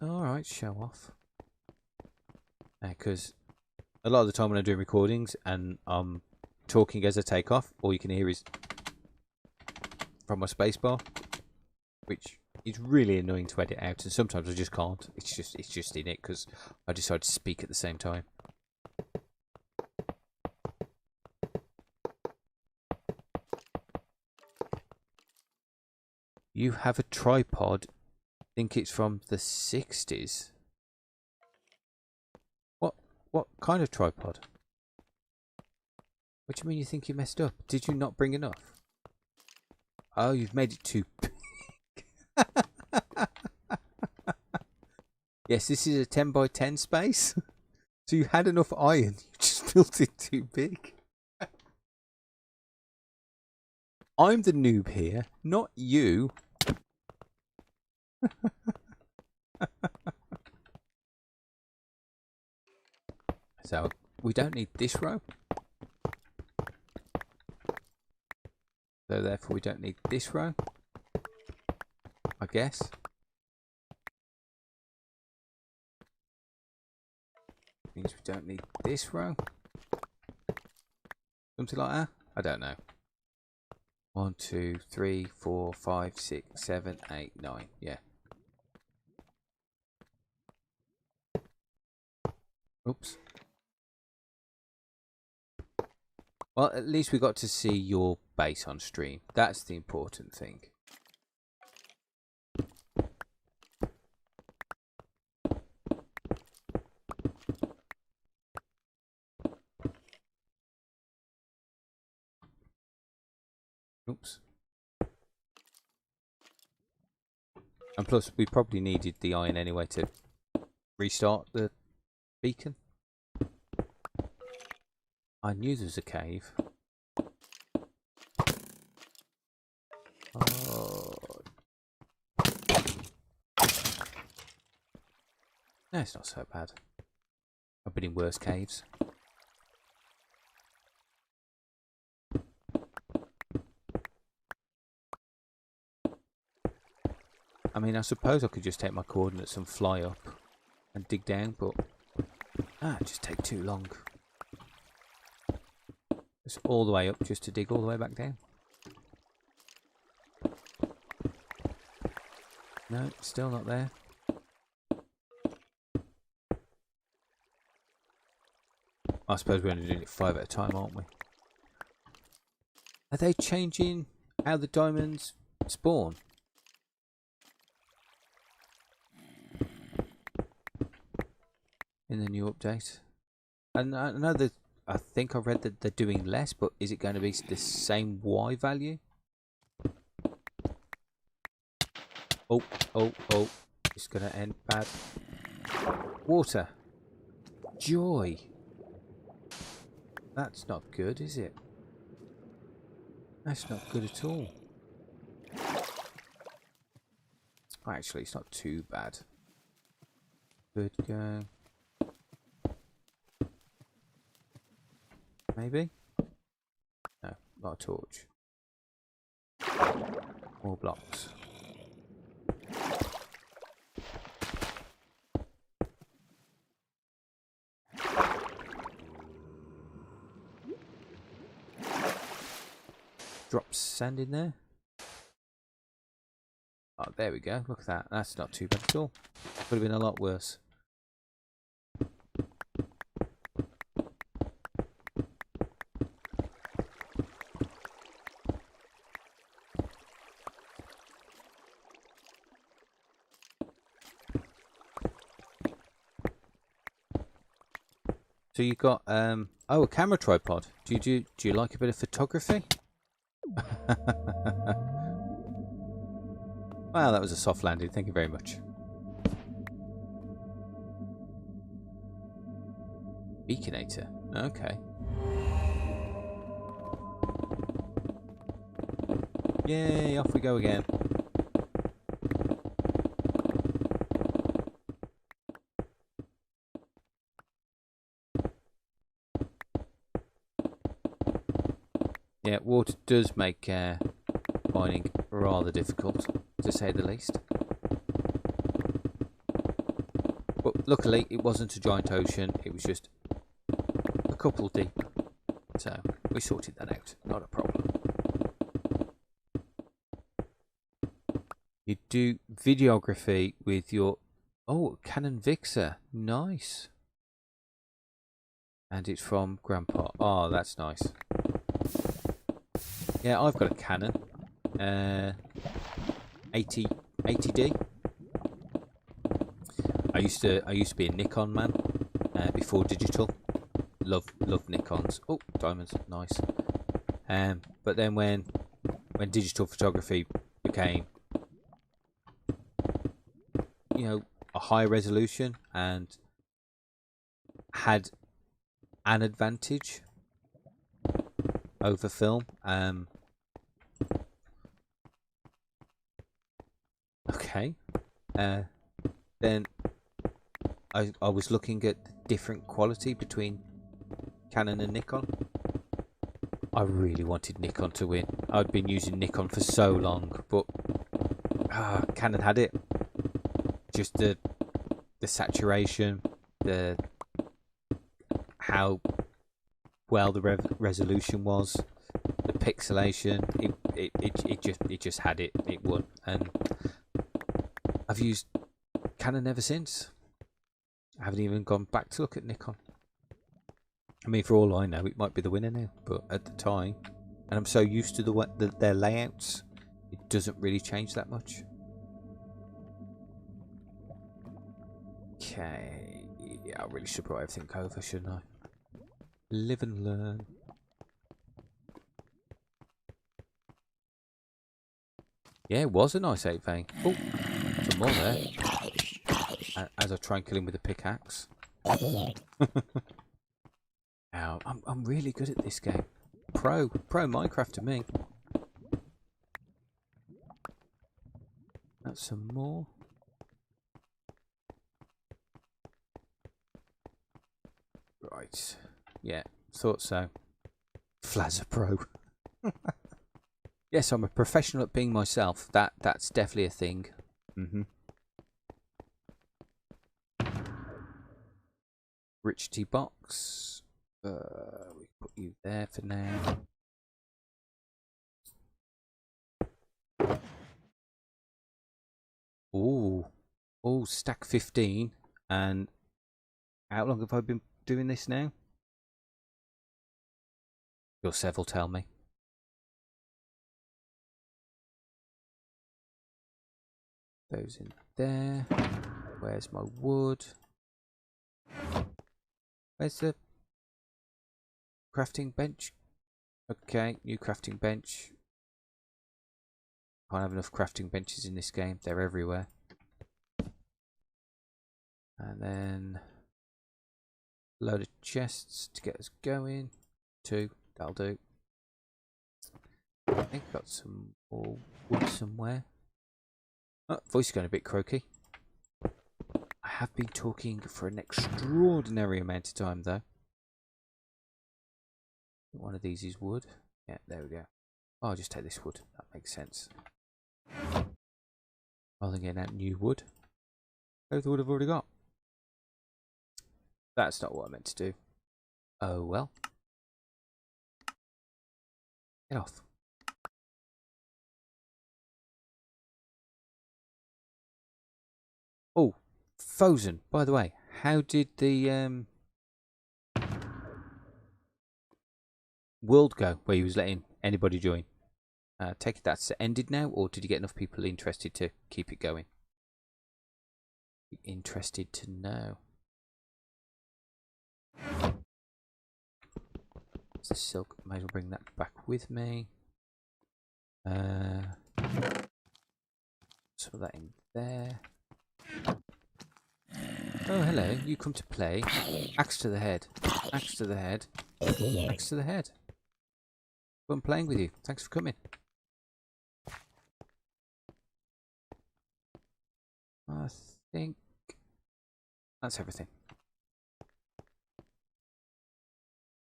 Alright, show off. Because a lot of the time when I'm doing recordings and I'm talking as I take off, all you can hear is from my spacebar, which is really annoying to edit out, and sometimes I just can't. It's just in it because I decide to speak at the same time. You have a tripod. Think it's from the 60s. What kind of tripod? What do you mean you think you messed up? Did you not bring enough? Oh, you've made it too big. Yes, this is a 10 by 10 space. So you had enough iron, you just built it too big. I'm the noob here, not you. So, we don't need this row. So therefore we don't need this row, I guess. Means we don't need this row. Something like that? I don't know. 1, 2, 3, 4, 5, 6, 7, 8, 9. Yeah. Oops. Well, at least we got to see your base on stream. That's the important thing. Oops. And plus, we probably needed the iron anyway to restart the beacon. I knew there was a cave. Oh. No, it's not so bad. I've been in worse caves. I mean, I suppose I could just take my coordinates and fly up and dig down, but it'd just take too long. It's all the way up just to dig all the way back down. No, still not there. I suppose we're only doing it 5 at a time, aren't we? Are they changing how the diamonds spawn? In the new update? And I know that I think I read that they're doing less, but is it going to be the same Y value? Oh, oh, oh. It's going to end bad. Water. Joy. That's not good, is it? That's not good at all. Actually, it's not too bad. Good go. Maybe? No, not a torch. More blocks. drop sand in there. Oh, there we go. Look at that. That's not too bad at all. Could have been a lot worse. So you got oh, a camera tripod. Do you like a bit of photography? Well, that was a soft landing. Thank you very much. Beaconator. Okay. Yay, off we go again. Yeah, water does make mining rather difficult, to say the least. But luckily, it wasn't a giant ocean. It was just a couple deep. So we sorted that out. Not a problem. You do videography with your... Oh, Canon Vixer. Nice. And it's from Grandpa. Oh, that's nice. Yeah, I've got a Canon. 80D. I used to be a Nikon man before digital. Love Nikons. Oh, diamonds, nice. But then when digital photography became, you know, a high resolution and had an advantage over film. Okay. Then I was looking at the different quality between Canon and Nikon. I really wanted Nikon to win. I'd been using Nikon for so long, but Canon had it. Just the saturation, how well the resolution was, the pixelation. It just had it. It won, and I've used Canon ever since. I haven't even gone back to look at Nikon. I mean, for all I know, it might be the winner now, but at the time, and I'm so used to their layouts, it doesn't really change that much. Okay, yeah, I really should brought everything over, shouldn't I? Live and learn. Yeah, it was a nice 8 vein. Oh, some more there. As I try and kill him with a pickaxe. Ow, I'm really good at this game. Pro Minecraft to me. That's some more. Right. Yeah, thought so. Flazzer Pro. Yes, I'm a professional at being myself. That's definitely a thing. Rich tea box. We put you there for now. Oh, stack 15. And how long have I been doing this now? Your Sev will tell me. Those in there. Where's my wood? Where's the crafting bench? Okay, new crafting bench. Can't have enough crafting benches in this game. They're everywhere. And then a load of chests to get us going. 2, that'll do. I think I've got some more wood somewhere. Oh, voice is going a bit croaky. I have been talking for an extraordinary amount of time though. One of these is wood. Yeah, there we go. Oh, I'll just take this wood. That makes sense. Rather than getting out new wood. Go with the wood I've already got. That's not what I meant to do. Oh well. Get off. Frozen, by the way, how did the world go where he was letting anybody join? Take it that's ended now, or did you get enough people interested to keep it going? Be interested to know. It's the silk. Might as well bring that back with me. So that in there. Oh, hello. You come to play. Axe to the head. Axe to the head. Axe to the head. I'm playing with you. Thanks for coming. I think that's everything.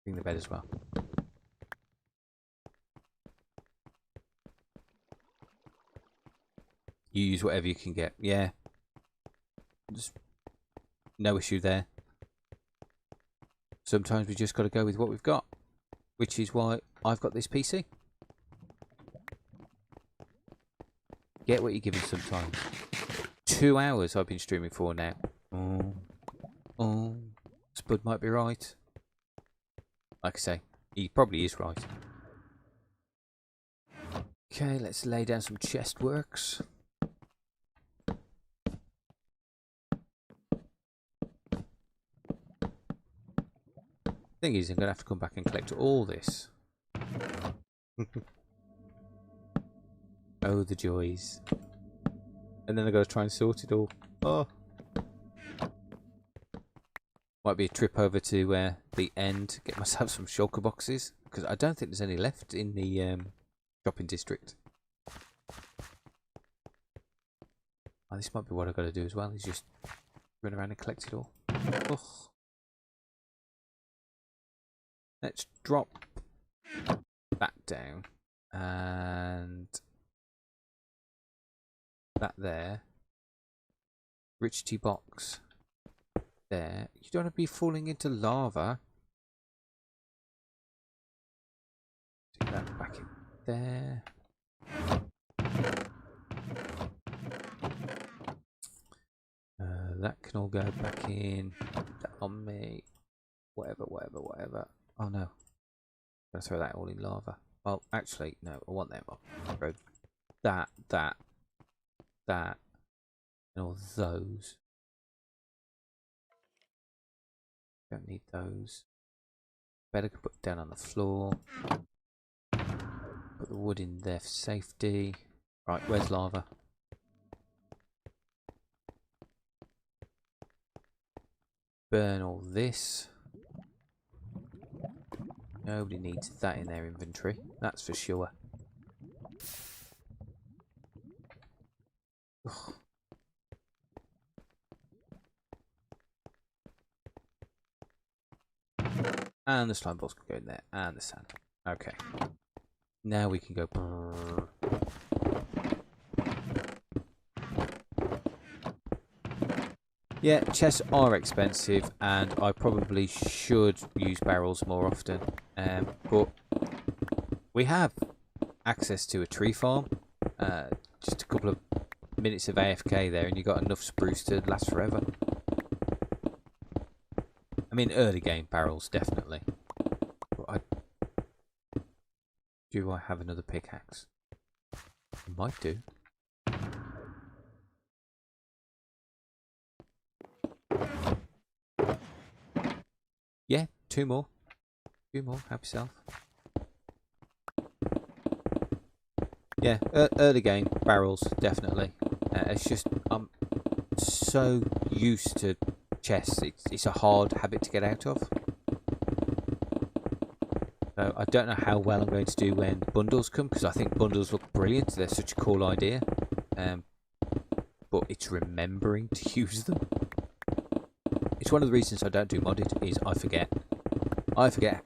Bring the bed as well. You use whatever you can get. Yeah. Just no issue there. Sometimes we just got to go with what we've got, which is why I've got this PC. Get what you're given sometimes. 2 hours I've been streaming for now. Oh, Spud might be right. Like I say, he probably is right. Okay, let's lay down some chest works. Thing is, I'm going to have to come back and collect all this. Oh, the joys. And then I've got to try and sort it all. Oh. Might be a trip over to the end, get myself some shulker boxes, because I don't think there's any left in the shopping district. Oh, this might be what I've got to do as well, is just run around and collect it all. Oh. Let's drop that down, and that there. Rich tea box there. You don't want to be falling into lava. Stick that back in there. That can all go back in. That on me. Whatever. Oh no. I'm going to throw that all in lava. Well, actually, no, I want them up. Throw that, and all those. Don't need those. Better put down on the floor. Put the wood in there for safety. Right, where's lava? Burn all this. Nobody needs that in their inventory, that's for sure. Ugh. And the slime balls can go in there, and the sand. Okay. Now we can go. Yeah, chests are expensive, and I probably should use barrels more often. But we have access to a tree farm. Just a couple of minutes of AFK there, and you got enough spruce to last forever. I mean, early game barrels definitely. But do I have another pickaxe? I might do. Yeah, two more. Help yourself. Yeah, early game barrels definitely. It's just I'm so used to chests. It's a hard habit to get out of. So I don't know how well I'm going to do when bundles come, because I think bundles look brilliant. They're such a cool idea. But it's remembering to use them. It's one of the reasons I don't do modded, is I forget. I forget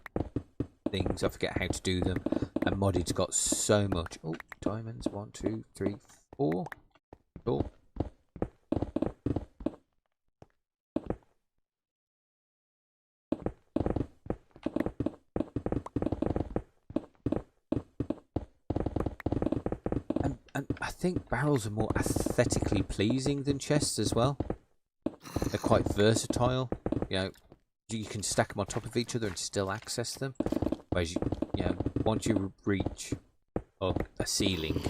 things, I forget how to do them, and modded's got so much. Oh, diamonds, 1, 2, 3, 4. Cool. And I think barrels are more aesthetically pleasing than chests as well. They're quite versatile. You know, you can stack them on top of each other and still access them. Whereas, you know, once you reach up a ceiling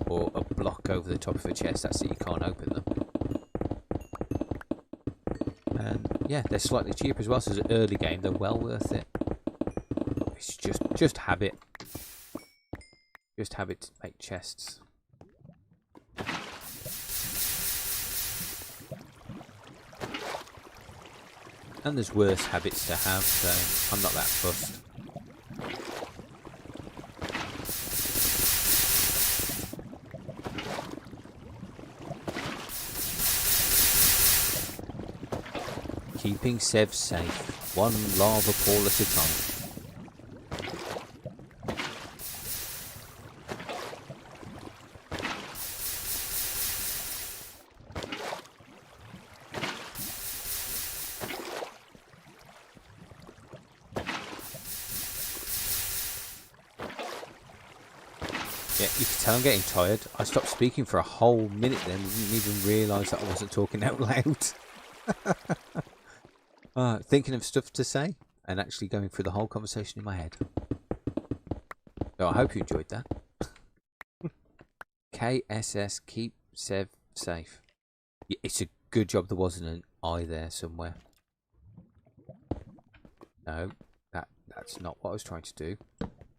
or a block over the top of a chest, that's it, you can't open them. And yeah, they're slightly cheaper as well, so as an early game, they're well worth it. It's just habit. Just habit to make chests. And there's worse habits to have, so I'm not that fussed. Keeping Sev safe, one lava pool at a time. Yeah, you can tell I'm getting tired. I stopped speaking for a whole minute then, didn't even realise that I wasn't talking out loud. Thinking of stuff to say and actually going through the whole conversation in my head. So I hope you enjoyed that. KSS, keep Sev safe. Yeah, it's a good job there wasn't an I there somewhere. No, that's not what I was trying to do.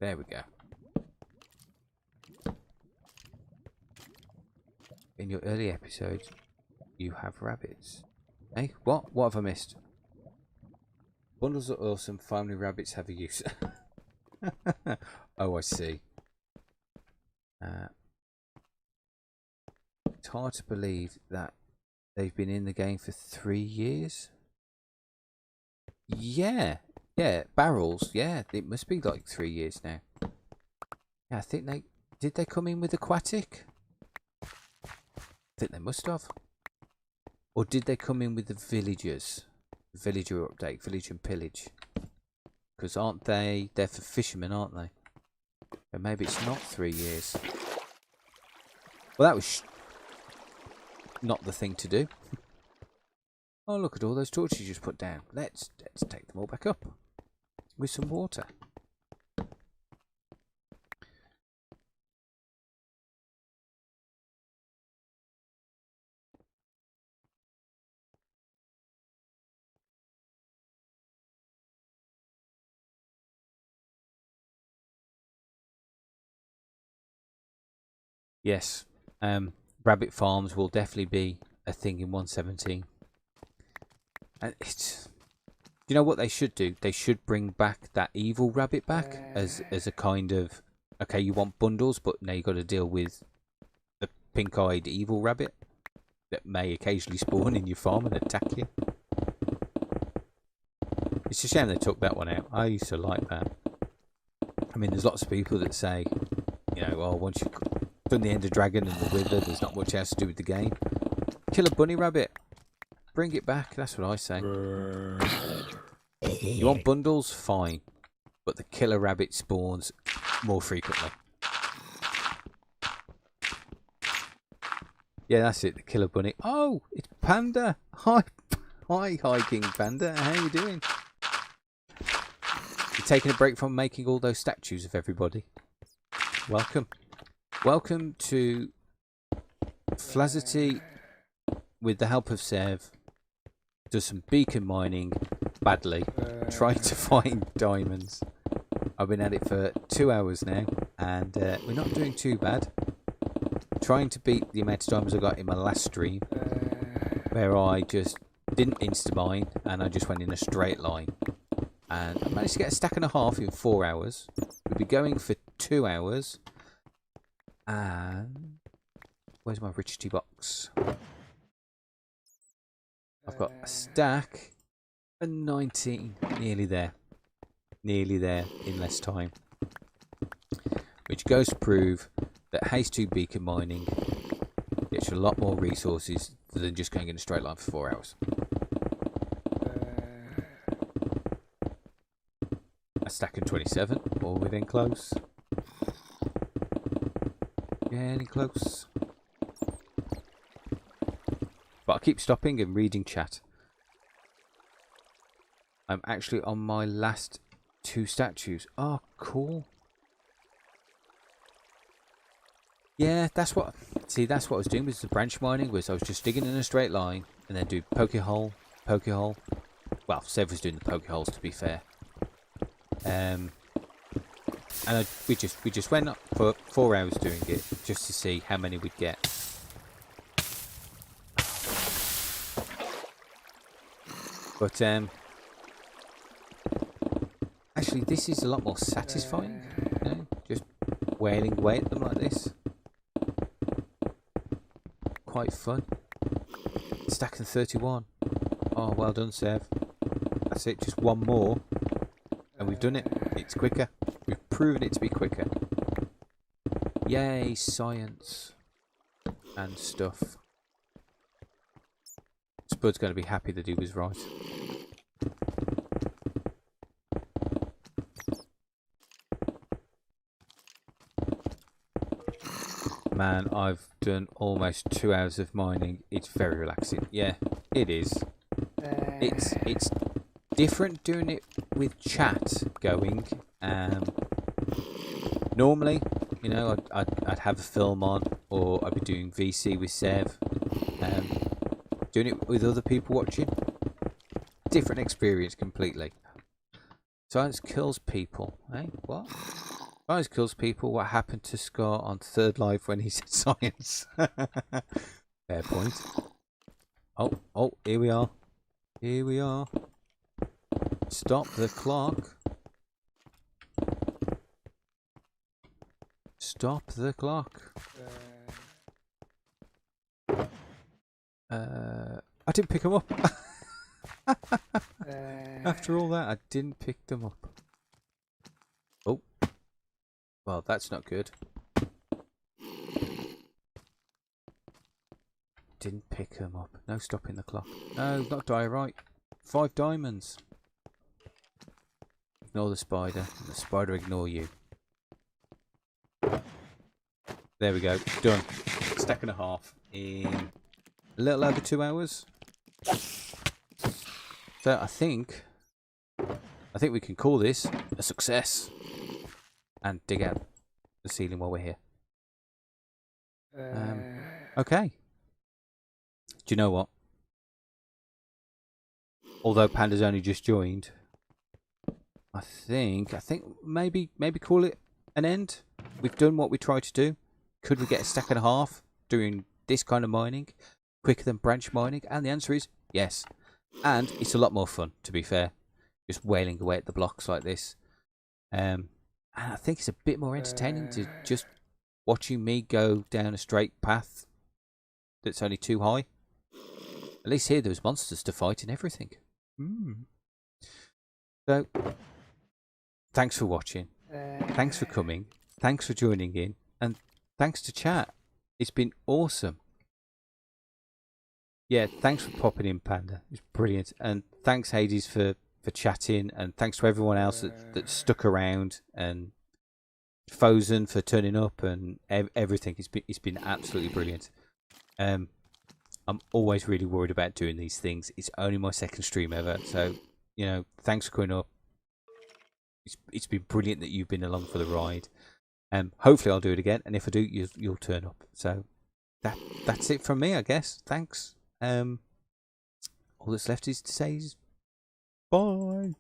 There we go. In your early episodes, you have rabbits. Hey, what? What have I missed? Bundles are awesome. Family rabbits have a use. Oh, I see. It's hard to believe that they've been in the game for 3 years. Yeah, barrels. Yeah, it must be like 3 years now. Yeah, I think did they come in with aquatic? I think they must have. Or did they come in with the villagers? Villager update, village and pillage. Because aren't they? They're for fishermen, aren't they? But maybe it's not 3 years. Well, that was not the thing to do. Oh, look at all those torches you just put down. Let's take them all back up with some water. Yes, rabbit farms will definitely be a thing in 1.17. And it's, you know what they should do? They should bring back that evil rabbit back as a kind of, okay, you want bundles, but now you got to deal with the pink-eyed evil rabbit that may occasionally spawn in your farm and attack you. It's a shame they took that one out. I used to like that. I mean, there's lots of people that say, you know, oh, once you've done the Ender Dragon and the Wither, there's not much else to do with the game. Kill a bunny rabbit. Bring it back. That's what I say. You want bundles? Fine. But the killer rabbit spawns more frequently. Yeah, that's it. The killer bunny. Oh, it's Panda. Hi, hiking Panda. How you doing? You're taking a break from making all those statues of everybody. Welcome. Welcome to Flazzerty, with the help of Sev, does some beacon mining badly, trying to find diamonds. I've been at it for 2 hours now, and we're not doing too bad. Trying to beat the amount of diamonds I got in my last stream, where I just didn't insta-mine, and I just went in a straight line. And I managed to get a stack and a half in 4 hours. We'll be going for 2 hours. And where's my Richity box? I've got a stack and 19. Nearly there. Nearly there in less time. Which goes to prove that Haze 2 beacon mining gets you a lot more resources than just going in a straight line for 4 hours. A stack of 27, all within close. Getting close. But I keep stopping and reading chat. I'm actually on my last 2 statues. Oh, cool. Yeah, that's what... See, that's what I was doing with the branch mining, was I was just digging in a straight line and then do poke hole, poke hole. Well, Sev was doing the poke holes, to be fair. And we just went up for 4 hours doing it, just to see how many we'd get. But, actually, this is a lot more satisfying, you know, just wailing away at them like this. Quite fun. Stacking 31. Oh, well done, Sev. That's it, just one more. And we've done it. It's quicker. We've proven it to be quicker. Yay, science. And stuff. Spud's going to be happy that he was right. Man, I've done almost 2 hours of mining. It's very relaxing. Yeah, it is. It's different doing it with chat going. Normally, you know, I'd have a film on, or I'd be doing VC with Sev. Doing it with other people watching, different experience completely. Science kills people, eh? What? Science kills people. What happened to Scott on Third Life when he said science? Fair point. Oh, here we are. Here we are. Stop the clock. Stop the clock. I didn't pick them up. After all that, I didn't pick them up. Oh. Well, that's not good. Didn't pick them up. No stopping the clock. No, not diorite. 5 diamonds. Ignore the spider. And the spider ignore you. There we go. Done. Stack and a half in a little over 2 hours. So I think we can call this a success. And dig out the ceiling while we're here. Okay. Do you know what? Although Panda's only just joined, I think maybe call it an end. We've done what we tried to do. Could we get a stack and a half doing this kind of mining quicker than branch mining? And the answer is yes. And it's a lot more fun, to be fair. Just wailing away at the blocks like this. And I think it's a bit more entertaining to just watching me go down a straight path that's only too high. At least here there's monsters to fight and everything. So, thanks for watching. Thanks for coming. Thanks for joining in. And thanks to chat. It's been awesome. Yeah, thanks for popping in, Panda. It's brilliant. And thanks, Hades, for chatting, and thanks to everyone else that stuck around, and Fozen for turning up, and everything. It's been absolutely brilliant. I'm always really worried about doing these things. It's only my second stream ever, so you know, thanks for coming up. It's been brilliant that you've been along for the ride. Hopefully I'll do it again, and if I do, you'll turn up. So that's it from me, I guess. Thanks. All that's left is to say is bye.